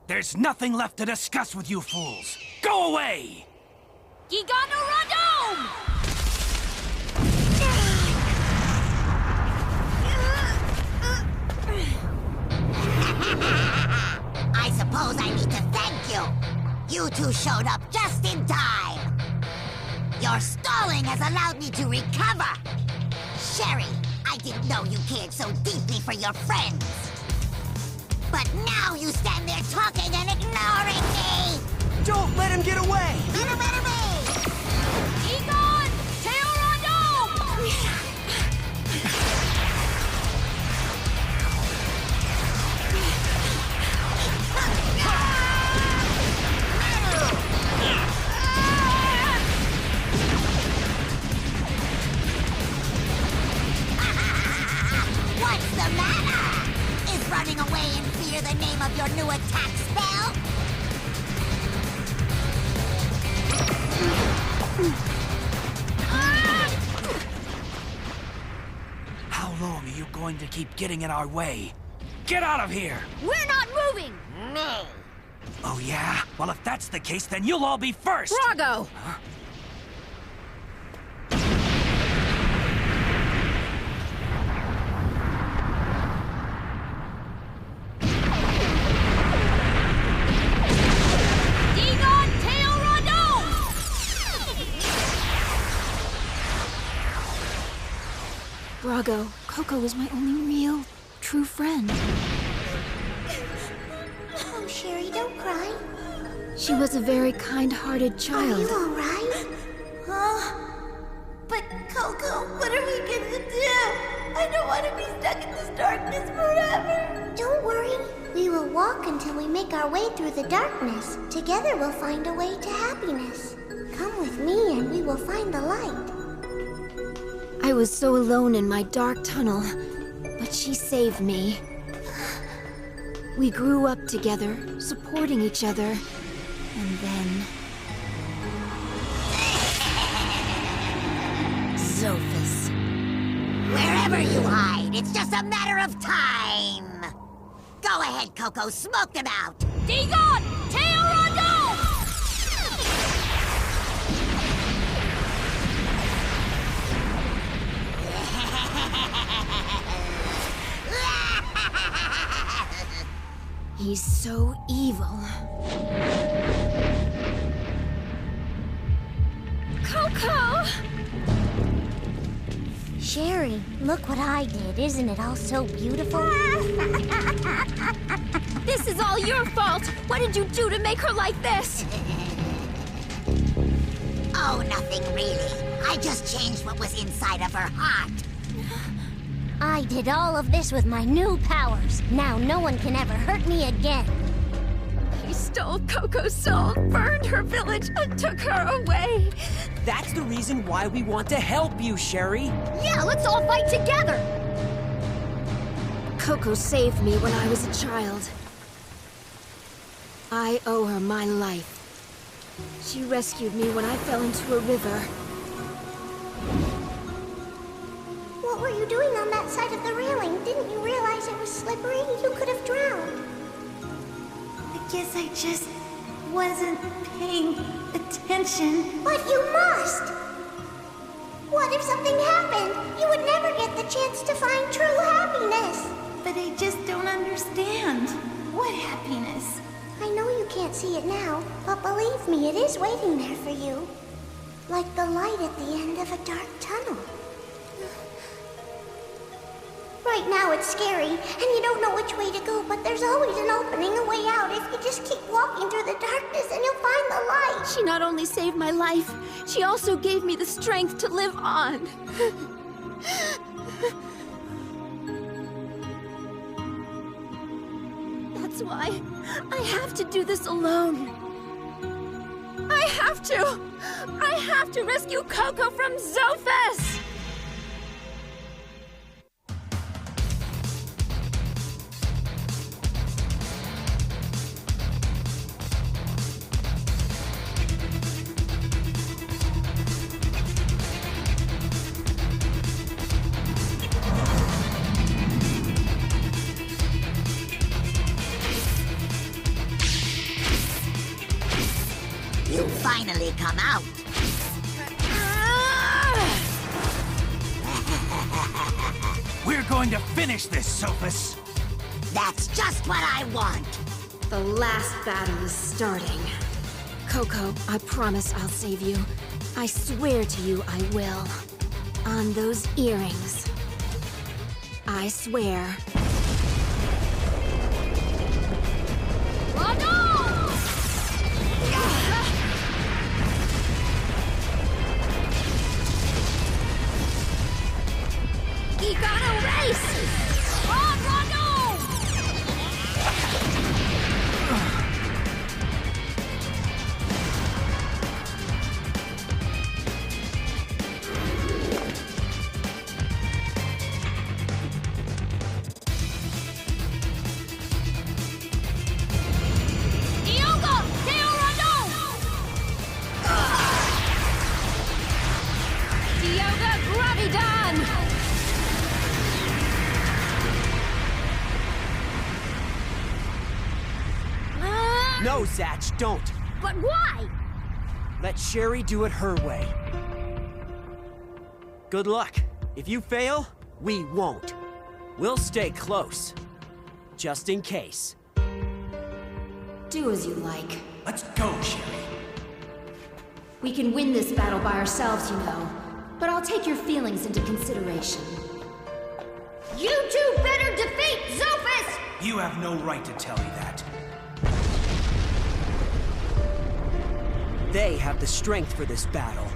There's nothing left to discuss with you fools. Go away! Gigano Random! I suppose I need to thank you. You two showed up just in time. Your stalling has allowed me to recover. Sherry, I didn't know you cared so deeply for your friends. But now you stand there talking and ignoring me. Don't let him get away! Better me! Egon! Teorando! What's the matter? Is running away in fear the name of your new attack spell? How long are you going to keep getting in our way? Get out of here! We're not moving! No! Oh, yeah? Well, if that's the case, then you'll all be first! Brago! Huh? Brago, Coco is my only real, true friend. Oh, Sherry, don't cry. She was a very kind-hearted child. Are you all right? But Coco, what are we gonna do? I don't want to be stuck in this darkness forever. Don't worry. We will walk until we make our way through the darkness. Together we'll find a way to happiness. Come with me and we will find the light. I was so alone in my dark tunnel, but she saved me. We grew up together, supporting each other, and then... Zophis. Wherever you hide, it's just a matter of time. Go ahead, Coco, smoke them out. Dagon! Teorando! He's so evil. Coco! Sherry, look what I did. Isn't it all so beautiful? This is all your fault! What did you do to make her like this? Oh, nothing really. I just changed what was inside of her heart. I did all of this with my new powers. Now no one can ever hurt me again. He stole Coco's soul, burned her village, and took her away. That's the reason why we want to help you, Sherry. Yeah, let's all fight together! Coco saved me when I was a child. I owe her my life. She rescued me when I fell into a river. What were you doing on that side of the railing? Didn't you realize it was slippery? You could have drowned. I guess I just wasn't paying attention. But you must! What if something happened? You would never get the chance to find true happiness. But I just don't understand. What happiness? I know you can't see it now, but believe me, it is waiting there for you. Like the light at the end of a dark tunnel. Right now it's scary, and you don't know which way to go, but there's always an opening, a way out. If you just keep walking through the darkness, and you'll find the light. She not only saved my life, she also gave me the strength to live on. That's why I have to do this alone. I have to rescue Coco from Zophis! You finally come out. We're going to finish this, Zophis. That's just what I want. The last battle is starting. Coco, I promise I'll save you. I swear to you I will. On those earrings. I swear. He got a race! On, Rondo! Diogo! Deo Rondo! Diogo Gravidan! No, Zatch, don't. But why? Let Sherry do it her way. Good luck. If you fail, we won't. We'll stay close. Just in case. Do as you like. Let's go, Sherry. We can win this battle by ourselves, you know. But I'll take your feelings into consideration. You two better defeat Zophis! You have no right to tell me that. They have the strength for this battle.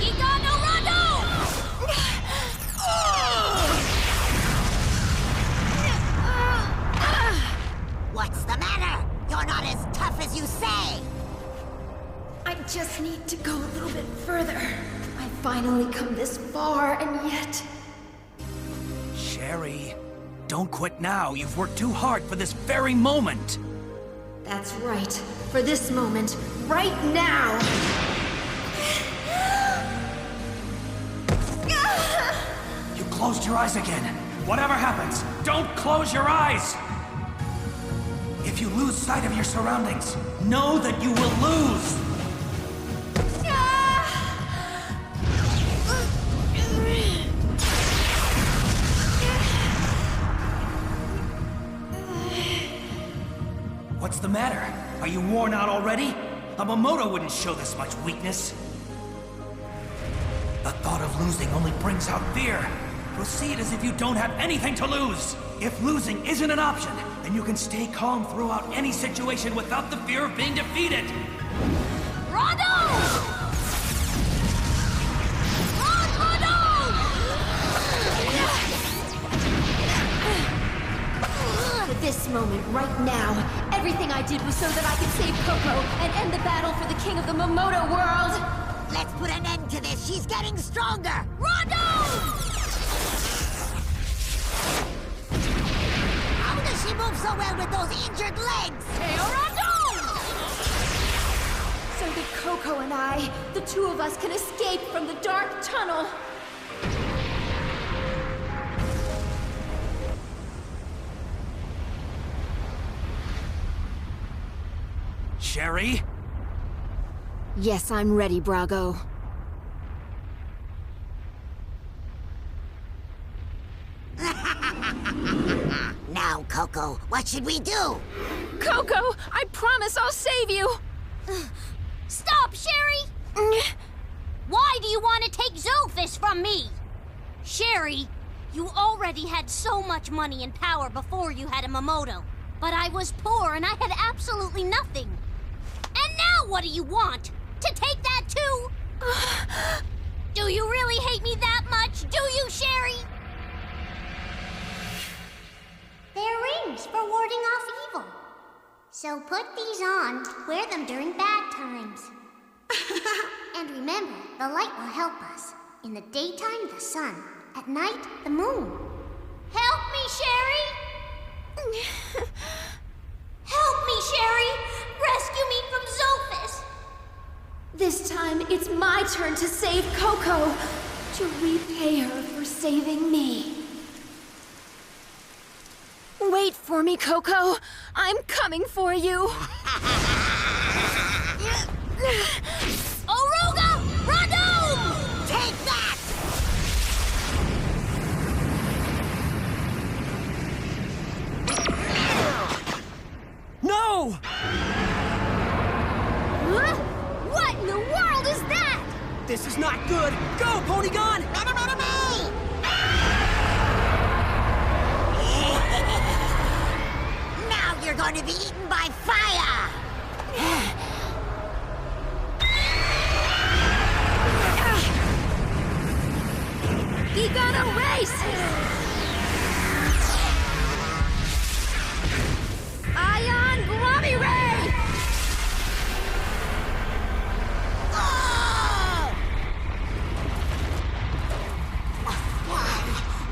Gigano Rondo! What's the matter? You're not as tough as you say. I just need to go a little bit further. I've finally come this far, and yet... Sherry, don't quit now. You've worked too hard for this very moment. That's right. For this moment, right now! You closed your eyes again. Whatever happens, don't close your eyes! If you lose sight of your surroundings, know that you will lose! the matter? Are you worn out already? A Mamoto wouldn't show this much weakness. The thought of losing only brings out fear. Proceed as if you don't have anything to lose. If losing isn't an option, then you can stay calm throughout any situation without the fear of being defeated. Rondo! At this moment, right now, everything I did was so that I could save Coco and end the battle for the king of the Mamoto world! Let's put an end to this. She's getting stronger. Rondo! How does she move so well with those injured legs? Rondo! So that Coco and I, the two of us, can escape from the dark tunnel. Sherry? Yes, I'm ready, Brago. Now, Coco, what should we do? Coco, I promise I'll save you! Stop, Sherry! Why do you want to take Zophis from me? Sherry, you already had so much money and power before you had a Mamoto. But I was poor and I had absolutely nothing. And now what do you want? To take that too? Do you really hate me that much? Do you, Sherry? They're rings for warding off evil. So put these on, wear them during bad times. And remember, the light will help us. In the daytime, the sun. At night, the moon. Help me, Sherry! Help me, Sherry! Rescue me from Zophis! This time, it's my turn to save Coco, to repay her for saving me. Wait for me, Coco. I'm coming for you. Oruga! Rondo! Take that! No! Huh? What in the world is that? This is not good! Go, Polygon! Now you're going to be eaten by fire! Be gonna race! Ion Globby Ray!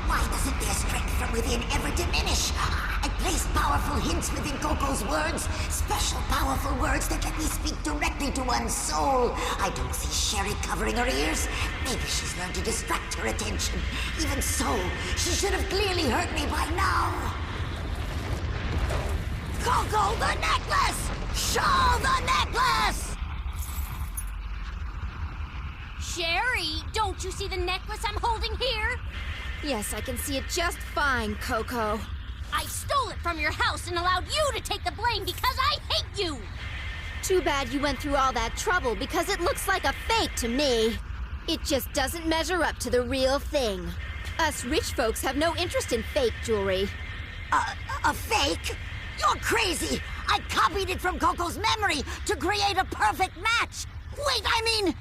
Why doesn't their strength from within ever diminish? I placed powerful hints within Coco's words. Special powerful words that let me speak directly to one's soul. I don't see Sherry covering her ears. Maybe she's learned to distract her attention. Even so, she should have clearly heard me by now. Coco, the necklace! Show the necklace! Sherry, don't you see the necklace I'm holding here? Yes, I can see it just fine, Coco. I stole it from your house and allowed you to take the blame because I hate you! Too bad you went through all that trouble because it looks like a fake to me. It just doesn't measure up to the real thing. Us rich folks have no interest in fake jewelry. A fake? You're crazy! I copied it from Coco's memory to create a perfect match! Wait, I mean...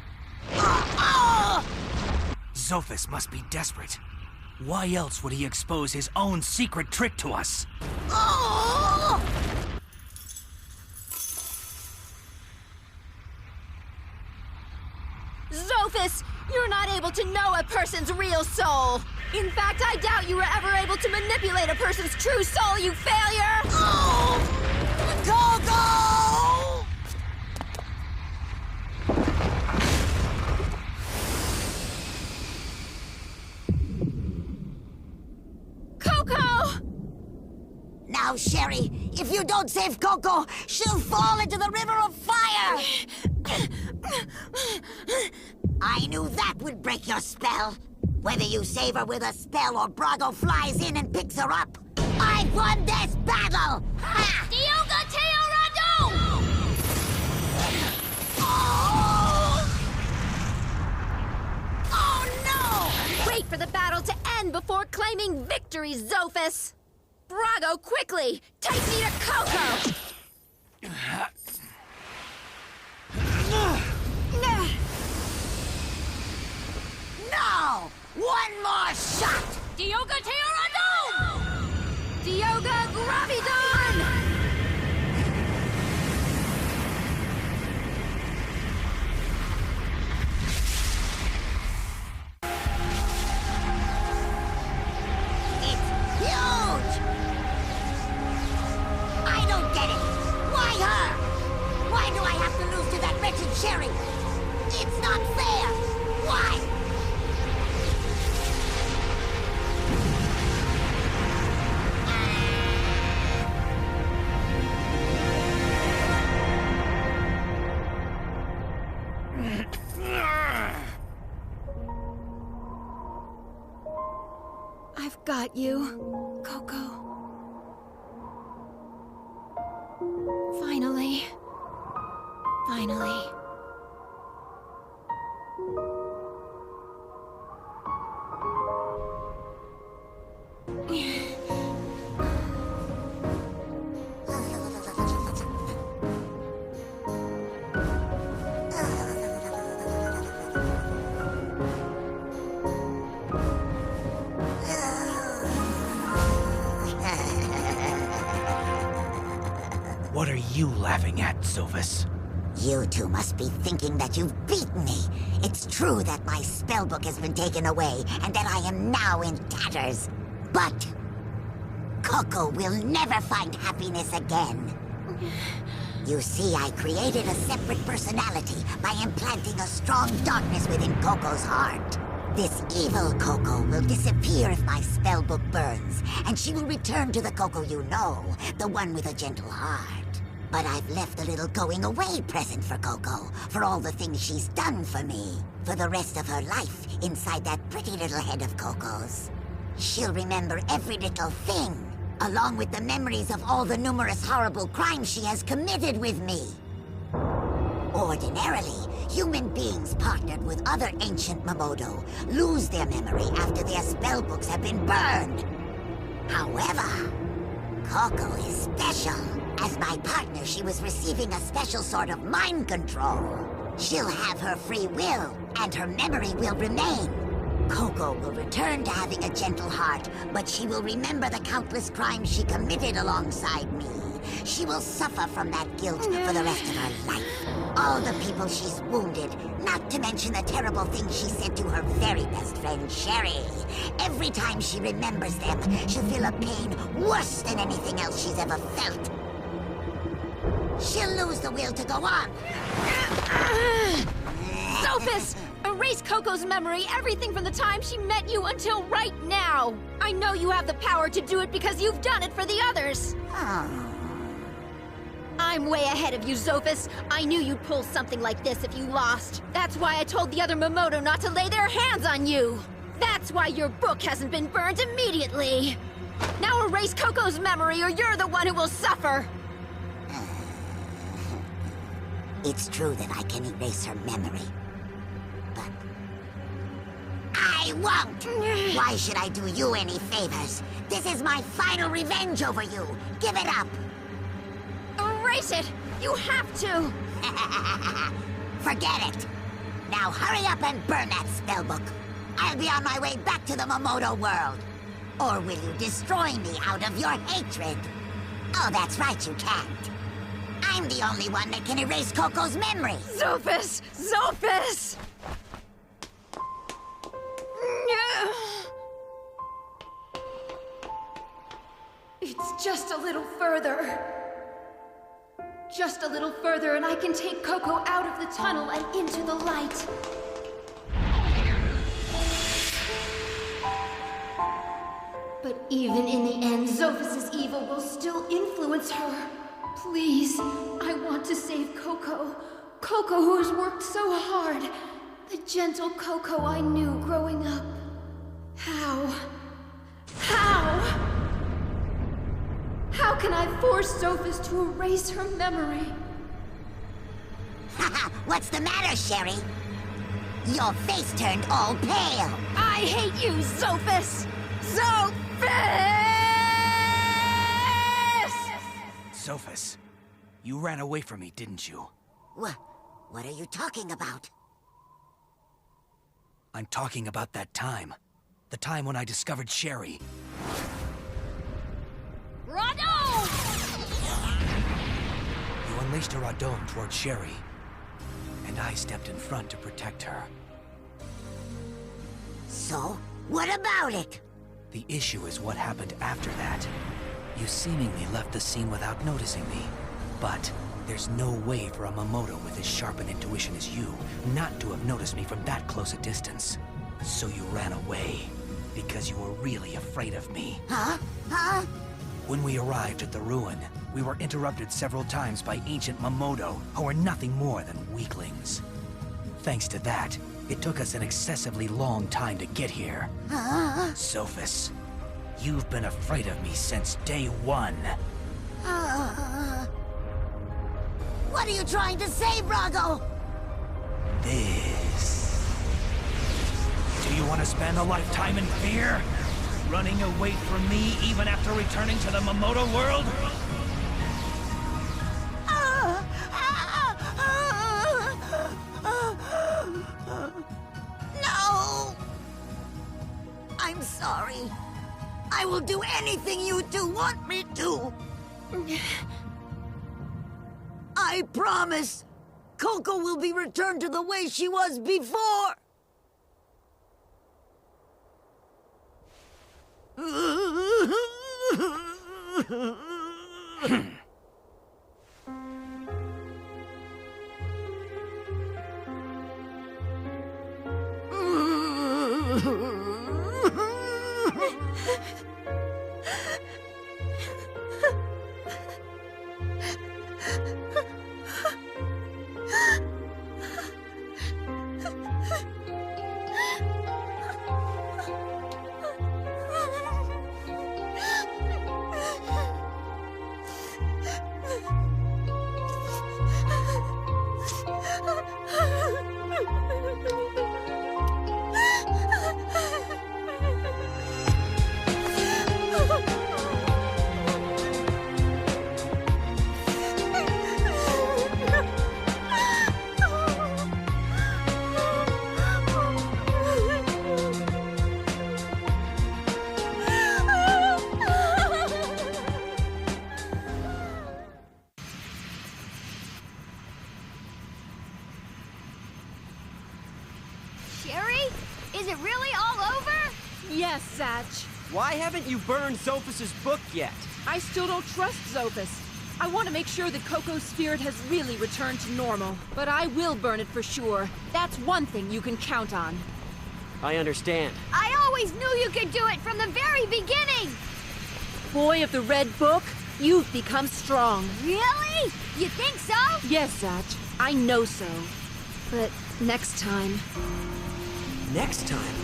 Zophis must be desperate. Why else would he expose his own secret trick to us? Oh! Zophis, you're not able to know a person's real soul. In fact, I doubt you were ever able to manipulate a person's true soul, you failure! Oh! Coco! Coco! Now, Sherry, if you don't save Coco, she'll fall into the river of fire! I knew that would break your spell. Whether you save her with a spell or Brago flies in and picks her up, I've won this battle! Ha! Diogo Teo Rondo! run before claiming victory, Zophis! Brago, quickly! Take me to Coco! No! One more shot! Dioga Teoradon! Dioga Gravidon! Huge! I don't get it. Why her? Why do I have to lose to that wretched Sherry? It's not fair. Why? I've got you, Coco. Finally. Finally. What are you laughing at, Zophis? You two must be thinking that you've beaten me. It's true that my spellbook has been taken away and that I am now in tatters. But Coco will never find happiness again. You see, I created a separate personality by implanting a strong darkness within Coco's heart. This evil Coco will disappear if my spellbook burns, and she will return to the Coco you know, the one with a gentle heart. But I've left a little going-away present for Coco, for all the things she's done for me, for the rest of her life inside that pretty little head of Coco's. She'll remember every little thing, along with the memories of all the numerous horrible crimes she has committed with me. Ordinarily, human beings partnered with other ancient Mamodo lose their memory after their spellbooks have been burned. However, Coco is special. As my partner, she was receiving a special sort of mind control. She'll have her free will, and her memory will remain. Coco will return to having a gentle heart, but she will remember the countless crimes she committed alongside me. She will suffer from that guilt for the rest of her life. All the people she's wounded, not to mention the terrible things she said to her very best friend, Sherry. Every time she remembers them, she'll feel a pain worse than anything else she's ever felt. She'll lose the will to go on. Zophis! Erase Coco's memory, everything from the time she met you until right now! I know you have the power to do it because you've done it for the others! I'm way ahead of you, Zophis. I knew you'd pull something like this if you lost. That's why I told the other Mamodo not to lay their hands on you! That's why your book hasn't been burned immediately! Now erase Coco's memory or you're the one who will suffer! It's true that I can erase her memory. But I won't! Why should I do you any favors? This is my final revenge over you! Give it up! Erase it! You have to! Forget it! Now hurry up and burn that spellbook! I'll be on my way back to the Mamodo world! Or will you destroy me out of your hatred? Oh, that's right, you can't. I'm the only one that can erase Coco's memory! Zophis! Zophis! It's just a little further. Just a little further and I can take Coco out of the tunnel and into the light. But even in the end, Zophis' evil will still influence her. Please, I want to save Coco. Coco who has worked so hard. The gentle Coco I knew growing up. How? How can I force Zophis to erase her memory? What's the matter, Sherry? Your face turned all pale. I hate you, Zophis! Sophus, you ran away from me, didn't you? What are you talking about? I'm talking about that time. The time when I discovered Sherry. Radon! You unleashed a Radon toward Sherry, and I stepped in front to protect her. So, what about it? The issue is what happened after that. You seemingly left the scene without noticing me, but there's no way for a Mamoto with as sharp an intuition as you not to have noticed me from that close a distance. So you ran away, because you were really afraid of me. Huh? When we arrived at the ruin, we were interrupted several times by ancient Mamoto, who were nothing more than weaklings. Thanks to that, it took us an excessively long time to get here. Sophus, you've been afraid of me since day one. What are you trying to say, Brago? This. Do you want to spend a lifetime in fear? Running away from me even after returning to the Mamoto world? No! I'm sorry. I will do anything you two want me to. I promise. Coco will be returned to the way she was before. Is it really all over? Yes, Zatch. Why haven't you burned Sophus's book yet? I still don't trust Sophus. I want to make sure that Coco's spirit has really returned to normal. But I will burn it for sure. That's one thing you can count on. I understand. I always knew you could do it from the very beginning! Boy of the Red Book, you've become strong. Really? You think so? Yes, Zatch. I know so. But next time... Next time?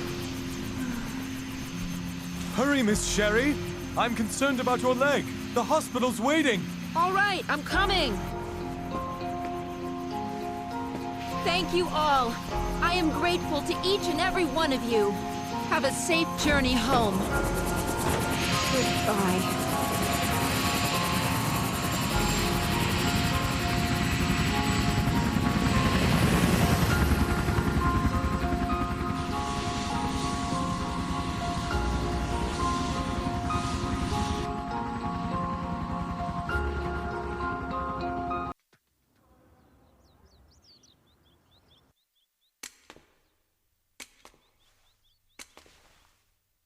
Hurry, Miss Sherry! I'm concerned about your leg. The hospital's waiting. All right, I'm coming. Thank you all. I am grateful to each and every one of you. Have a safe journey home. Goodbye.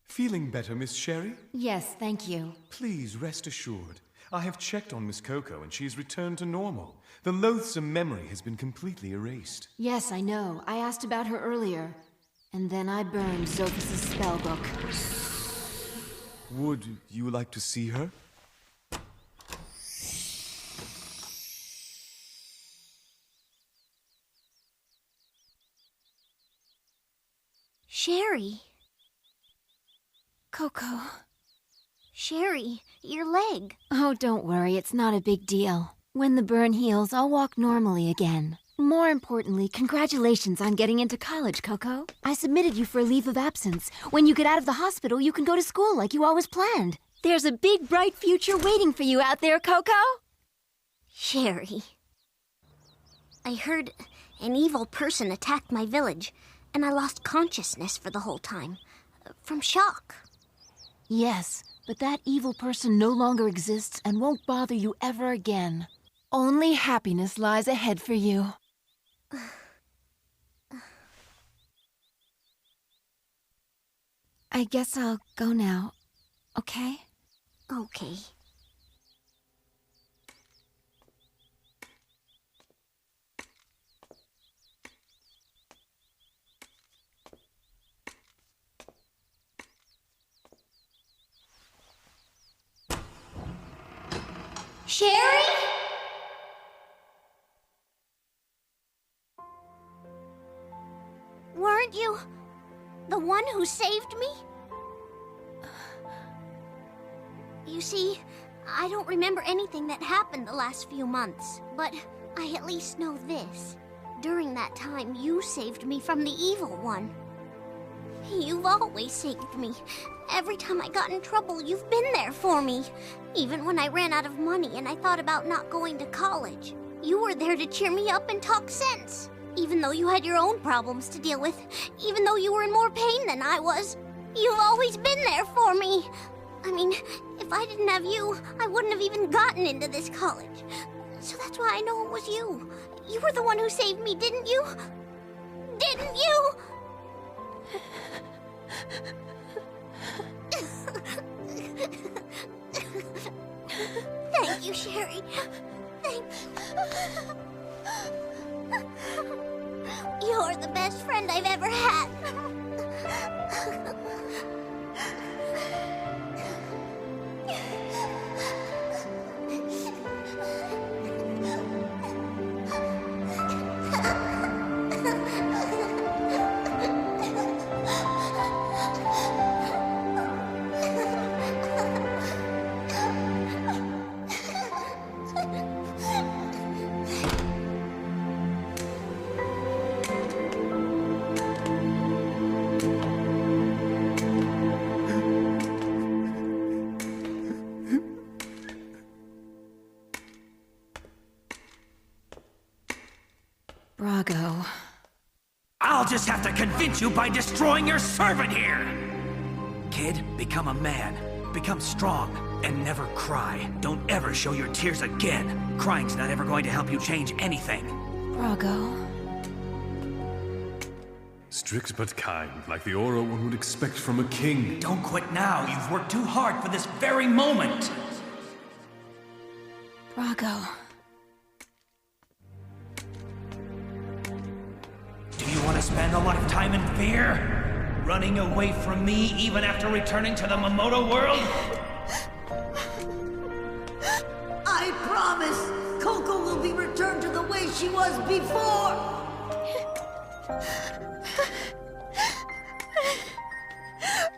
Feeling better, Miss Sherry? Yes, thank you. Please rest assured. I have checked on Miss Coco and she has returned to normal. The loathsome memory has been completely erased. Yes, I know. I asked about her earlier. And then I burned Sophus's spellbook. Would you like to see her? Sherry. Coco. Sherry, your leg. Oh, don't worry. It's not a big deal. When the burn heals, I'll walk normally again. More importantly, congratulations on getting into college, Coco. I submitted you for a leave of absence. When you get out of the hospital, you can go to school like you always planned. There's a big, bright future waiting for you out there, Coco. Sherry. I heard an evil person attacked my village, and I lost consciousness for the whole time. From shock. Yes, but that evil person no longer exists and won't bother you ever again. Only happiness lies ahead for you. I guess I'll go now, okay? Okay. Sherry? Weren't you the one who saved me? You see, I don't remember anything that happened the last few months, but I at least know this. During that time, you saved me from the evil one. You've always saved me. Every time I got in trouble, you've been there for me. Even when I ran out of money and I thought about not going to college, you were there to cheer me up and talk sense. Even though you had your own problems to deal with, even though you were in more pain than I was, you've always been there for me. I mean, if I didn't have you, I wouldn't have even gotten into this college. So that's why I know it was you. You were the one who saved me, didn't you? Didn't you? Thank you, Sherry. Thank you. You're the best friend I've ever had. Brago. I'll just have to convince you by destroying your servant here! Kid, become a man. Become strong. And never cry. Don't ever show your tears again. Crying's not ever going to help you change anything. Brago. Strict but kind, like the aura one would expect from a king. Don't quit now. You've worked too hard for this very moment. Brago. Do you want to spend a lifetime in fear? Running away from me even after returning to the Makoto world? I promise Coco will be returned to the way she was before!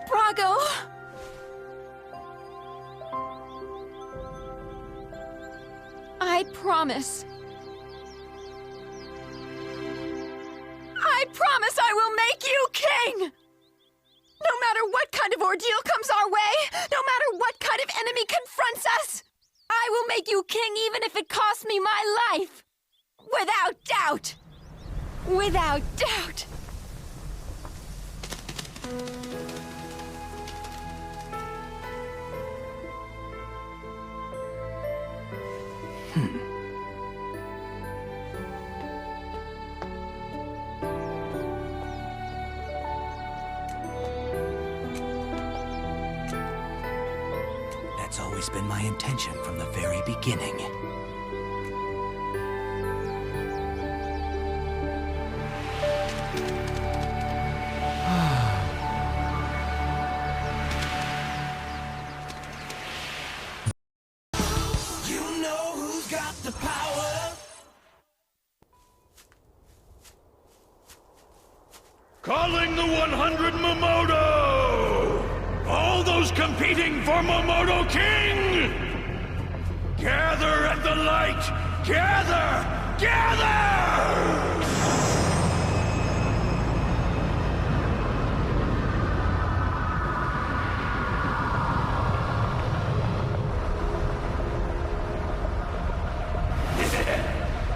Brago! I promise. I promise I will make you king! No matter what kind of ordeal comes our way, no matter what kind of enemy confronts us, I will make you king even if it costs me my life! Without doubt! Without doubt! That's always been my intention from the very beginning. You know who's got the power? Calling the 100 Makoto! All those competing for Makoto King! Gather at the light! Gather! together!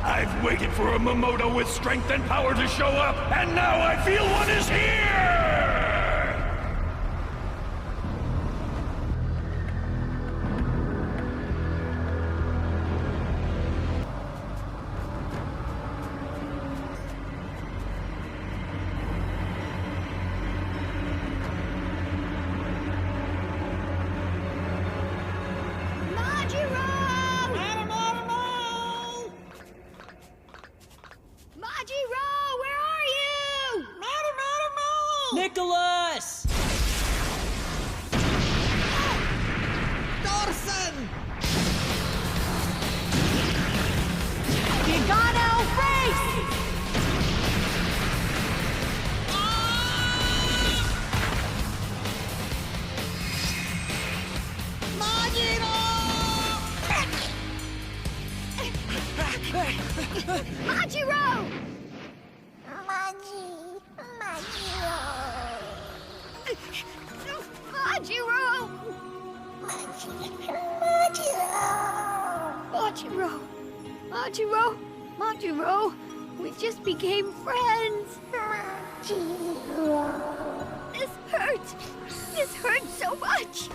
I've waited for a Mamoto with strength and power to show up, and now I feel one is here! Nicholas! Dorson! Gigano race! Majiro! Majiro, we just became friends. This hurts. This hurts so much.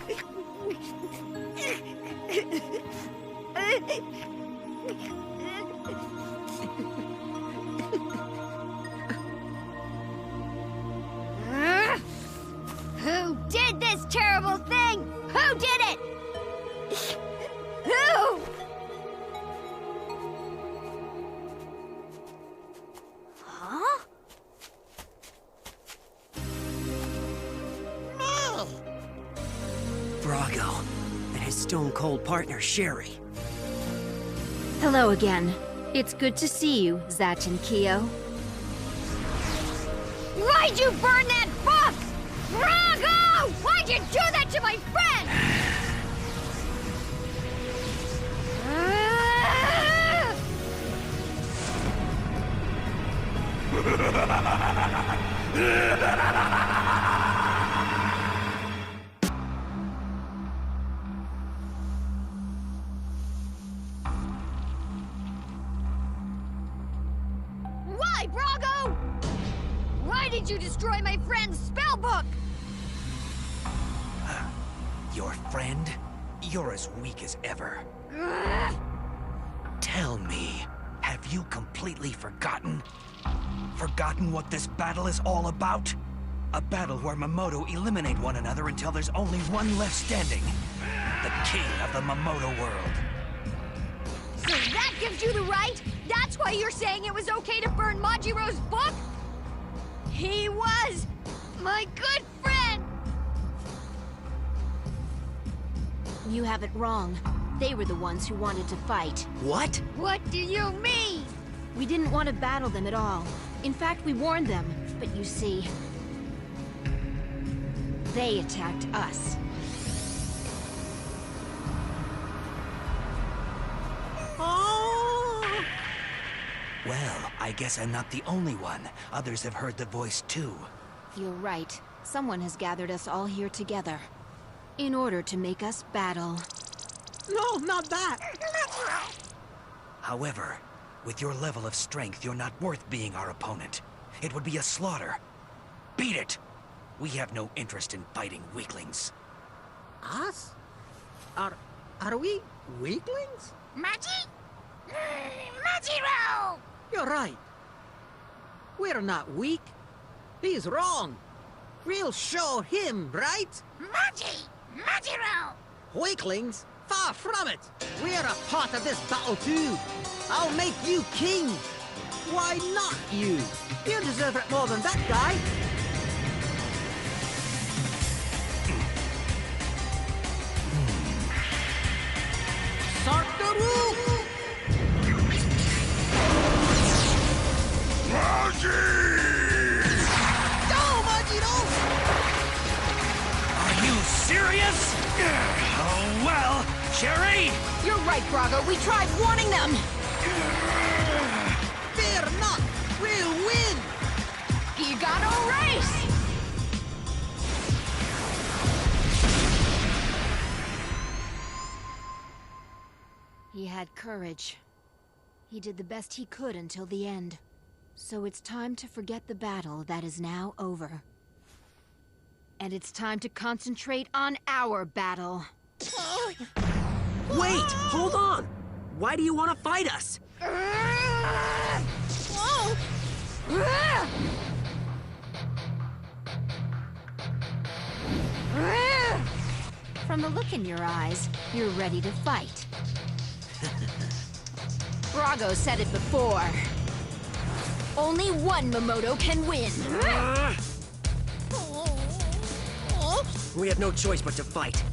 Who did this terrible thing? Who did it? Who? Huh? Me! Brago and his stone-cold partner, Sherry. Hello again. It's good to see you, Zatch and Kyo. Why'd you burn that book? Brago! Why'd you do that to my friend? Why, Brago? Why did you destroy my friend's spell book? Your friend? You're as weak as ever. Tell me, have you completely forgotten? Forgotten what this battle is all about? A battle where Mamoto eliminate one another until there's only one left standing. The king of the Mamoto world. So that gives you the right? That's why you're saying it was okay to burn Majiro's book? He was my good friend! You have it wrong. They were the ones who wanted to fight. What? What do you mean? We didn't want to battle them at all. In fact, we warned them. But you see, they attacked us. Oh! Well, I guess I'm not the only one. Others have heard the voice too. You're right. Someone has gathered us all here together. In order to make us battle. No, not that! However, with your level of strength, you're not worth being our opponent. It would be a slaughter. Beat it! We have no interest in fighting weaklings. Us? Are we weaklings? Majiro! You're right. We're not weak. He's wrong. We'll show him, right? Majiro! Weaklings? Far from it! We're a part of this battle too. I'll make you king. Why not you? You deserve it more than that guy. Sartaru! Go, Majiro! Are you serious? Oh, well, Sherry! You're right, Brago. We tried warning them. Fear not! We'll win! Gigano race! He had courage. He did the best he could until the end. So it's time to forget the battle that is now over. And it's time to concentrate on our battle. Wait! Hold on! Why do you want to fight us? From the look in your eyes, you're ready to fight. Brago said it before. Only one Mamoto can win. We have no choice but to fight.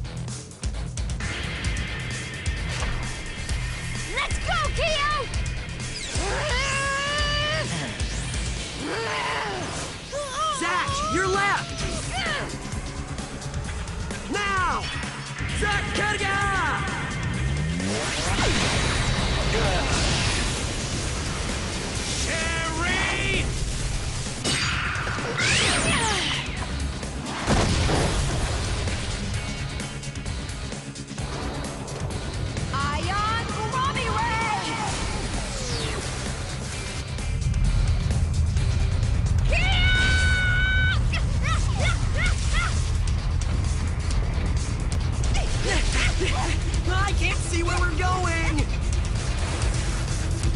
Let's go, Kyo! Zatch, you're left! Now! Zakarga! Sherry! Ion Kurami Ray! I can't see where we're going!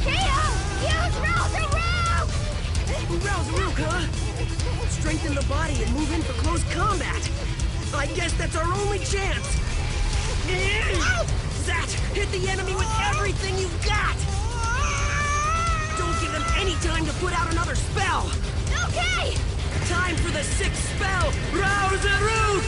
Kyo! Use Rousaroo! Rousaroo, huh? Strengthen the body and move in for close combat. I guess that's our only chance. Zatch, hit the enemy with everything you've got! Don't give them any time to put out another spell! Okay! Time for the sixth spell, Rousaroo!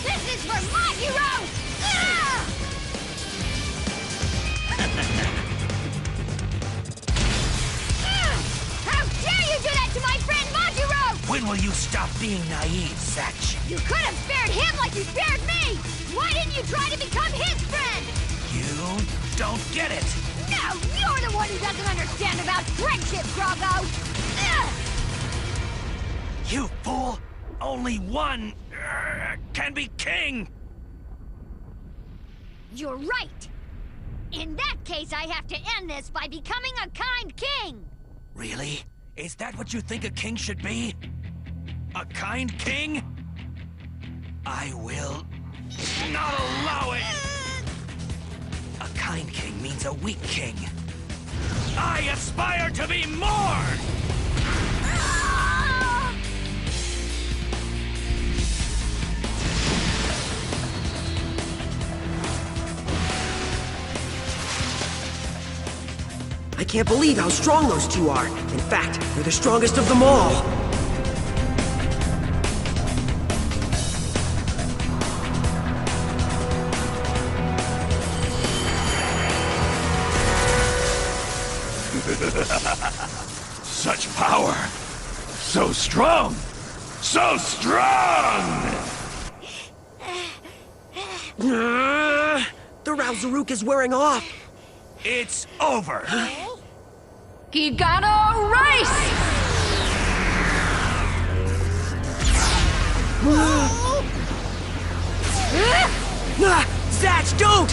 This is for my hero! How dare you do that to my friend Majiro! When will you stop being naive, Zatch? You could have spared him like you spared me! Why didn't you try to become his friend? You don't get it. No, you're the one who doesn't understand about friendship, Brago! You fool! Only one can be king! You're right! In that case, I have to end this by becoming a kind king! Really? Is that what you think a king should be? A kind king? I will not allow it! A kind king means a weak king. I aspire to be more! I can't believe how strong those two are. In fact, they're the strongest of them all. Such power! So strong! So strong! The Rousaroo is wearing off. It's over! Gigano race! Zatch, don't!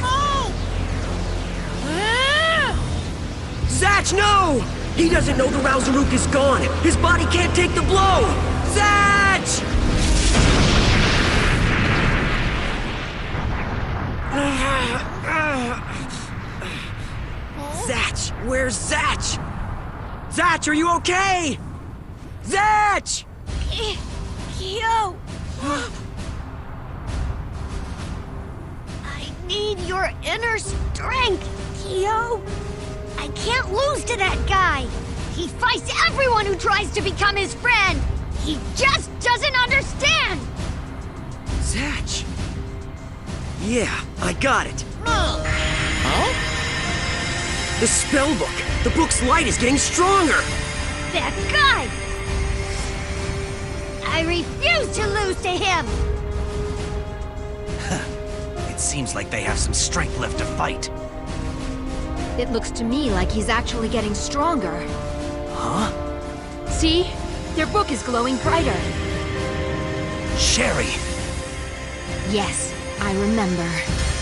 Zatch, no! He doesn't know the Rousaroo is gone. His body can't take the blow! Zatch! Zatch, where's Zatch? Zatch, are you okay? Zatch! Kyo! I need your inner strength, Kyo! I can't lose to that guy! He fights everyone who tries to become his friend! He just doesn't understand! Zatch? Yeah, I got it. The spell book! The book's light is getting stronger! That guy! I refuse to lose to him! It seems like they have some strength left to fight. It looks to me like he's actually getting stronger. Huh? See? Their book is glowing brighter. Sherry! Yes, I remember.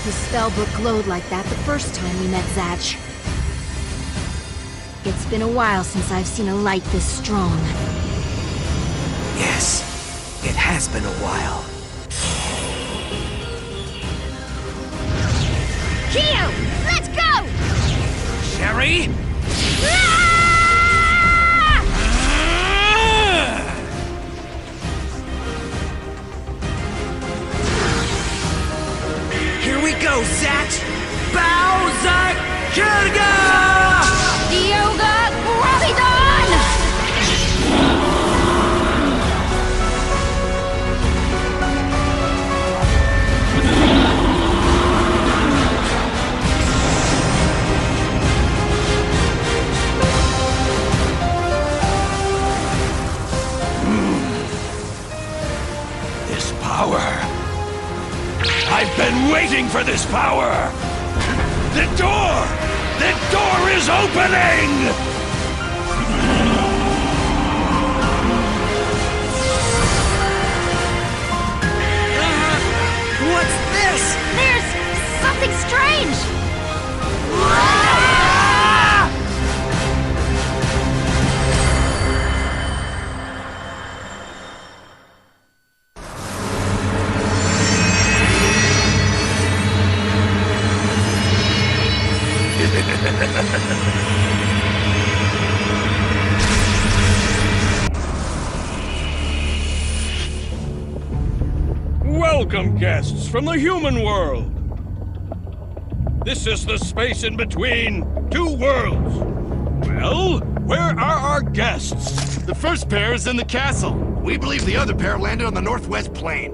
The spell book glowed like that the first time we met Zatch. It's been a while since I've seen a light this strong. Yes, it has been a while. Kyo! Let's go! Sherry? Here we go, Zatch! Bow, Zack, Kirga! Yoga Gravidon! This power. I've been waiting for this power! The door! The door is opening! What's this? There's something strange! Welcome, guests from the human world! This is the space in between two worlds. Well, where are our guests? The first pair is in the castle. We believe the other pair landed on the northwest plain.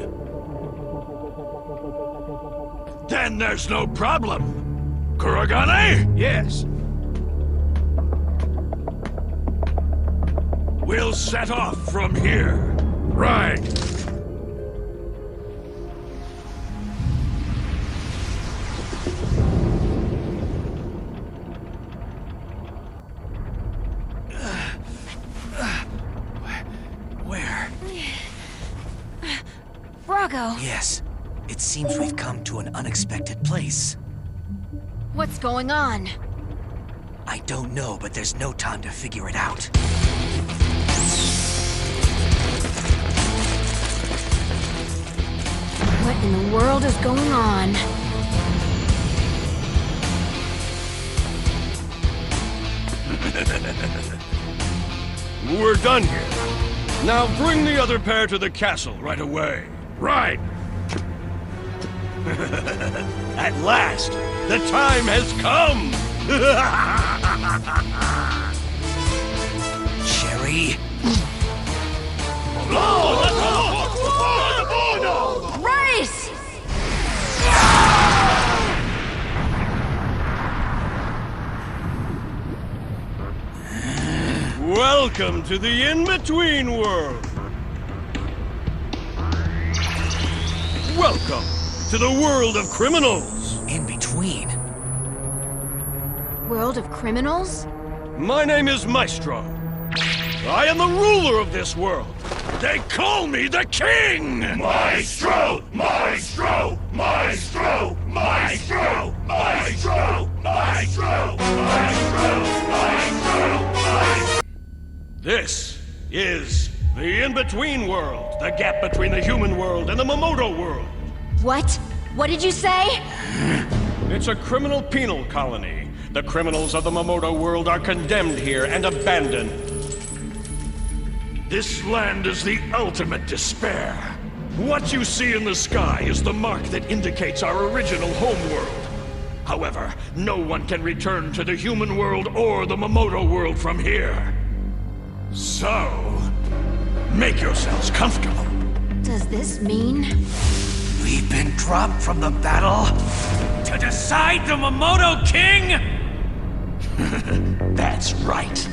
Then there's no problem. Kuragane? Yes. We'll set off from here. Right. Where? Brago! Yes. It seems we've come to an unexpected place. What's going on? I don't know, but there's no time to figure it out. What in the world is going on? We're done here. Now bring the other pair to the castle right away. Right. At last, the time has come! Sherry? Race! Welcome to the in-between world. Welcome to the world of criminals. In between? World of criminals? My name is Maestro. I am the ruler of this world. They call me the king! Maestro! Maestro! Maestro! Maestro! Maestro! Maestro! Maestro! Maestro! This is the in-between world. The gap between the human world and the Makoto world. What? What did you say? It's a criminal penal colony. The criminals of the Makoto world are condemned here and abandoned. This land is the ultimate despair. What you see in the sky is the mark that indicates our original homeworld. However, no one can return to the human world or the Makoto world from here. So, make yourselves comfortable. Does this mean... We've been dropped from the battle to decide the Makoto King? That's right.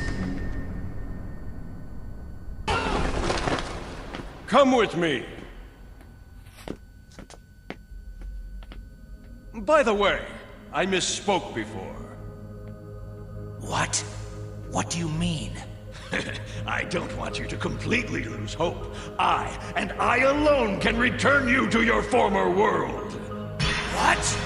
Come with me. By the way, I misspoke before. What? What do you mean? I don't want you to completely lose hope. I, and I alone, can return you to your former world. What?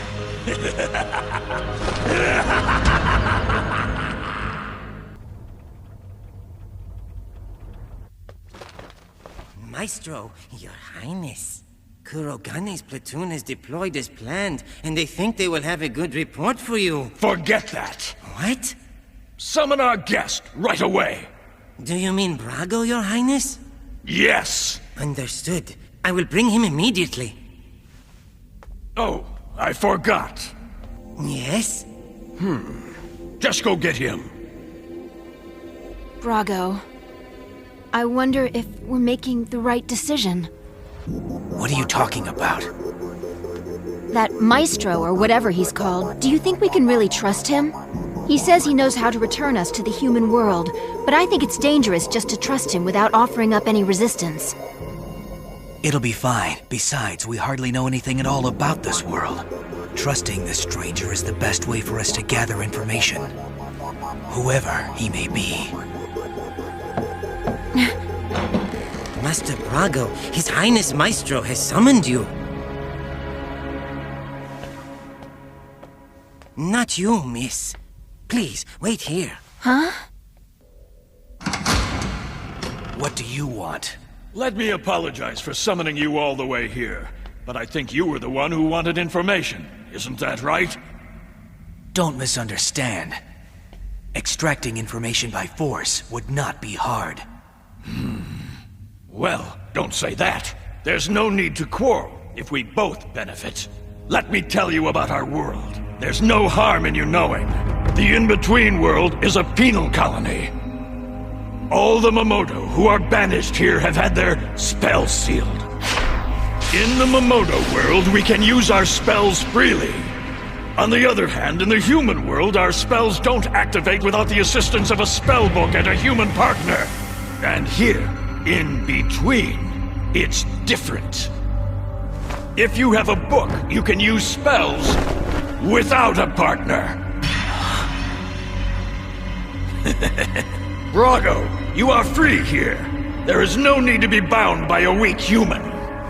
Maestro, Your Highness. Kurogane's platoon is deployed as planned, and they think they will have a good report for you. Forget that. What? Summon our guest right away. Do you mean Brago, Your Highness? Yes. Understood. I will bring him immediately. Oh, I forgot. Yes? Just go get him. Brago, I wonder if we're making the right decision. What are you talking about? That Maestro, or whatever he's called, do you think we can really trust him? He says he knows how to return us to the human world, but I think it's dangerous just to trust him without offering up any resistance. It'll be fine. Besides, we hardly know anything at all about this world. Trusting this stranger is the best way for us to gather information. Whoever he may be. Master Brago, His Highness Maestro has summoned you. Not you, miss. Please, wait here. Huh? What do you want? Let me apologize for summoning you all the way here, but I think you were the one who wanted information. Isn't that right? Don't misunderstand. Extracting information by force would not be hard. Well, don't say that. There's no need to quarrel if we both benefit. Let me tell you about our world. There's no harm in you knowing. The In-Between world is a penal colony. All the Mamoto who are banished here have had their spells sealed. In the Mamoto world, we can use our spells freely. On the other hand, in the human world, our spells don't activate without the assistance of a spellbook and a human partner. And here, in between, it's different. If you have a book, you can use spells without a partner. Brago, you are free here. There is no need to be bound by a weak human.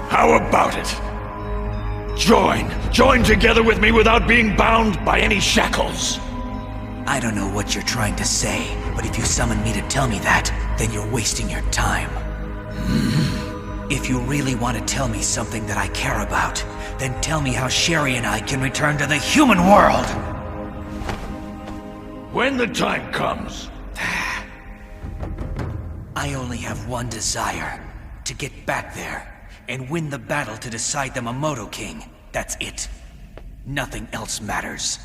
How about it? Join together with me without being bound by any shackles. I don't know what you're trying to say, but if you summon me to tell me that, then you're wasting your time. If you really want to tell me something that I care about, then tell me how Sherry and I can return to the human world! When the time comes. I only have one desire. To get back there, and win the battle to decide the Mamoto King. That's it. Nothing else matters.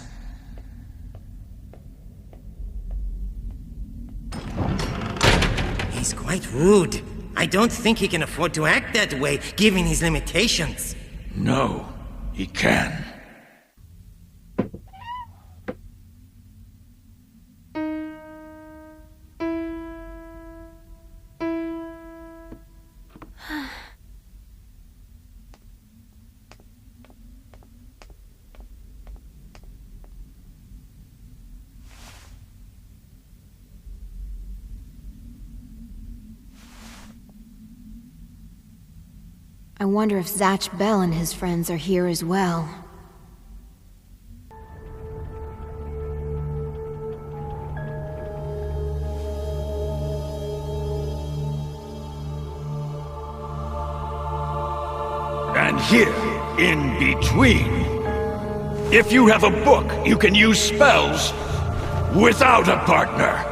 He's quite rude. I don't think he can afford to act that way, given his limitations. No, he can. I wonder if Zatch Bell and his friends are here as well. And here, in between, if you have a book, you can use spells without a partner.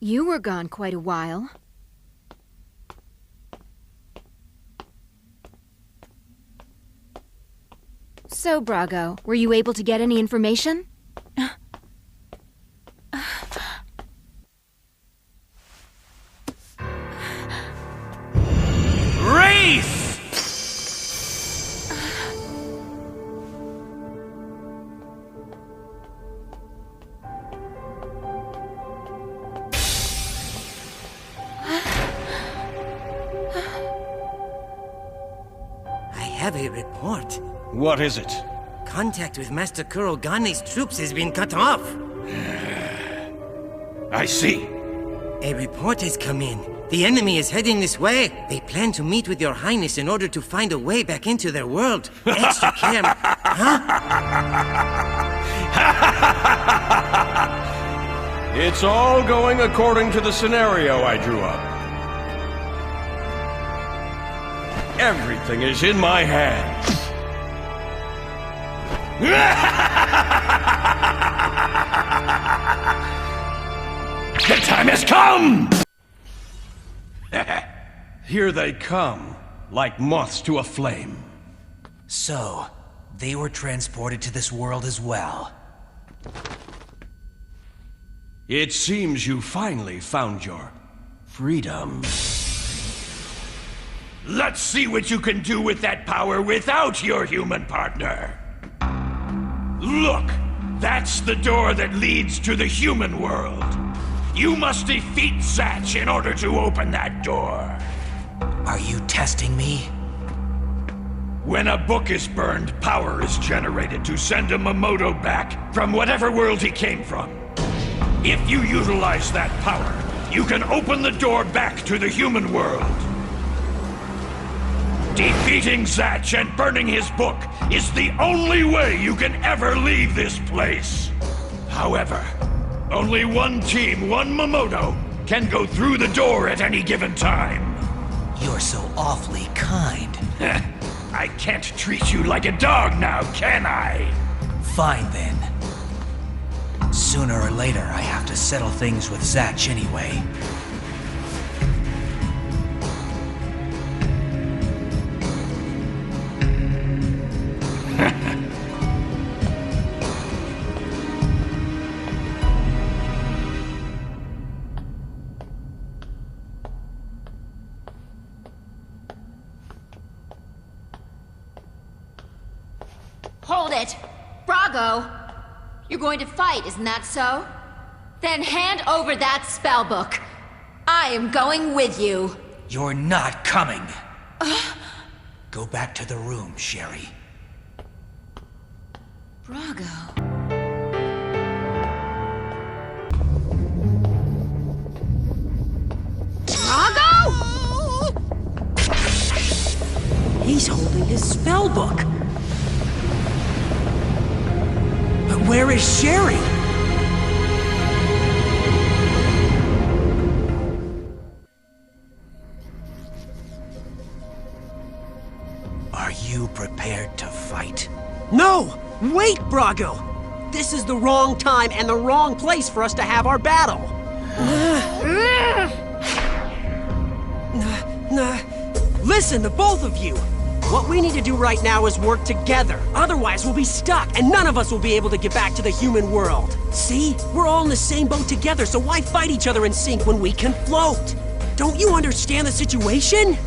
You were gone quite a while. So, Brago, were you able to get any information? I have a report. What is it? Contact with Master Kurogane's troops has been cut off. I see. A report has come in. The enemy is heading this way. They plan to meet with your highness in order to find a way back into their world. Extra care. Huh? It's all going according to the scenario I drew up. Everything is in my hands. The time has come! Here they come, like moths to a flame. So, they were transported to this world as well. It seems you finally found your freedom. Let's see what you can do with that power without your human partner. Look, that's the door that leads to the human world. You must defeat Zatch in order to open that door. Are you testing me? When a book is burned, power is generated to send a Makoto back from whatever world he came from. If you utilize that power, you can open the door back to the human world. Defeating Zatch and burning his book is the only way you can ever leave this place. However, only one team, one Makoto, can go through the door at any given time. You're so awfully kind. I can't treat you like a dog now, can I? Fine then. Sooner or later, I have to settle things with Zatch anyway. Hold it! Brago! You're going to fight, isn't that so? Then hand over that spellbook. I am going with you. You're not coming. Go back to the room, Sherry. Brago. Brago? He's holding his spellbook. But where is Sherry? Are you prepared to fight? No! Wait, Brago! This is the wrong time and the wrong place for us to have our battle. Listen, the both of you! What we need to do right now is work together. Otherwise, we'll be stuck, and none of us will be able to get back to the human world. See? We're all in the same boat together, so why fight each other in sync when we can float? Don't you understand the situation?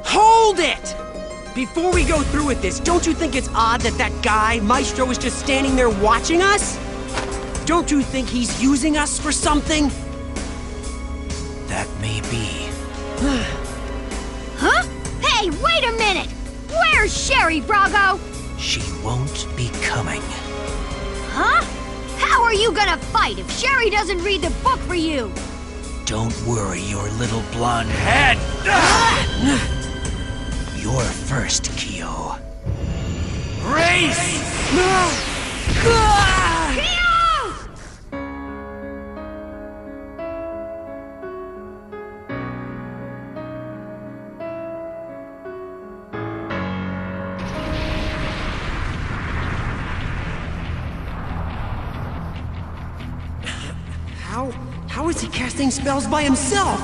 Hold it! Before we go through with this, don't you think it's odd that that guy, Maestro, is just standing there watching us? Don't you think he's using us for something? That may be. Huh? Hey, wait a minute! Where's Sherry, Brago? She won't be coming. Huh? How are you gonna fight if Sherry doesn't read the book for you? Don't worry your little blonde head! You're first, Kyo. Race! How is he casting spells by himself?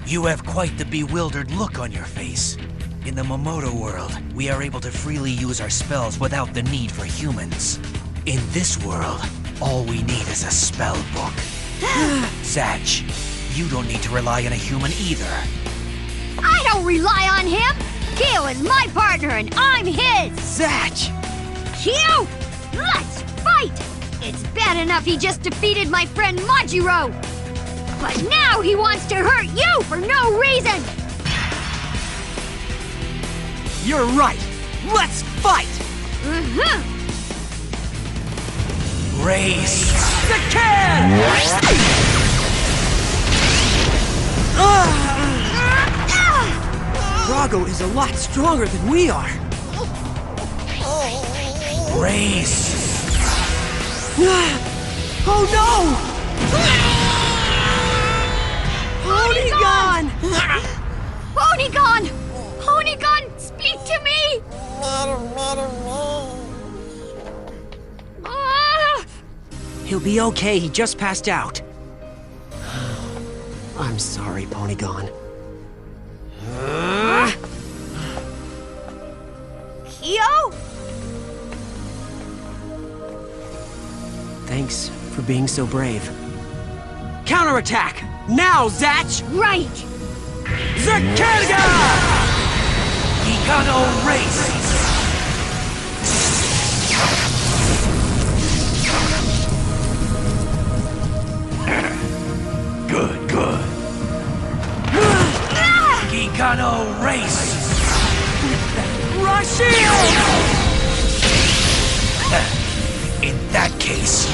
You have quite the bewildered look on your face. In the Makoto world, we are able to freely use our spells without the need for humans. In this world, all we need is a spell book. Zatch, you don't need to rely on a human either. I don't rely on him! Kyo is my partner and I'm his! Zatch! Kyo! Let's fight! It's bad enough he just defeated my friend Majiro! But now he wants to hurt you for no reason! You're right! Let's fight! Race! The can! Brago is a lot stronger than we are. Race! Oh no! Ponygon! Ponygon! Ponygon, speak to me! He'll be okay, he just passed out. I'm sorry, Ponygon. Kyo? Thanks for being so brave. Counterattack! Now, Zatch! Right! Zakerga! Gigano Race! Good, good. Gigano Race! Rushield! In that case,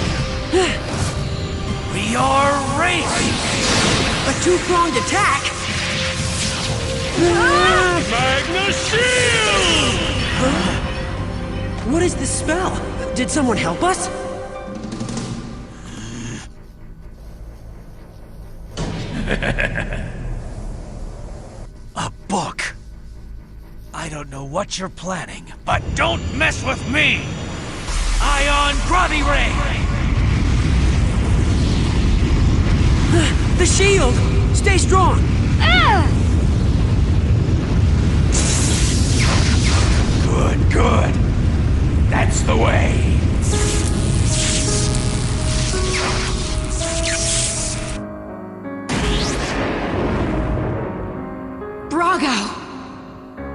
we are racing! A two-pronged attack? Magna Shield! What is this spell? Did someone help us? A book. I don't know what you're planning, but don't mess with me! Ion Gravity Ray! The shield! Stay strong! Good, good. That's the way. Brago!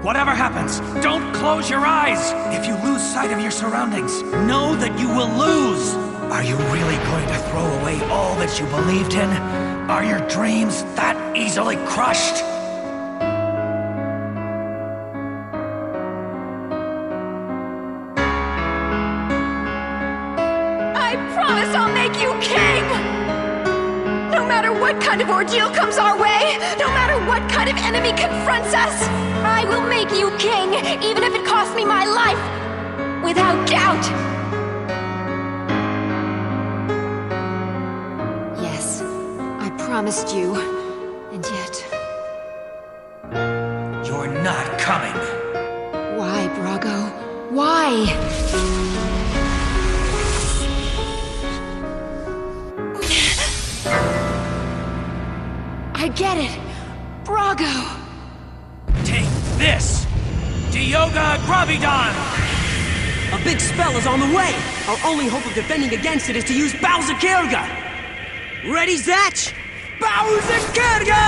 Whatever happens, don't close your eyes! If you lose sight of your surroundings, know that you will lose! Are you really going to throw away all that you believed in? Are your dreams that easily crushed? I promise I'll make you king! No matter what kind of ordeal comes our way, no matter what kind of enemy confronts us, I will make you king, even if it costs me my life! Without doubt! Yes, I promised you, and yet... You're not coming. Why, Brago? Why? I get it! Brago! Take this! Dioga Gravidon! A big spell is on the way! Our only hope of defending against it is to use Bowserkerga! Ready, Zatch? Bowserkerga!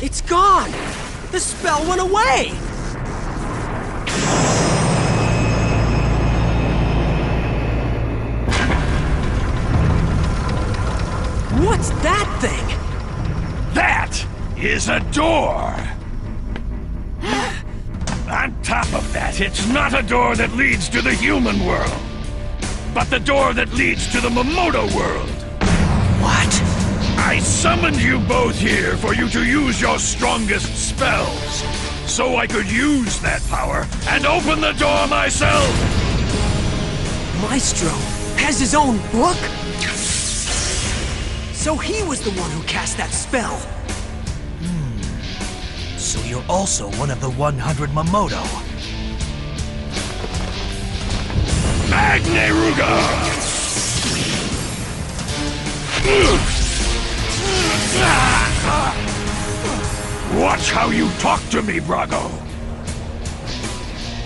It's gone! The spell went away! What's that thing? That is a door! On top of that, it's not a door that leads to the human world, but the door that leads to the Makoto world. What? I summoned you both here for you to use your strongest spells, so I could use that power and open the door myself! Maestro has his own book? So he was the one who cast that spell. So you're also one of the 100 Makoto. Magneruga! Watch how you talk to me, Brago!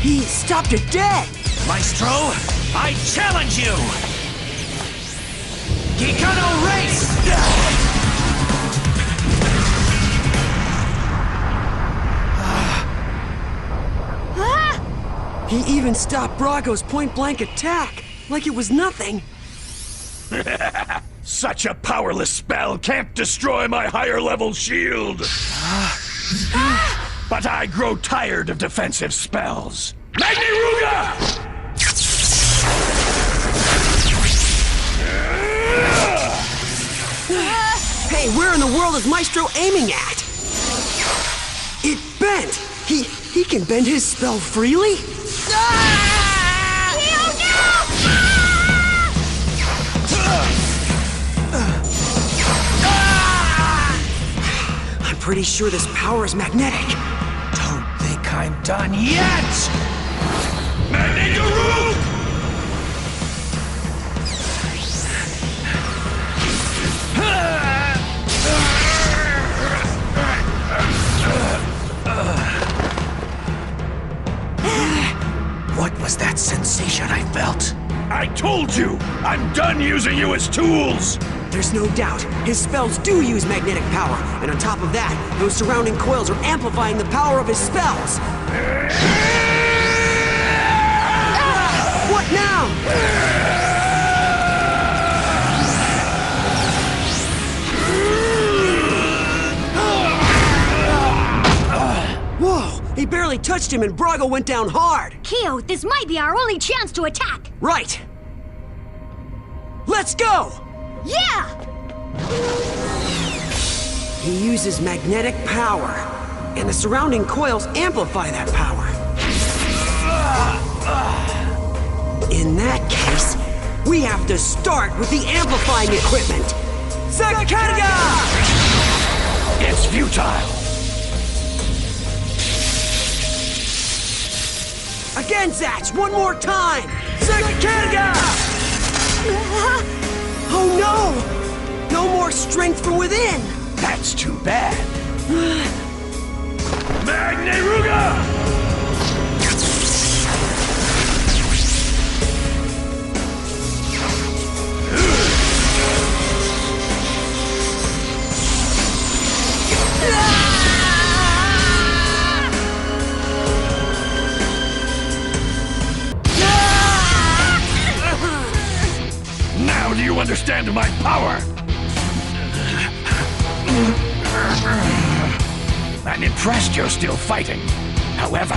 He stopped it dead! Maestro, I challenge you! Gikano Race! He even stopped Brago's point-blank attack, like it was nothing. Such a powerless spell can't destroy my higher-level shield! But I grow tired of defensive spells. Magniruga! Hey, where in the world is Maestro aiming at? It bent! He can bend his spell freely? I'm pretty sure this power is magnetic. Don't think I'm done yet! Magnigaroo! What was that sensation I felt? I told you! I'm done using you as tools! There's no doubt, his spells do use magnetic power, and on top of that, those surrounding coils are amplifying the power of his spells! What now? Whoa! He barely touched him and Brago went down hard! Kyo, this might be our only chance to attack! Right! Let's go! Yeah! He uses magnetic power, and the surrounding coils amplify that power. In that case, we have to start with the amplifying equipment. Sakataga! It's futile. Again, Zatch, one more time! Sakataga! Oh no! No more strength from within! That's too bad. Magniruga! Now do you understand my power? I'm impressed you're still fighting. However...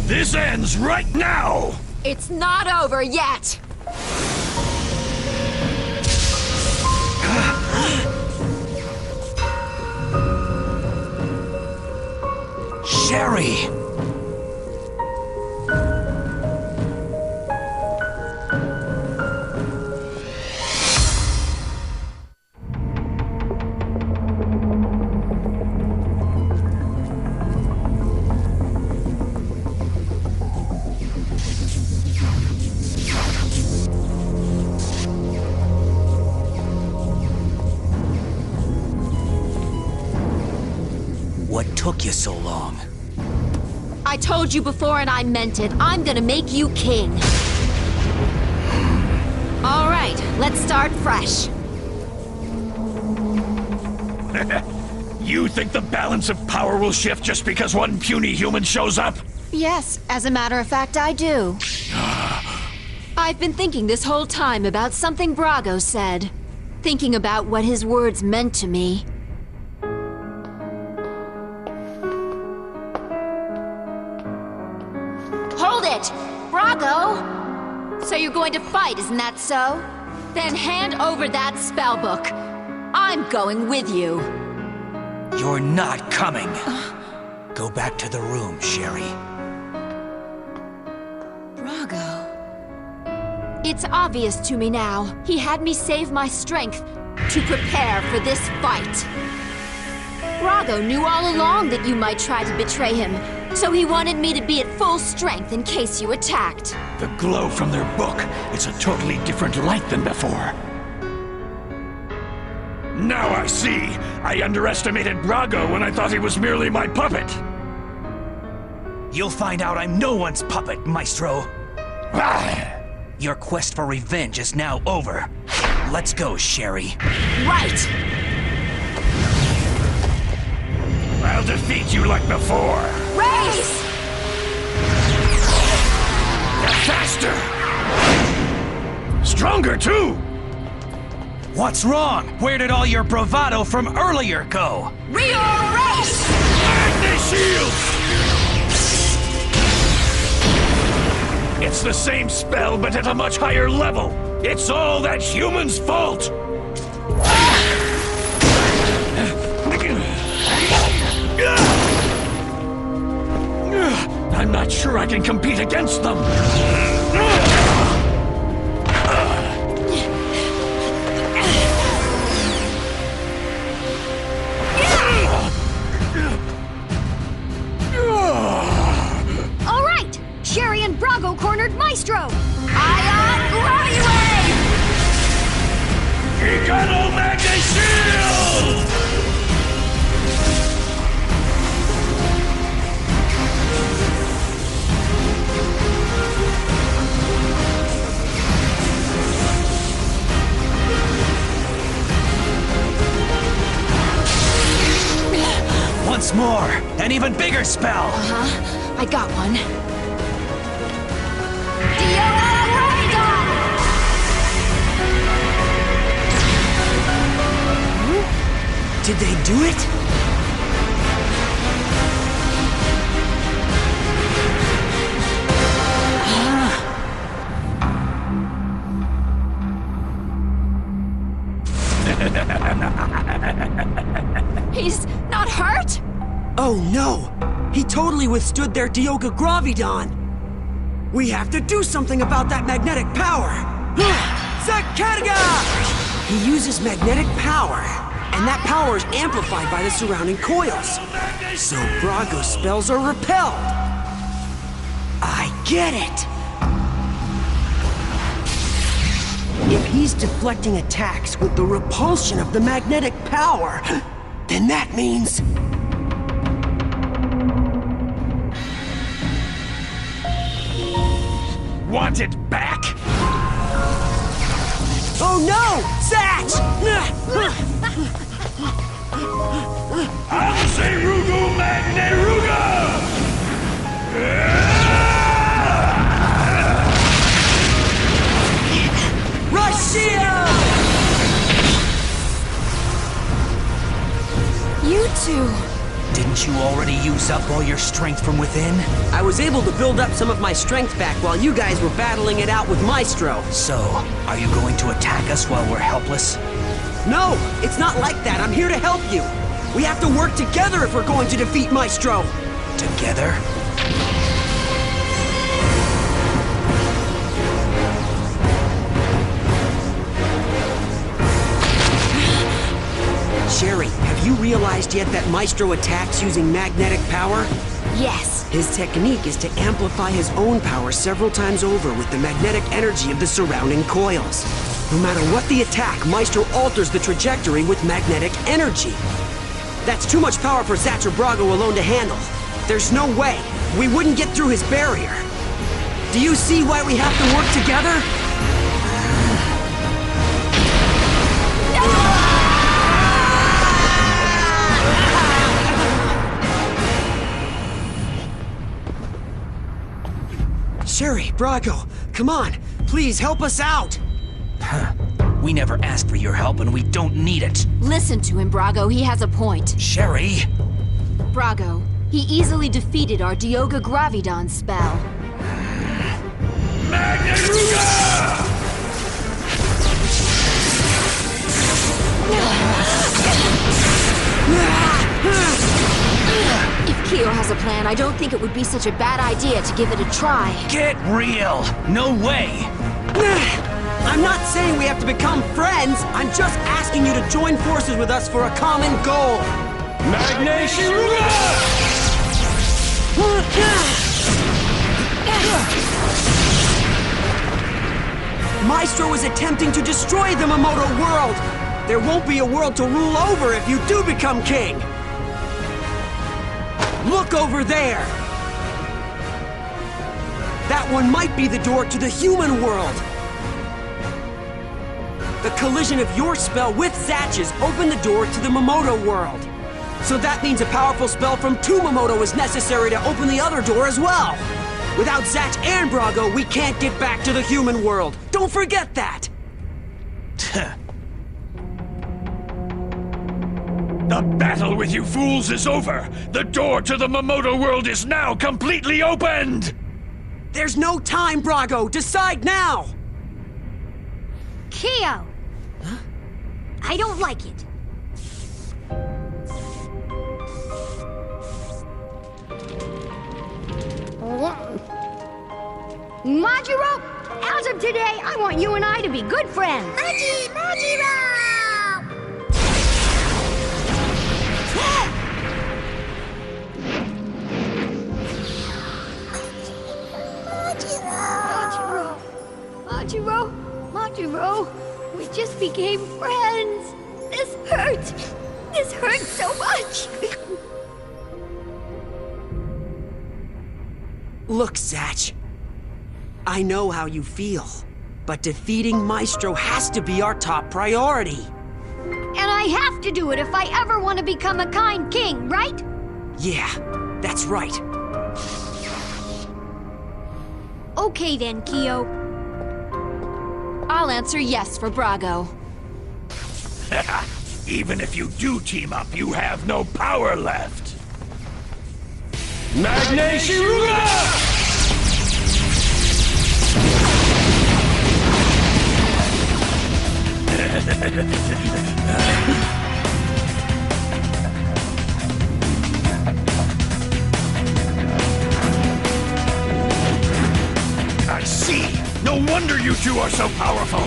This ends right now! It's not over yet! Sherry! What took you so long? I told you before and I meant it. I'm gonna make you king. All right, let's start fresh. You think the balance of power will shift just because one puny human shows up? Yes, as a matter of fact, I do. I've been thinking this whole time about something Brago said. Thinking about what his words meant to me. Hold it! Brago! So you're going to fight, isn't that so? Then hand over that spellbook. I'm going with you. You're not coming. Go back to the room, Sherry. Brago. It's obvious to me now. He had me save my strength to prepare for this fight. Brago knew all along that you might try to betray him, so he wanted me to be at full strength in case you attacked. The glow from their book, it's a totally different light than before. Now I see. I underestimated Brago when I thought he was merely my puppet. You'll find out I'm no one's puppet, Maestro. Your quest for revenge is now over. Let's go, Sherry. Right! I'll defeat you like before. Race! Faster! Stronger, too! What's wrong? Where did all your bravado from earlier go? Race! Magni-Shield! It's the same spell, but at a much higher level. It's all that human's fault! I'm not sure I can compete against them. All right! Sherry and Brago cornered Maestro! Ion Gravity Wave! Econo Magni-Shield! Once more, an even bigger spell. Uh-huh. I got one. Did they do it? He's not hurt? Oh no! He totally withstood their Dioga Graviton! We have to do something about that magnetic power! Zakataga! He uses magnetic power, and that power is amplified by the surrounding coils. So Brago's spells are repelled. I get it! If he's deflecting attacks with the repulsion of the magnetic power, then that means... Want it back? Oh no! Zatch! I'll say Rugu Magneruga! Russia! You two... Didn't you already use up all your strength from within? I was able to build up some of my strength back while you guys were battling it out with Maestro. So, are you going to attack us while we're helpless? No, it's not like that. I'm here to help you. We have to work together if we're going to defeat Maestro. Together? Sherry, have you realized yet that Maestro attacks using magnetic power? Yes. His technique is to amplify his own power several times over with the magnetic energy of the surrounding coils. No matter what the attack, Maestro alters the trajectory with magnetic energy. That's too much power for Zatch or Brago alone to handle. There's no way. We wouldn't get through his barrier. Do you see why we have to work together? Sherry, Brago, come on. Please help us out. We never asked for your help and we don't need it. Listen to him, Brago. He has a point. Sherry! Brago, he easily defeated our Dioga Graviton spell. Magneruga! If Kyo has a plan, I don't think it would be such a bad idea to give it a try. Get real! No way! I'm not saying we have to become friends. I'm just asking you to join forces with us for a common goal. Magni-Shield! Maestro is attempting to destroy the Mamoto world. There won't be a world to rule over if you do become king! Look over there! That one might be the door to the human world! The collision of your spell with Zatch's opened the door to the Makoto world. So that means a powerful spell from two Makoto is necessary to open the other door as well! Without Zatch and Brago, we can't get back to the human world! Don't forget that! The battle with you fools is over! The door to the Makoto world is now completely opened! There's no time, Brago! Decide now! Kyo! Huh? I don't like it. Majiro, as of today, I want you and I to be good friends. Majiro! Majiro, we just became friends. This hurts. This hurts so much. Look, Zatch. I know how you feel, but defeating Maestro has to be our top priority. And I have to do it if I ever want to become a kind king, right? Yeah, that's right. Okay then, Kyo. I'll answer yes for Brago. Even if you do team up, you have no power left. Magne Shiruga! I see. No wonder you two are so powerful.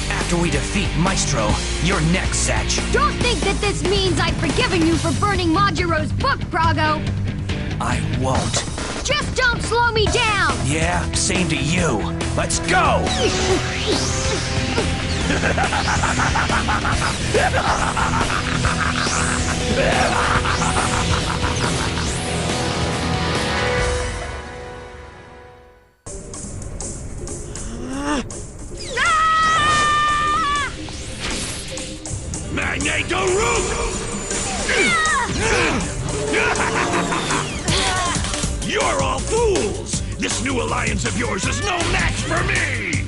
After we defeat Maestro, you're next, Zatch. Don't think that this means I've forgiven you for burning Majiro's book, Brago. I won't. Just don't slow me down. Yeah, same to you. Let's go! Magneto Rook! You're all fools! This new alliance of yours is no match for me!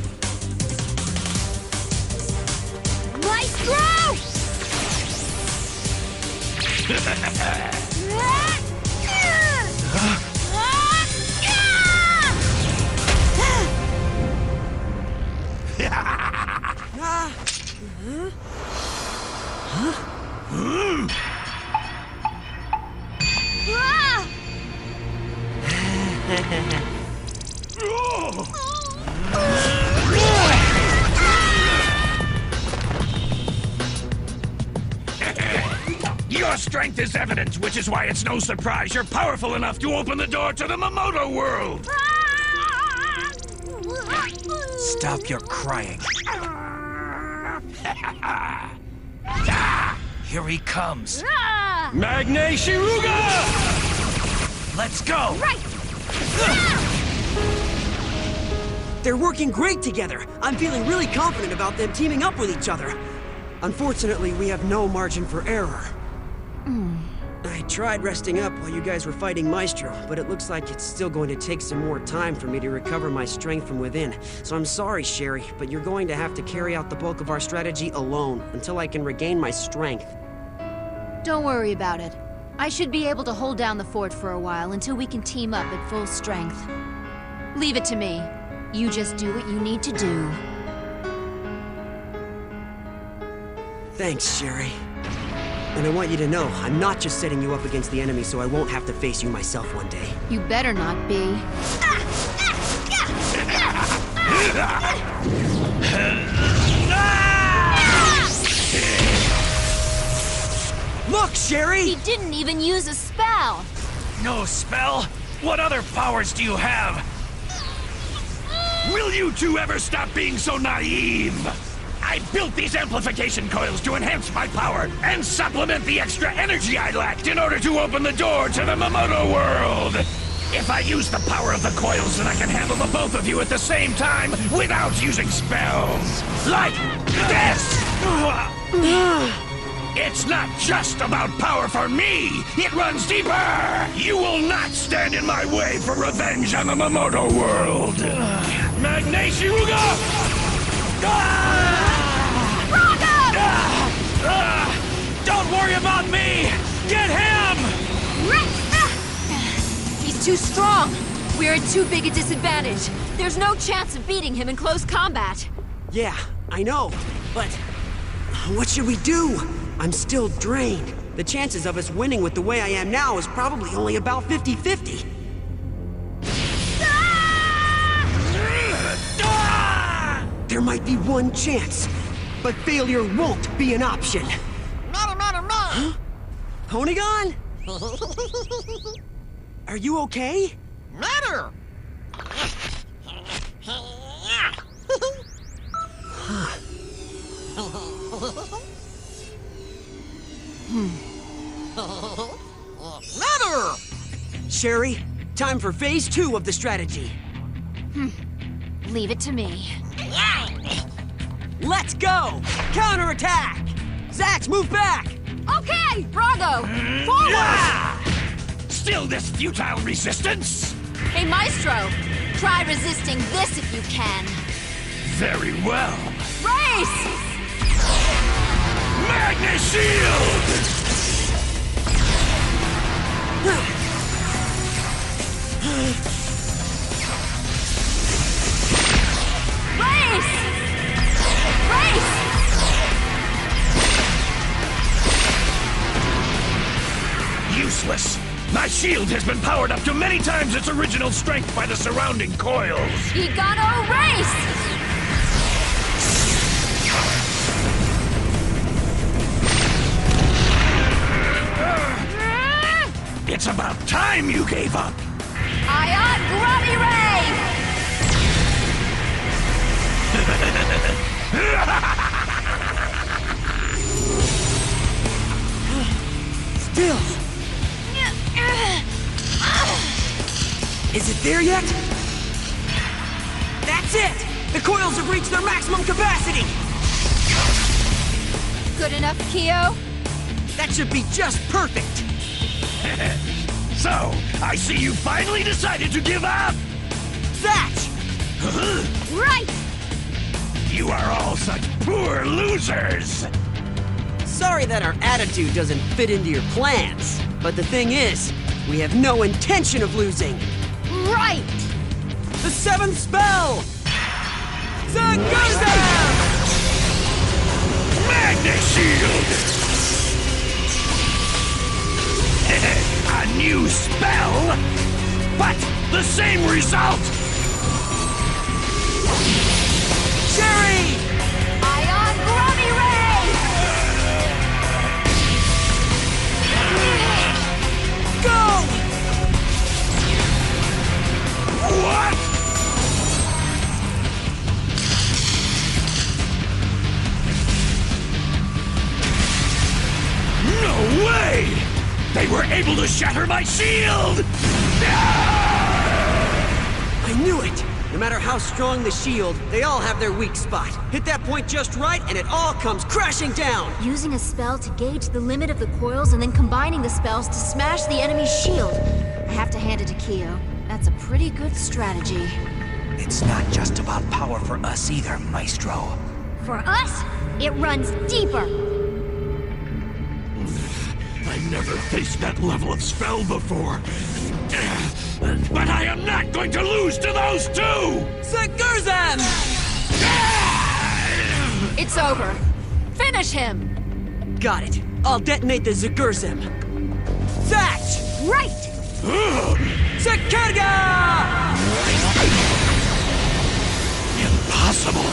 Maestro! Your strength is evident, which is why it's no surprise you're powerful enough to open the door to the Makoto world! Stop your crying. Here he comes. Magne Shiruga! Let's go! Right! They're working great together. I'm feeling really confident about them teaming up with each other. Unfortunately, we have no margin for error. I tried resting up while you guys were fighting Maestro, but it looks like it's still going to take some more time for me to recover my strength from within. So I'm sorry, Sherry, but you're going to have to carry out the bulk of our strategy alone until I can regain my strength. Don't worry about it. I should be able to hold down the fort for a while until we can team up at full strength. Leave it to me. You just do what you need to do. Thanks, Sherry. And I want you to know, I'm not just setting you up against the enemy so I won't have to face you myself one day. You better not be. Look, Sherry! He didn't even use a spell! No spell? What other powers do you have? Will you two ever stop being so naive? I built these amplification coils to enhance my power and supplement the extra energy I lacked in order to open the door to the Makoto world. If I use the power of the coils, then I can handle the both of you at the same time without using spells. Like this! It's not just about power for me! It runs deeper! You will not stand in my way for revenge on the Makoto world! Magne Shiruga! Don't worry about me! Get him! He's too strong! We're at too big a disadvantage. There's no chance of beating him in close combat. Yeah, I know, but what should we do? I'm still drained. The chances of us winning with the way I am now is probably only about 50-50. There might be one chance, but failure won't be an option. Huh? Ponygon? Are you okay? Matter! Matter! Sherry, time for phase 2 of the strategy. Leave it to me. Let's go! Counterattack! Zatch, move back! Okay, Brago! Forward! Still this futile resistance? Hey, Maestro! Try resisting this if you can. Very well. Race! Magna Shield! Race! Race! Useless. My shield has been powered up to many times its original strength by the surrounding coils. Higano race! It's about time you gave up. Ion Grubby Ray! Still. Is it there yet? That's it! The coils have reached their maximum capacity! Good enough, Kyo? That should be just perfect! So, I see you finally decided to give up! Zatch! Right! You are all such poor losers! Sorry that our attitude doesn't fit into your plans, but the thing is, we have no intention of losing! Right! The 7th spell! Zaguza! Magna Shield! A new spell? But the same result! Sherry! Ion Grubby Ray! Go! What? No way! They were able to shatter my shield! I knew it! No matter how strong the shield, they all have their weak spot. Hit that point just right, and it all comes crashing down! Using a spell to gauge the limit of the coils and then combining the spells to smash the enemy's shield. I have to hand it to Kyo. That's a pretty good strategy. It's not just about power for us either, Maestro. For us, it runs deeper. I never faced that level of spell before. But I am not going to lose to those two! Zagurzan! It's over. Finish him! Got it. I'll detonate the Zagurzim. Zatch! Right! Zakarga! Impossible!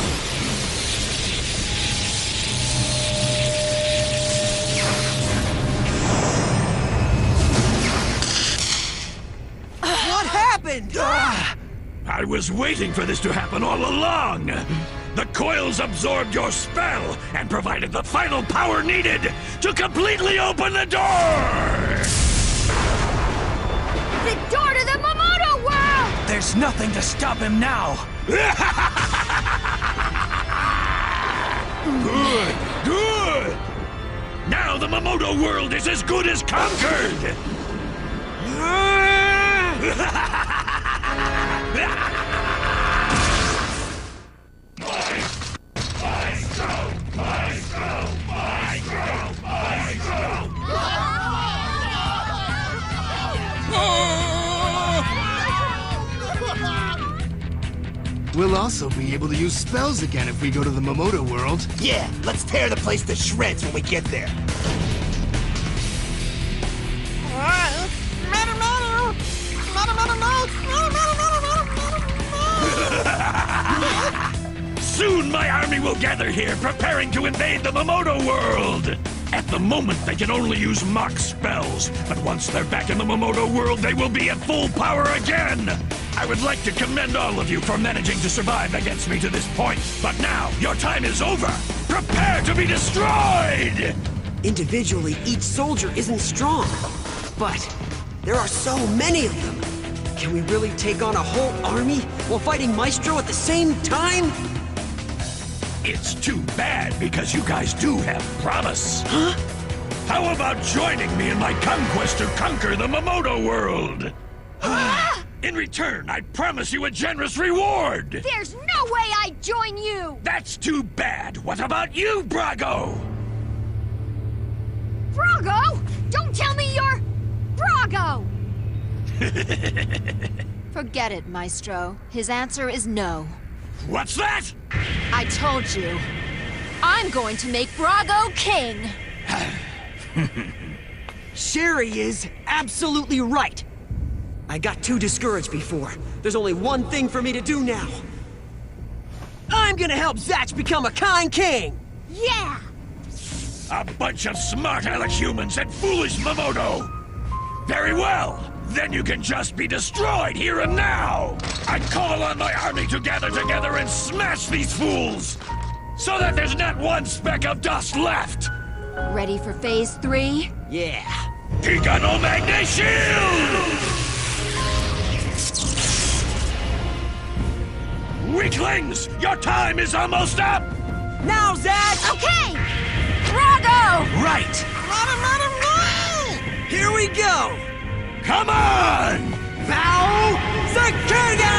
What happened? I was waiting for this to happen all along! The coils absorbed your spell and provided the final power needed to completely open the door! The door to the Mamoto world! There's nothing to stop him now! Good! Now the Mamoto world is as good as conquered! We'll also be able to use spells again if we go to the Mamoto world. Yeah, let's tear the place to shreds when we get there. Soon my army will gather here, preparing to invade the Mamoto world! At the moment, they can only use mock spells, but once they're back in the Mamoto world, they will be at full power again! I would like to commend all of you for managing to survive against me to this point, but now, your time is over! Prepare to be destroyed! Individually, each soldier isn't strong, but there are so many of them. Can we really take on a whole army while fighting Maestro at the same time? It's too bad, because you guys do have promise. Huh? How about joining me in my conquest to conquer the Mamoto world? In return, I promise you a generous reward! There's no way I'd join you! That's too bad! What about you, Brago? Brago? Don't tell me you're... Brago! Forget it, Maestro. His answer is no. What's that? I told you. I'm going to make Brago king! Sherry is absolutely right. I got too discouraged before. There's only one thing for me to do now. I'm gonna help Zatch become a kind king! Yeah! A bunch of smart Alec humans and foolish Mamoto! Very well! Then you can just be destroyed here and now! I call on my army to gather together and smash these fools! So that there's not one speck of dust left! Ready for Phase 3? Yeah! Gigano Magna Shield! Weaklings! Your time is almost up! Now, Zatch! Okay! Brago! Right! Here we go! Come on! Bow Zakirga!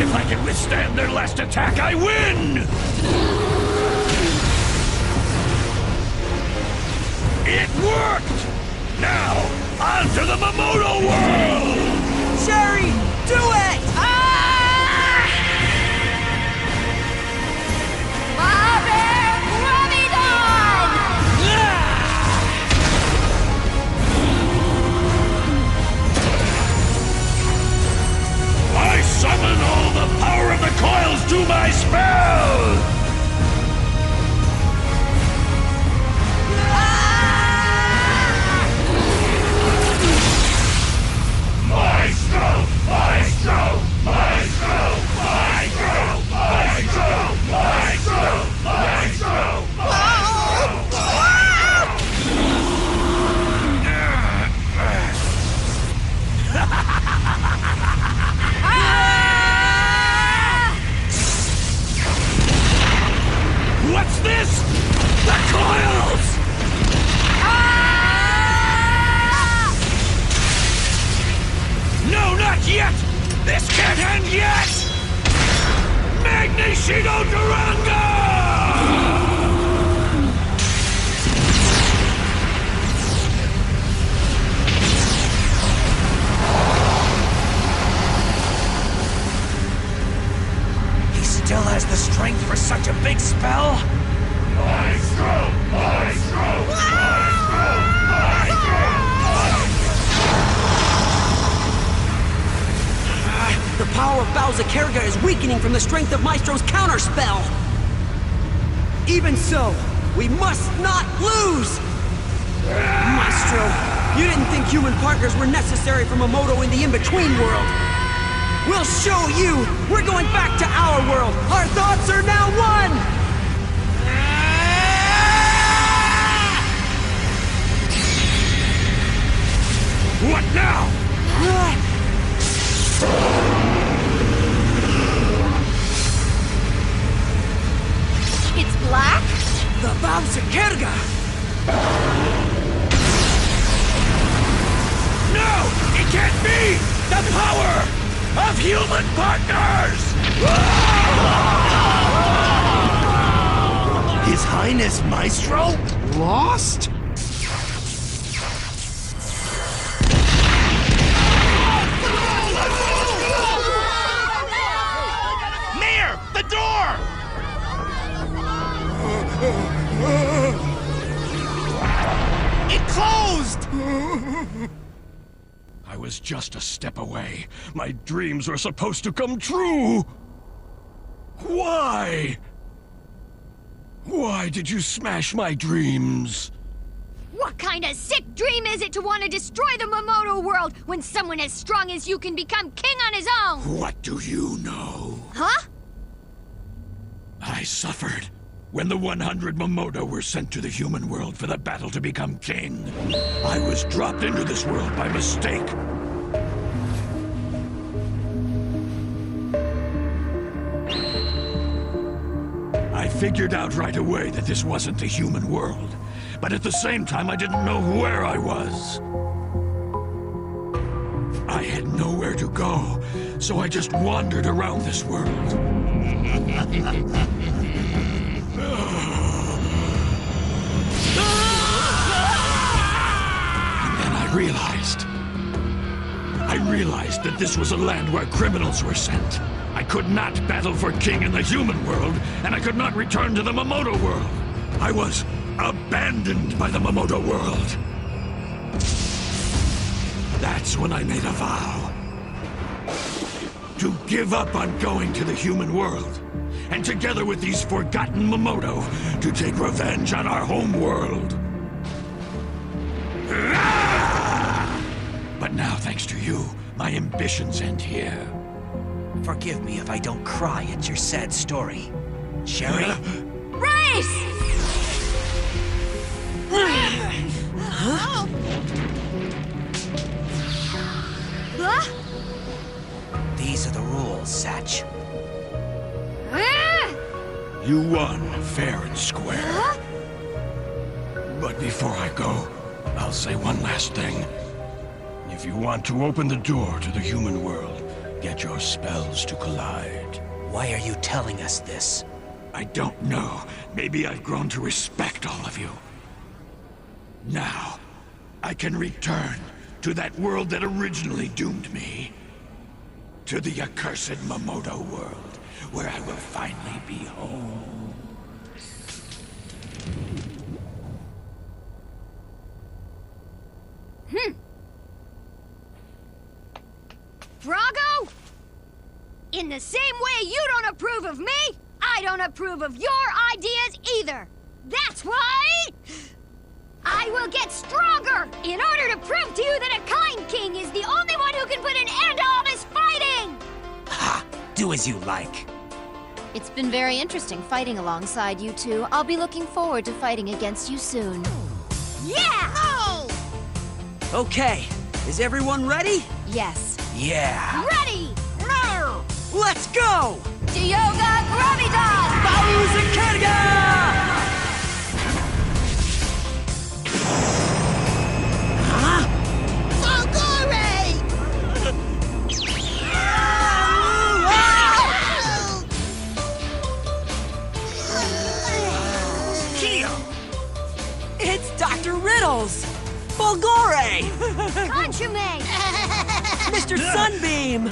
If I can withstand their last attack, I win! It worked! Now, on to the Mamoto world! Sherry, do it! I summon all the power of the coils to my spell! Maestro! Maestro! Maestro! Maestro! Maestro! Maestro! Maestro! What's this? The coils! No, not yet! This can't end yet! Magneshido Duranga! He still has the strength for such a big spell? Maestro! Maestro! Maestro! Maestro! The power of Bowser Kerriga is weakening from the strength of Maestro's counterspell. Even so, we must not lose! Maestro, You didn't think human partners were necessary for Mamoto in the in-between world. We'll show you! We're going back to our world! Our thoughts are now one! What now? It's black? The Bowserkerga! No! It can't be! The power of human partners! His Highness Maestro? Lost? Mayor! The door! It closed! I was just a step away. My dreams were supposed to come true! Why? Why did you smash my dreams? What kind of sick dream is it to want to destroy the Mamoto world when someone as strong as you can become king on his own? What do you know? Huh? I suffered when the 100 Mamoto were sent to the human world for the battle to become king. I was dropped into this world by mistake. I figured out right away that this wasn't the human world. But at the same time, I didn't know where I was. I had nowhere to go, so I just wandered around this world. And then I realized that this was a land where criminals were sent. I could not battle for king in the human world, and I could not return to the Mamoto world. I was abandoned by the Mamoto world. That's when I made a vow. To give up on going to the human world, and together with these forgotten Mamoto, to take revenge on our home world. But now, thanks to you, my ambitions end here. Forgive me if I don't cry at your sad story. Sherry? Race! Huh? Huh? These are the rules, Zatch. You won, fair and square. Huh? But before I go, I'll say one last thing. If you want to open the door to the human world, get your spells to collide. Why are you telling us this? I don't know. Maybe I've grown to respect all of you. Now, I can return to that world that originally doomed me. To the accursed Mamoto world, where I will finally be home. Brago? In the same way you don't approve of me, I don't approve of your ideas either. That's why I will get stronger in order to prove to you that a kind king is the only one who can put an end to all this fighting! Ha! Do as you like. It's been very interesting fighting alongside you two. I'll be looking forward to fighting against you soon. Yeah! Oh! Okay, is everyone ready? Yes. Yeah. Ready! No! Let's go! Dioga Gravitas! Bowserkerga! It's Dr. Riddles! Fulgore! Consume! Mr. Sunbeam!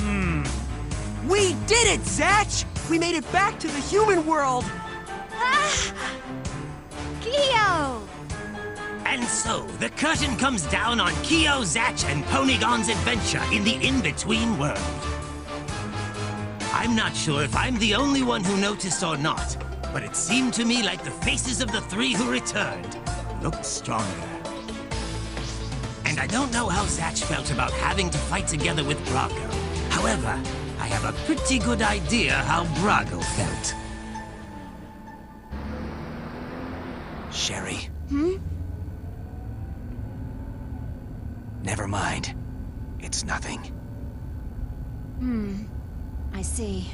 We did it, Zatch! We made it back to the human world! Kyo! And so, the curtain comes down on Kyo, Zatch, and Ponygon's adventure in the in-between world. I'm not sure if I'm the only one who noticed or not, but it seemed to me like the faces of the three who returned looked stronger. And I don't know how Zatch felt about having to fight together with Brago. However, I have a pretty good idea how Brago felt. Sherry. Hmm? Never mind. It's nothing. I see.